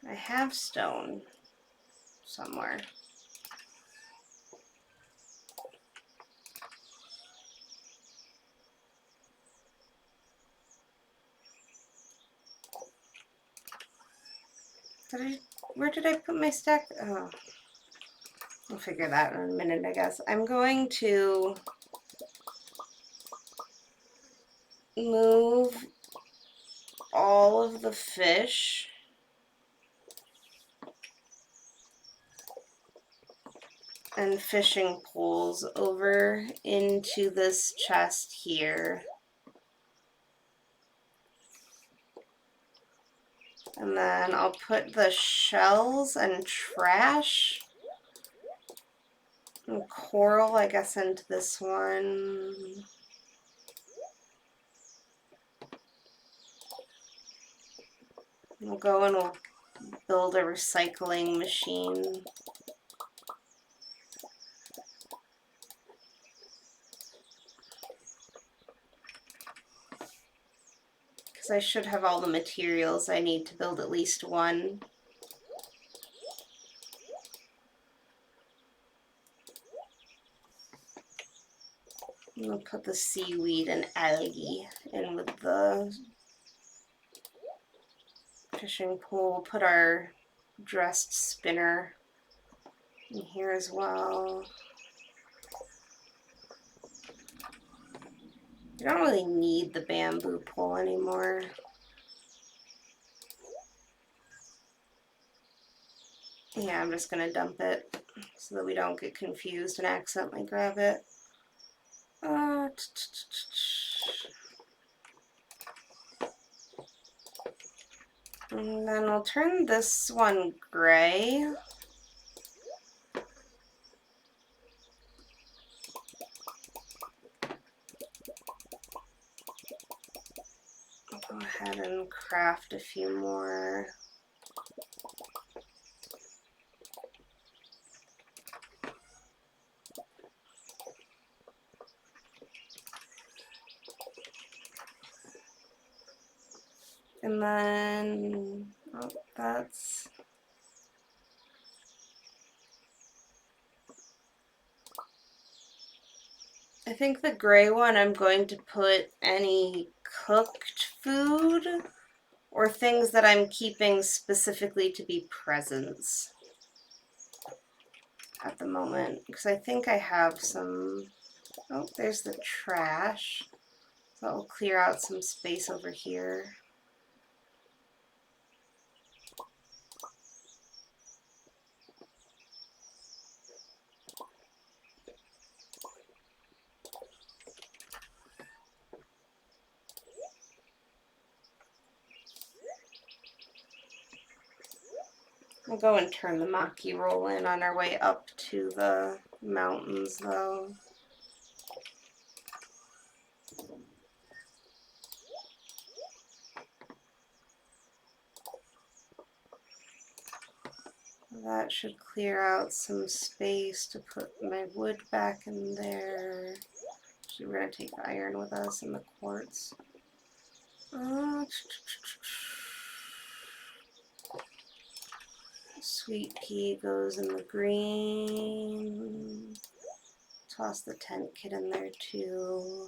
I have stone somewhere. Where did I put my stack? Oh, we'll figure that in a minute, I guess. I'm going to move all of the fish and fishing poles over into this chest here. And then I'll put the shells and trash and coral, I guess, into this one. We'll go and we'll build a recycling machine. Because I should have all the materials I need to build at least one. We'll put the seaweed and algae in with the fishing pole. We'll put our dressed spinner in here as well. You don't really need the bamboo pole anymore. Yeah, I'm just gonna dump it so that we don't get confused and accidentally grab it. And then we'll turn this one gray. I'll go ahead and craft a few more. then, oh, that's... I think the gray one I'm going to put any cooked food or things that I'm keeping specifically to be presents at the moment. Because I think I have some... Oh, there's the trash. So I'll clear out some space over here. We'll go and turn the maki roll in on our way up to the mountains, though. That should clear out some space to put my wood back in there. Actually, we're going to take the iron with us and the quartz. Sweet pea goes in the green. Toss the tent kit in there too.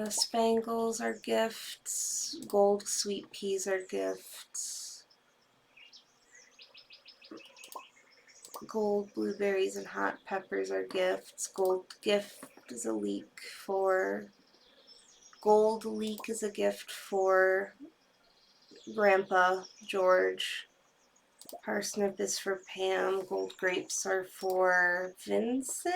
Spangles are gifts. Gold sweet peas are gifts. Gold blueberries and hot peppers are gifts. Gold gift is a leek for... Gold leek is a gift for Grandpa George. Parsnip is for Pam. Gold grapes are for Vincent.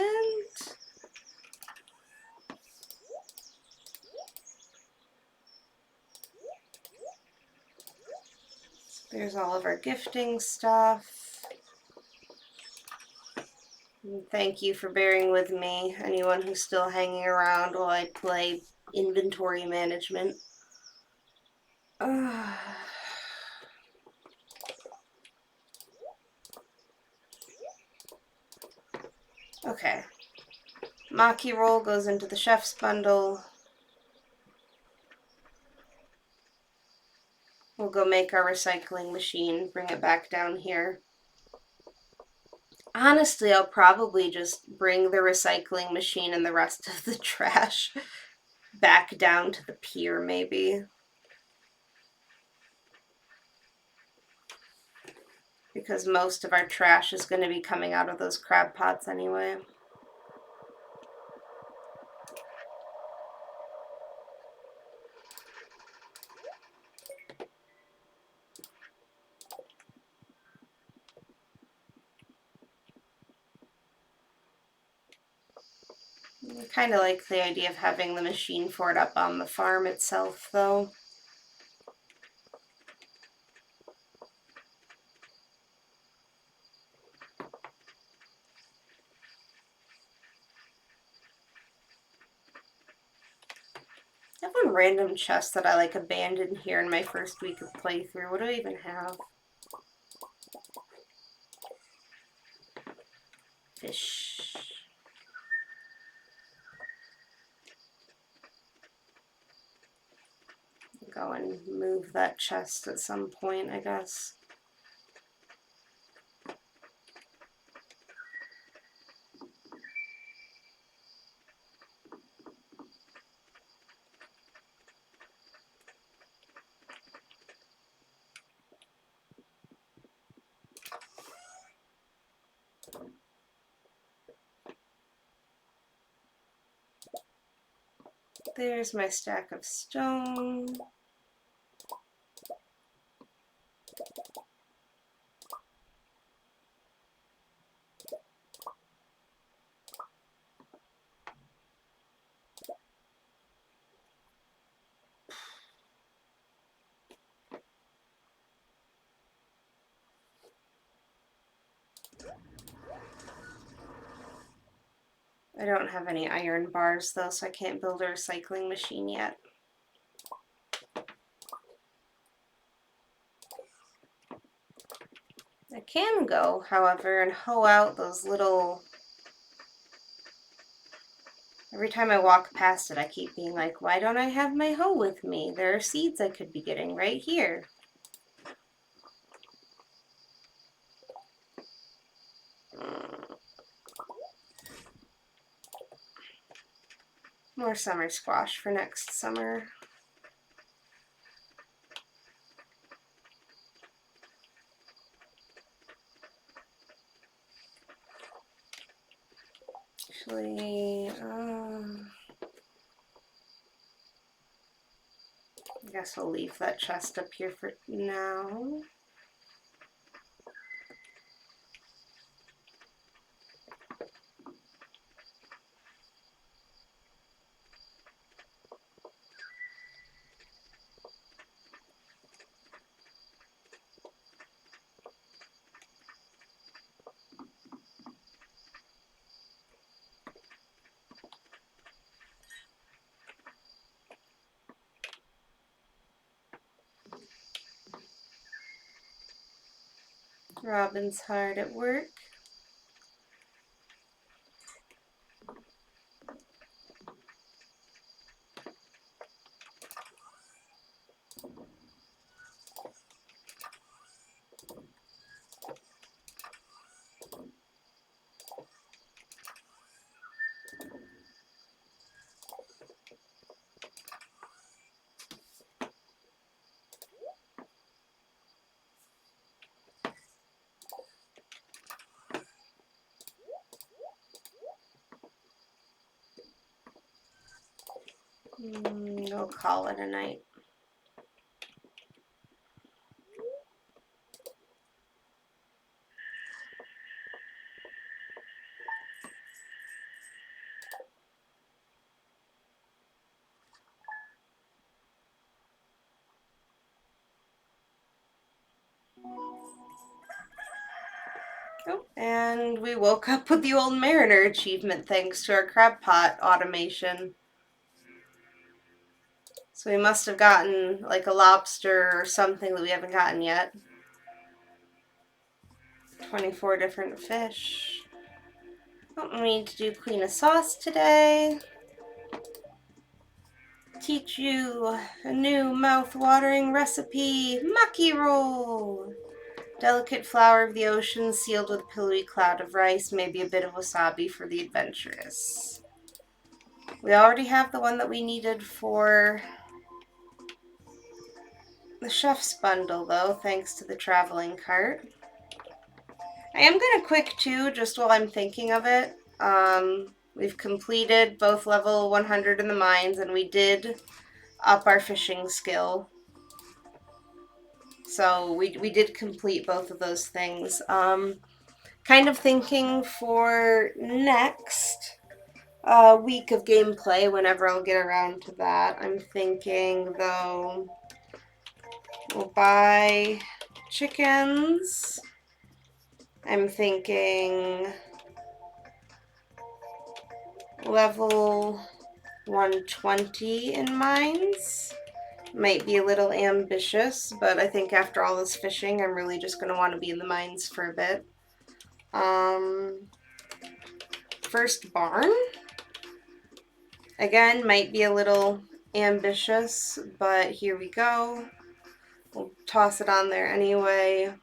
There's all of our gifting stuff. And thank you for bearing with me, anyone who's still hanging around while I play inventory management. Okay. Maki roll goes into the chef's bundle. We'll go make our recycling machine, bring it back down here. Honestly, I'll probably just bring the recycling machine and the rest of the trash back down to the pier, maybe. Because most of our trash is going to be coming out of those crab pots anyway. I kind of like the idea of having the machine for it up on the farm itself, though. I have one random chest that I like abandoned here in my first week of playthrough. What do I even have? Fish. Go and move that chest at some point, I guess. There's my stack of stone. I don't have any iron bars though, so I can't build a recycling machine yet. I can go, however, and hoe out those little... I Every time I walk past it, I keep being like, why don't I have my hoe with me? There are seeds I could be getting right here. More summer squash for next summer. Actually, I guess I'll leave that chest up here for now. Robin's hard at work. We'll call it a night. Oh, and we woke up with the Old Mariner achievement thanks to our crab pot automation. So we must have gotten like a lobster or something that we haven't gotten yet. 24 different fish. Oh, we need to do clean a sauce today. Teach you a new mouth-watering recipe, maki roll. Delicate flower of the ocean sealed with a pillowy cloud of rice, maybe a bit of wasabi for the adventurous. We already have the one that we needed for the chef's bundle, though, thanks to the traveling cart. I am going to quick, too, just while I'm thinking of it. We've completed both level 100 in the mines, and we did up our fishing skill. So we did complete both of those things. Kind of thinking for next week of gameplay, whenever I'll get around to that, I'm thinking, though, we'll buy chickens. I'm thinking level 120 in mines. Might be a little ambitious, but I think after all this fishing, I'm really just going to want to be in the mines for a bit. First barn. Again, might be a little ambitious, but here we go. We'll toss it on there anyway.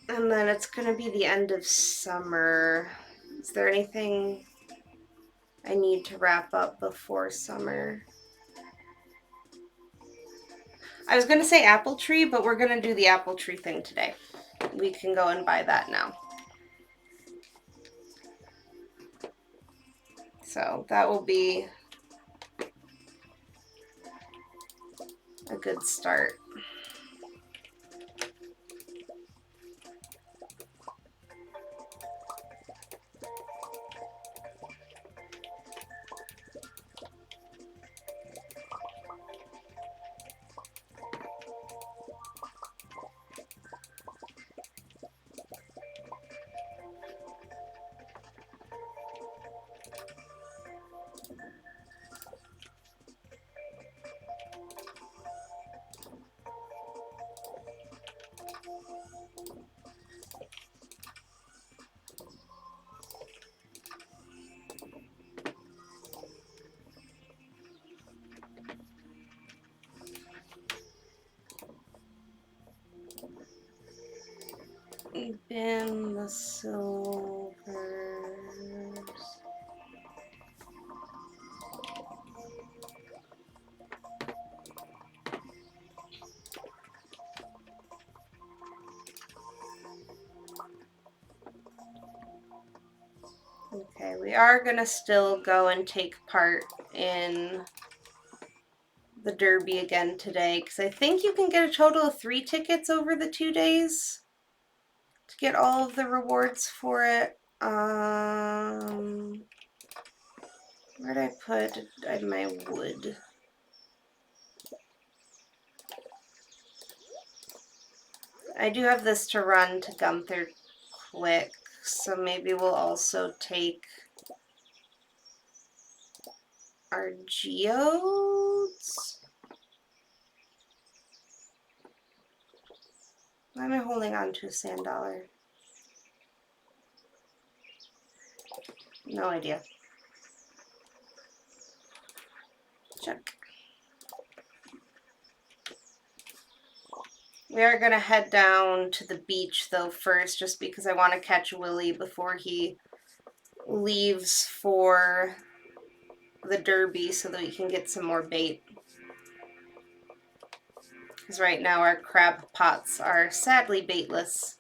And then it's going to be the end of summer. Is there anything I need to wrap up before summer? I was going to say apple tree, but we're going to do the apple tree thing today. We can go and buy that now. So that will be a good start. Bin the silvers. Okay, we are gonna still go and take part in the Derby again today, because I think you can get a total of 3 tickets over the 2 days to get all of the rewards for it. Where'd I put my wood? I do have this to run to Gunther quick, so maybe we'll also take our geodes. Why am I holding on to a sand dollar? No idea. Check. We are going to head down to the beach, though, first, just because I want to catch Willie before he leaves for the Derby so that we can get some more bait. Because right now our crab pots are sadly baitless.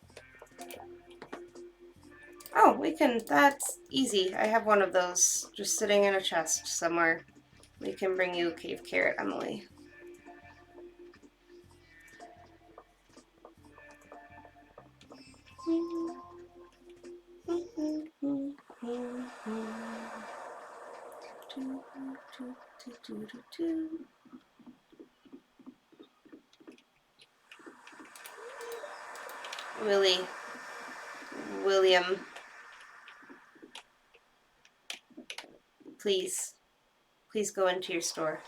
Oh, we can, that's easy. I have one of those just sitting in a chest somewhere. We can bring you a cave carrot, Emily. William, please go into your store.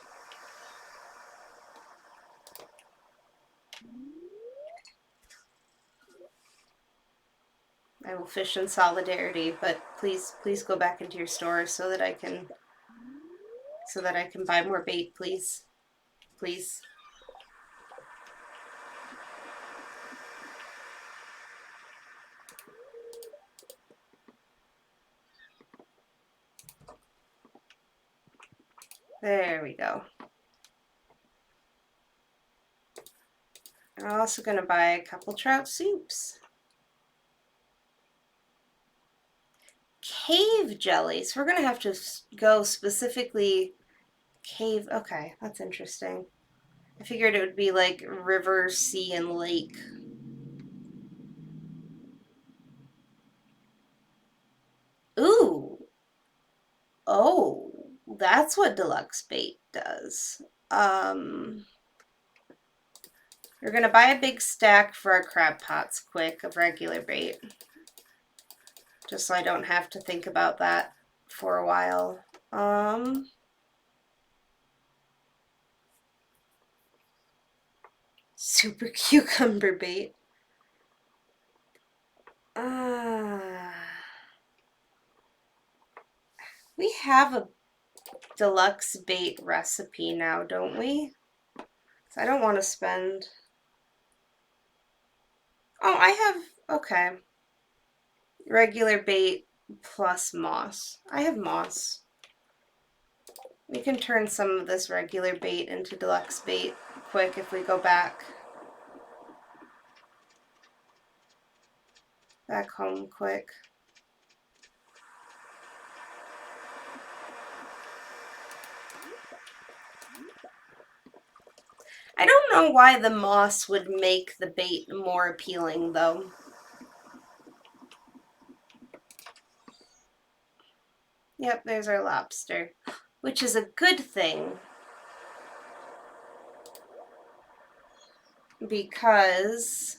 I will fish in solidarity, but please go back into your store so that I can buy more bait, please. Please. There we go. I'm also going to buy a couple trout soups. Cave jellies. We're going to have to go specifically cave. Okay, that's interesting. I figured it would be like river, sea, and lake. Ooh. Oh, that's what deluxe bait does. We're going to buy a big stack for our crab pots quick of regular bait. Just so I don't have to think about that for a while. Super cucumber bait. We have a deluxe bait recipe now, don't we? So I don't want to spend... Oh, I have... Okay. Regular bait plus moss. I have moss. We can turn some of this regular bait into deluxe bait quick if we go back home quick. I don't know why the moss would make the bait more appealing, though. Yep, there's our lobster, which is a good thing. Because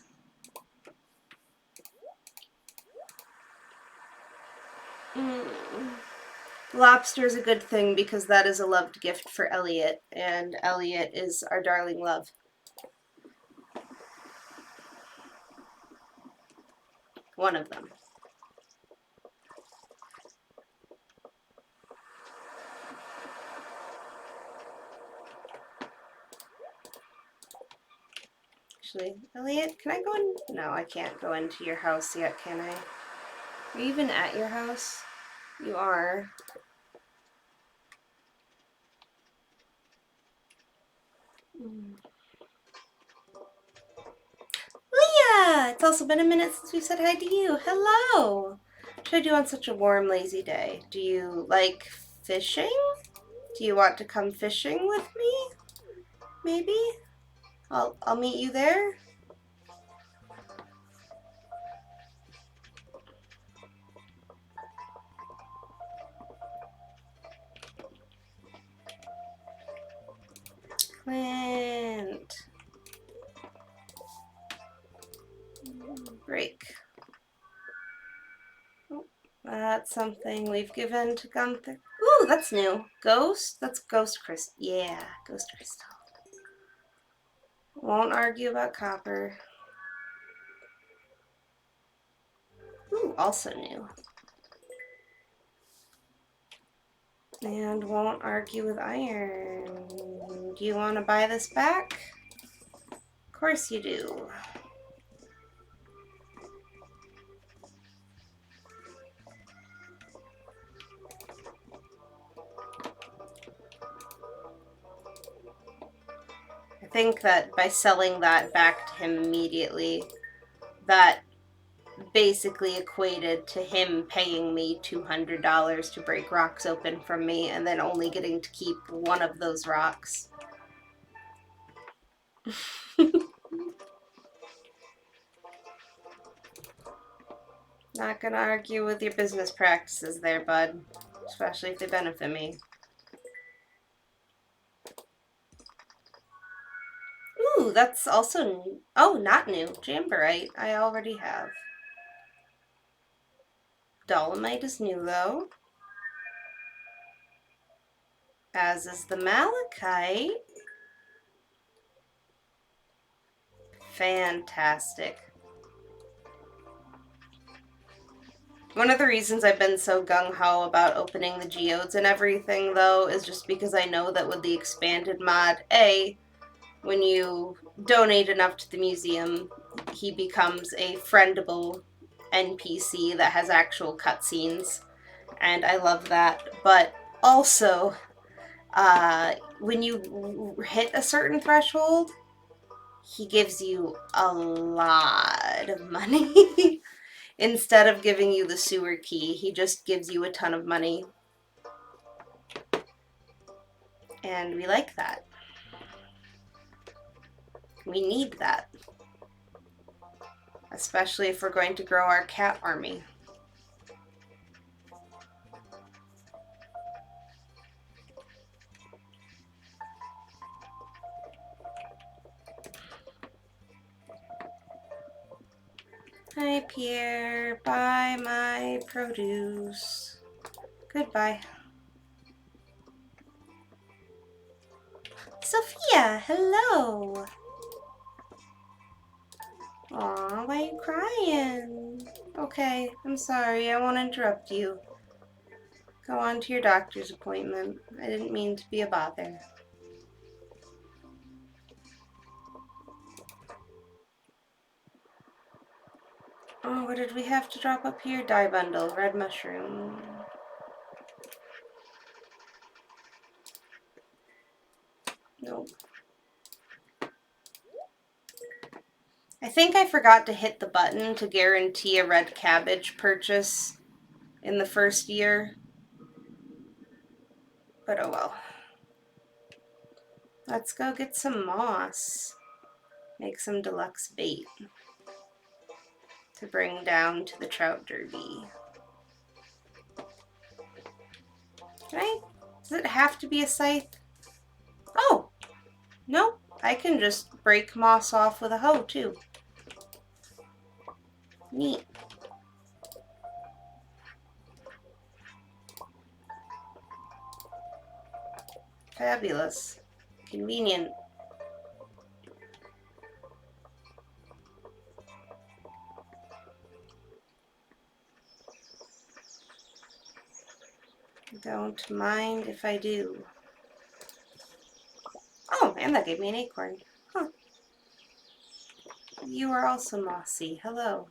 lobster is a good thing because that is a loved gift for Elliot, and Elliot is our darling love. One of them. Actually, Elliot, can I go in? No, I can't go into your house yet, can I? Are you even at your house? You are. Leah! It's also been a minute since we said hi to you. Hello! What should I do on such a warm, lazy day? Do you like fishing? Do you want to come fishing with me? Maybe? I'll meet you there. Clint. Break. Oh, that's something we've given to Gunther. Ooh, that's new. Ghost? That's Ghost Crystal. Yeah, Ghost Crystal. Won't argue about copper. Ooh, also new. And won't argue with iron. Do you want to buy this back? Of course you do. I think that by selling that back to him immediately, that basically equated to him paying me $200 to break rocks open from me and then only getting to keep one of those rocks. Not gonna argue with your business practices there, bud. Especially if they benefit me. Ooh, that's also new. Oh, not new. Jamborite, I already have. Dolomite is new, though. As is the malachite. Fantastic. One of the reasons I've been so gung-ho about opening the geodes and everything, though, is just because I know that with the expanded mod, A, when you donate enough to the museum, he becomes a friendable NPC that has actual cutscenes, and I love that. But also, when you hit a certain threshold, he gives you a lot of money. Instead of giving you the sewer key, he just gives you a ton of money. And we like that. We need that. Especially if we're going to grow our cat army. Hi, Pierre. Buy my produce. Goodbye. Sophia, hello. Aw, why are you crying? Okay, I'm sorry. I won't interrupt you. Go on to your doctor's appointment. I didn't mean to be a bother. Oh, what did we have to drop up here? Dye bundle, red mushroom. Nope. I think I forgot to hit the button to guarantee a red cabbage purchase in the first year. But oh well. Let's go get some moss. Make some deluxe bait to bring down to the Trout Derby. Does it have to be a scythe? Oh, no. I can just break moss off with a hoe too. Neat. Fabulous. Convenient. Don't mind if I do. Oh, and that gave me an acorn. Huh. You are also mossy. Hello.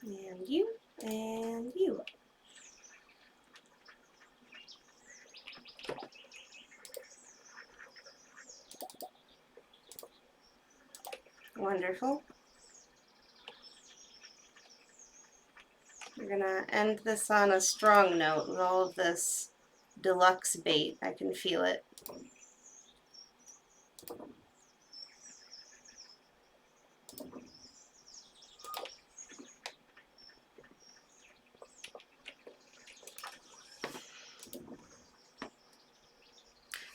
And you. And you. Wonderful. We're gonna end this on a strong note with all of this deluxe bait. I can feel it.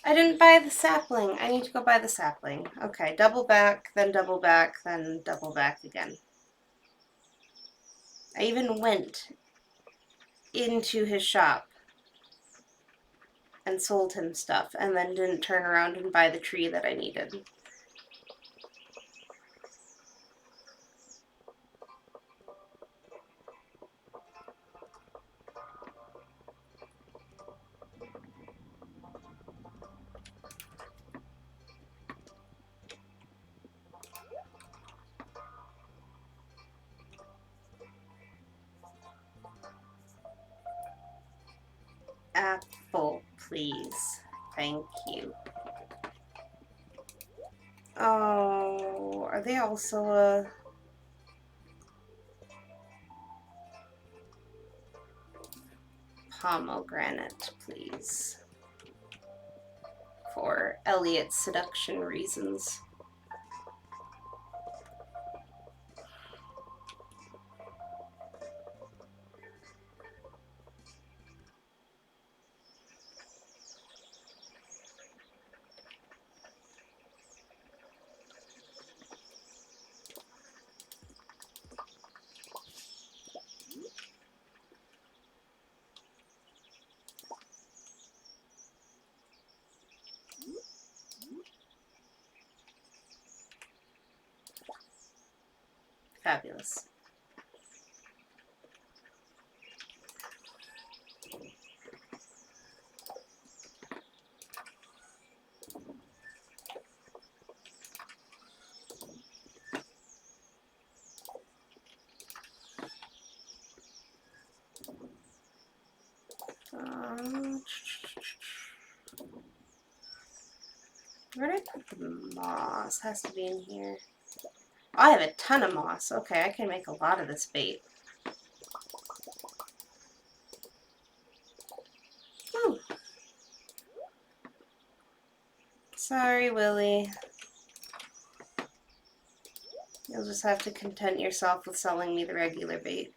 I didn't buy the sapling. I need to go buy the sapling. Okay, double back, then double back, then double back again. I even went into his shop and sold him stuff and then didn't turn around and buy the tree that I needed. Apple, please. Thank you. Oh, are they also a... pomegranate, please? For Elliot's seduction reasons. Fabulous. Where did I put the moss? Has to be in here. Oh, I have a ton of moss. Okay, I can make a lot of this bait. Ooh. Sorry, Willie. You'll just have to content yourself with selling me the regular bait.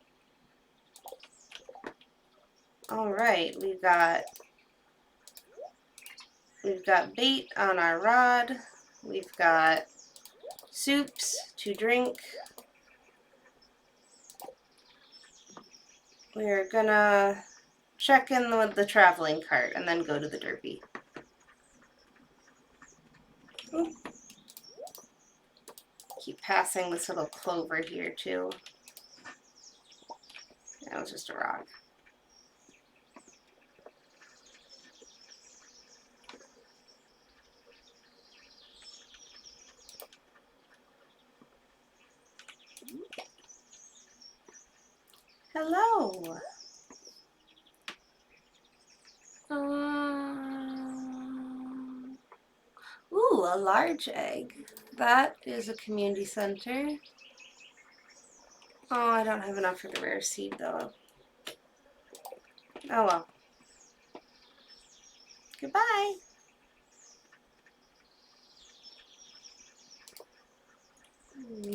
Alright, we've got bait on our rod. We've got soups to drink. We're gonna check in with the traveling cart and then go to the Derby. Ooh. Keep passing this little clover here too. That was just a rock. Hello. Ooh, a large egg. That is a community center. Oh, I don't have enough for the rare seed though. Oh well. Goodbye.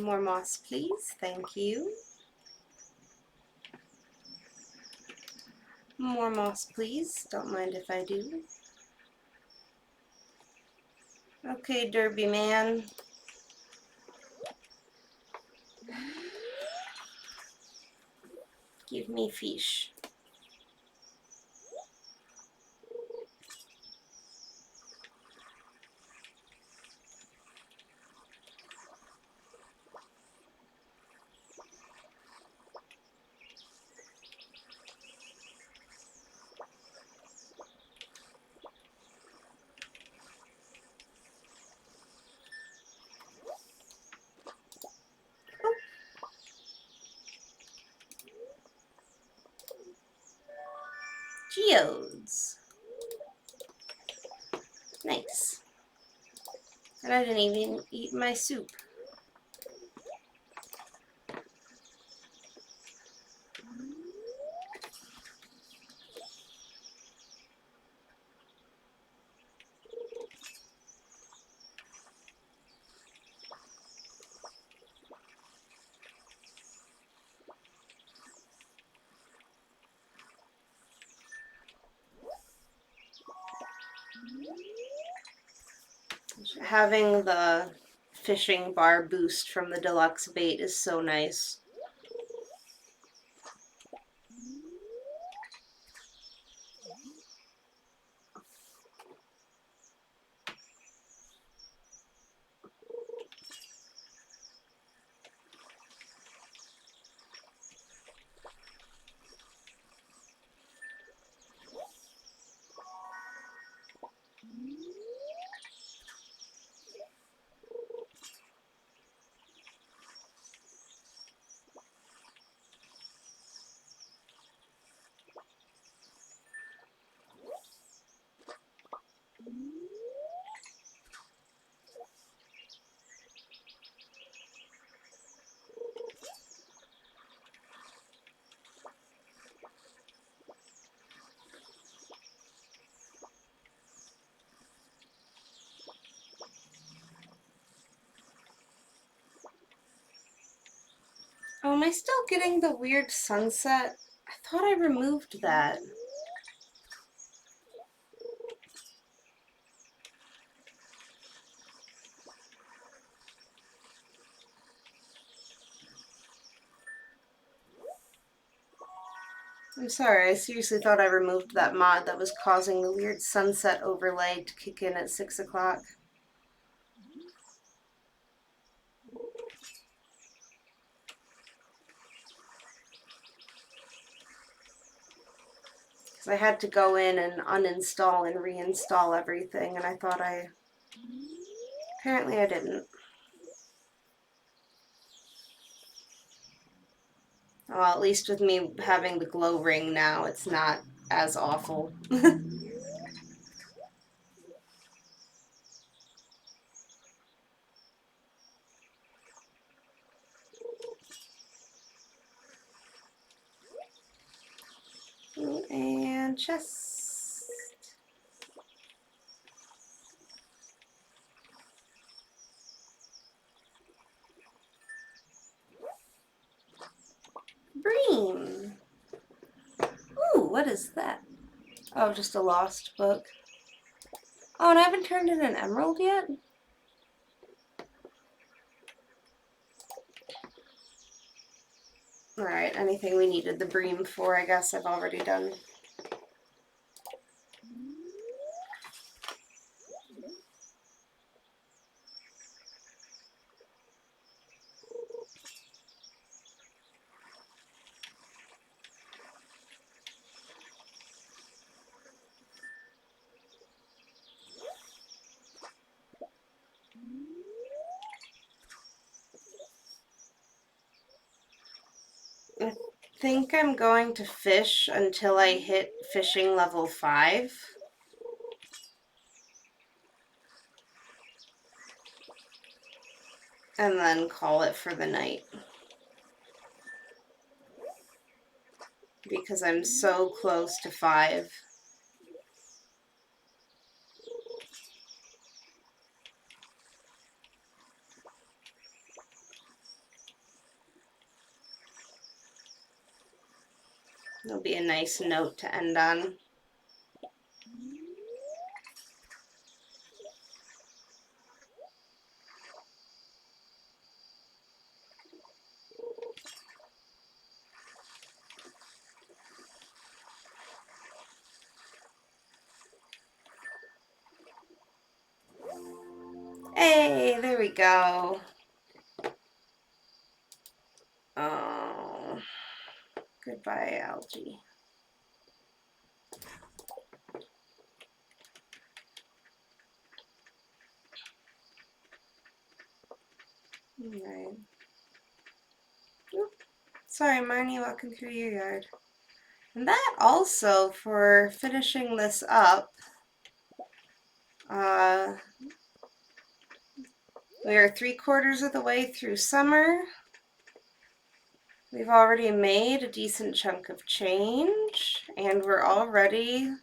More moss, please. Thank you. More moss, please. Don't mind if I do. Okay, Derby man. Give me fish. geodes. Nice. And I didn't even eat my soup. Having the fishing bar boost from the deluxe bait is so nice. Oh, am I still getting the weird sunset? I thought I removed that. I'm sorry, I seriously thought I removed that mod that was causing the weird sunset overlay to kick in at 6 o'clock. Because I had to go in and uninstall and reinstall everything, and I thought I... Apparently I didn't. Well, at least with me having the glow ring now, it's not as awful. And chest. Bream. Ooh, what is that? Oh, just a lost book. Oh, and I haven't turned in an emerald yet? Alright, anything we needed the bream for, I guess I've already done. I think I'm going to fish until I hit fishing level 5. And then call it for the night. Because I'm so close to 5. It'll be a nice note to end on. Hey, there we go. Oh, goodbye, algae. Alright. Sorry, Marnie, walking through your yard. And that also, for finishing this up, we are 3/4 of the way through summer. We've already made a decent chunk of change, and we're already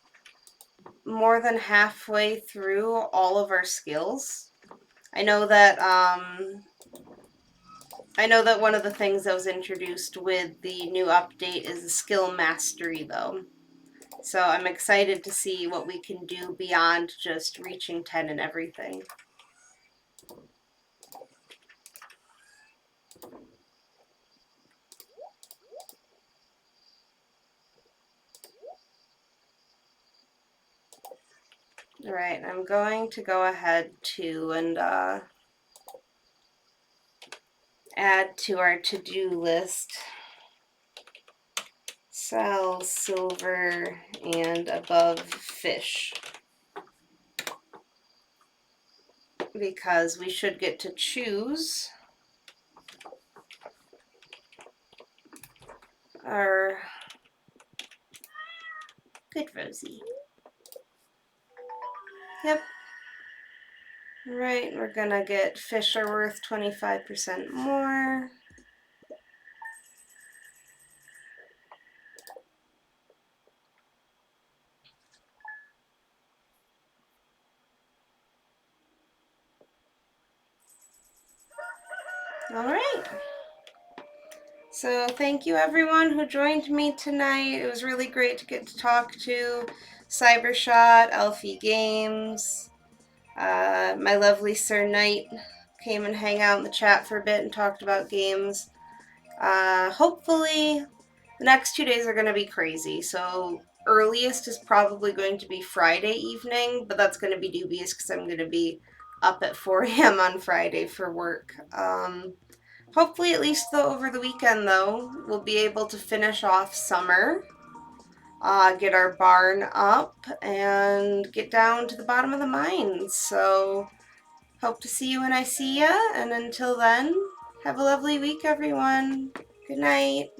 more than halfway through all of our skills. I know that one of the things that was introduced with the new update is skill mastery, though. So I'm excited to see what we can do beyond just reaching 10 and everything. All right, I'm going to go ahead too and add to our to-do list sell silver and above fish, because we should get to choose our good Rosie. Yep. Right, we're gonna get fish are worth 25% more. All right. So thank you everyone who joined me tonight. It was really great to get to talk to Cybershot, Elfie Games. My lovely Sir Knight came and hang out in the chat for a bit and talked about games. Hopefully the next 2 days are going to be crazy. So earliest is probably going to be Friday evening, but that's going to be dubious because I'm going to be up at 4 a.m. on Friday for work. Hopefully, at least over the weekend, though, we'll be able to finish off summer, get our barn up, and get down to the bottom of the mines. So, hope to see you when I see ya, and until then, have a lovely week, everyone. Good night.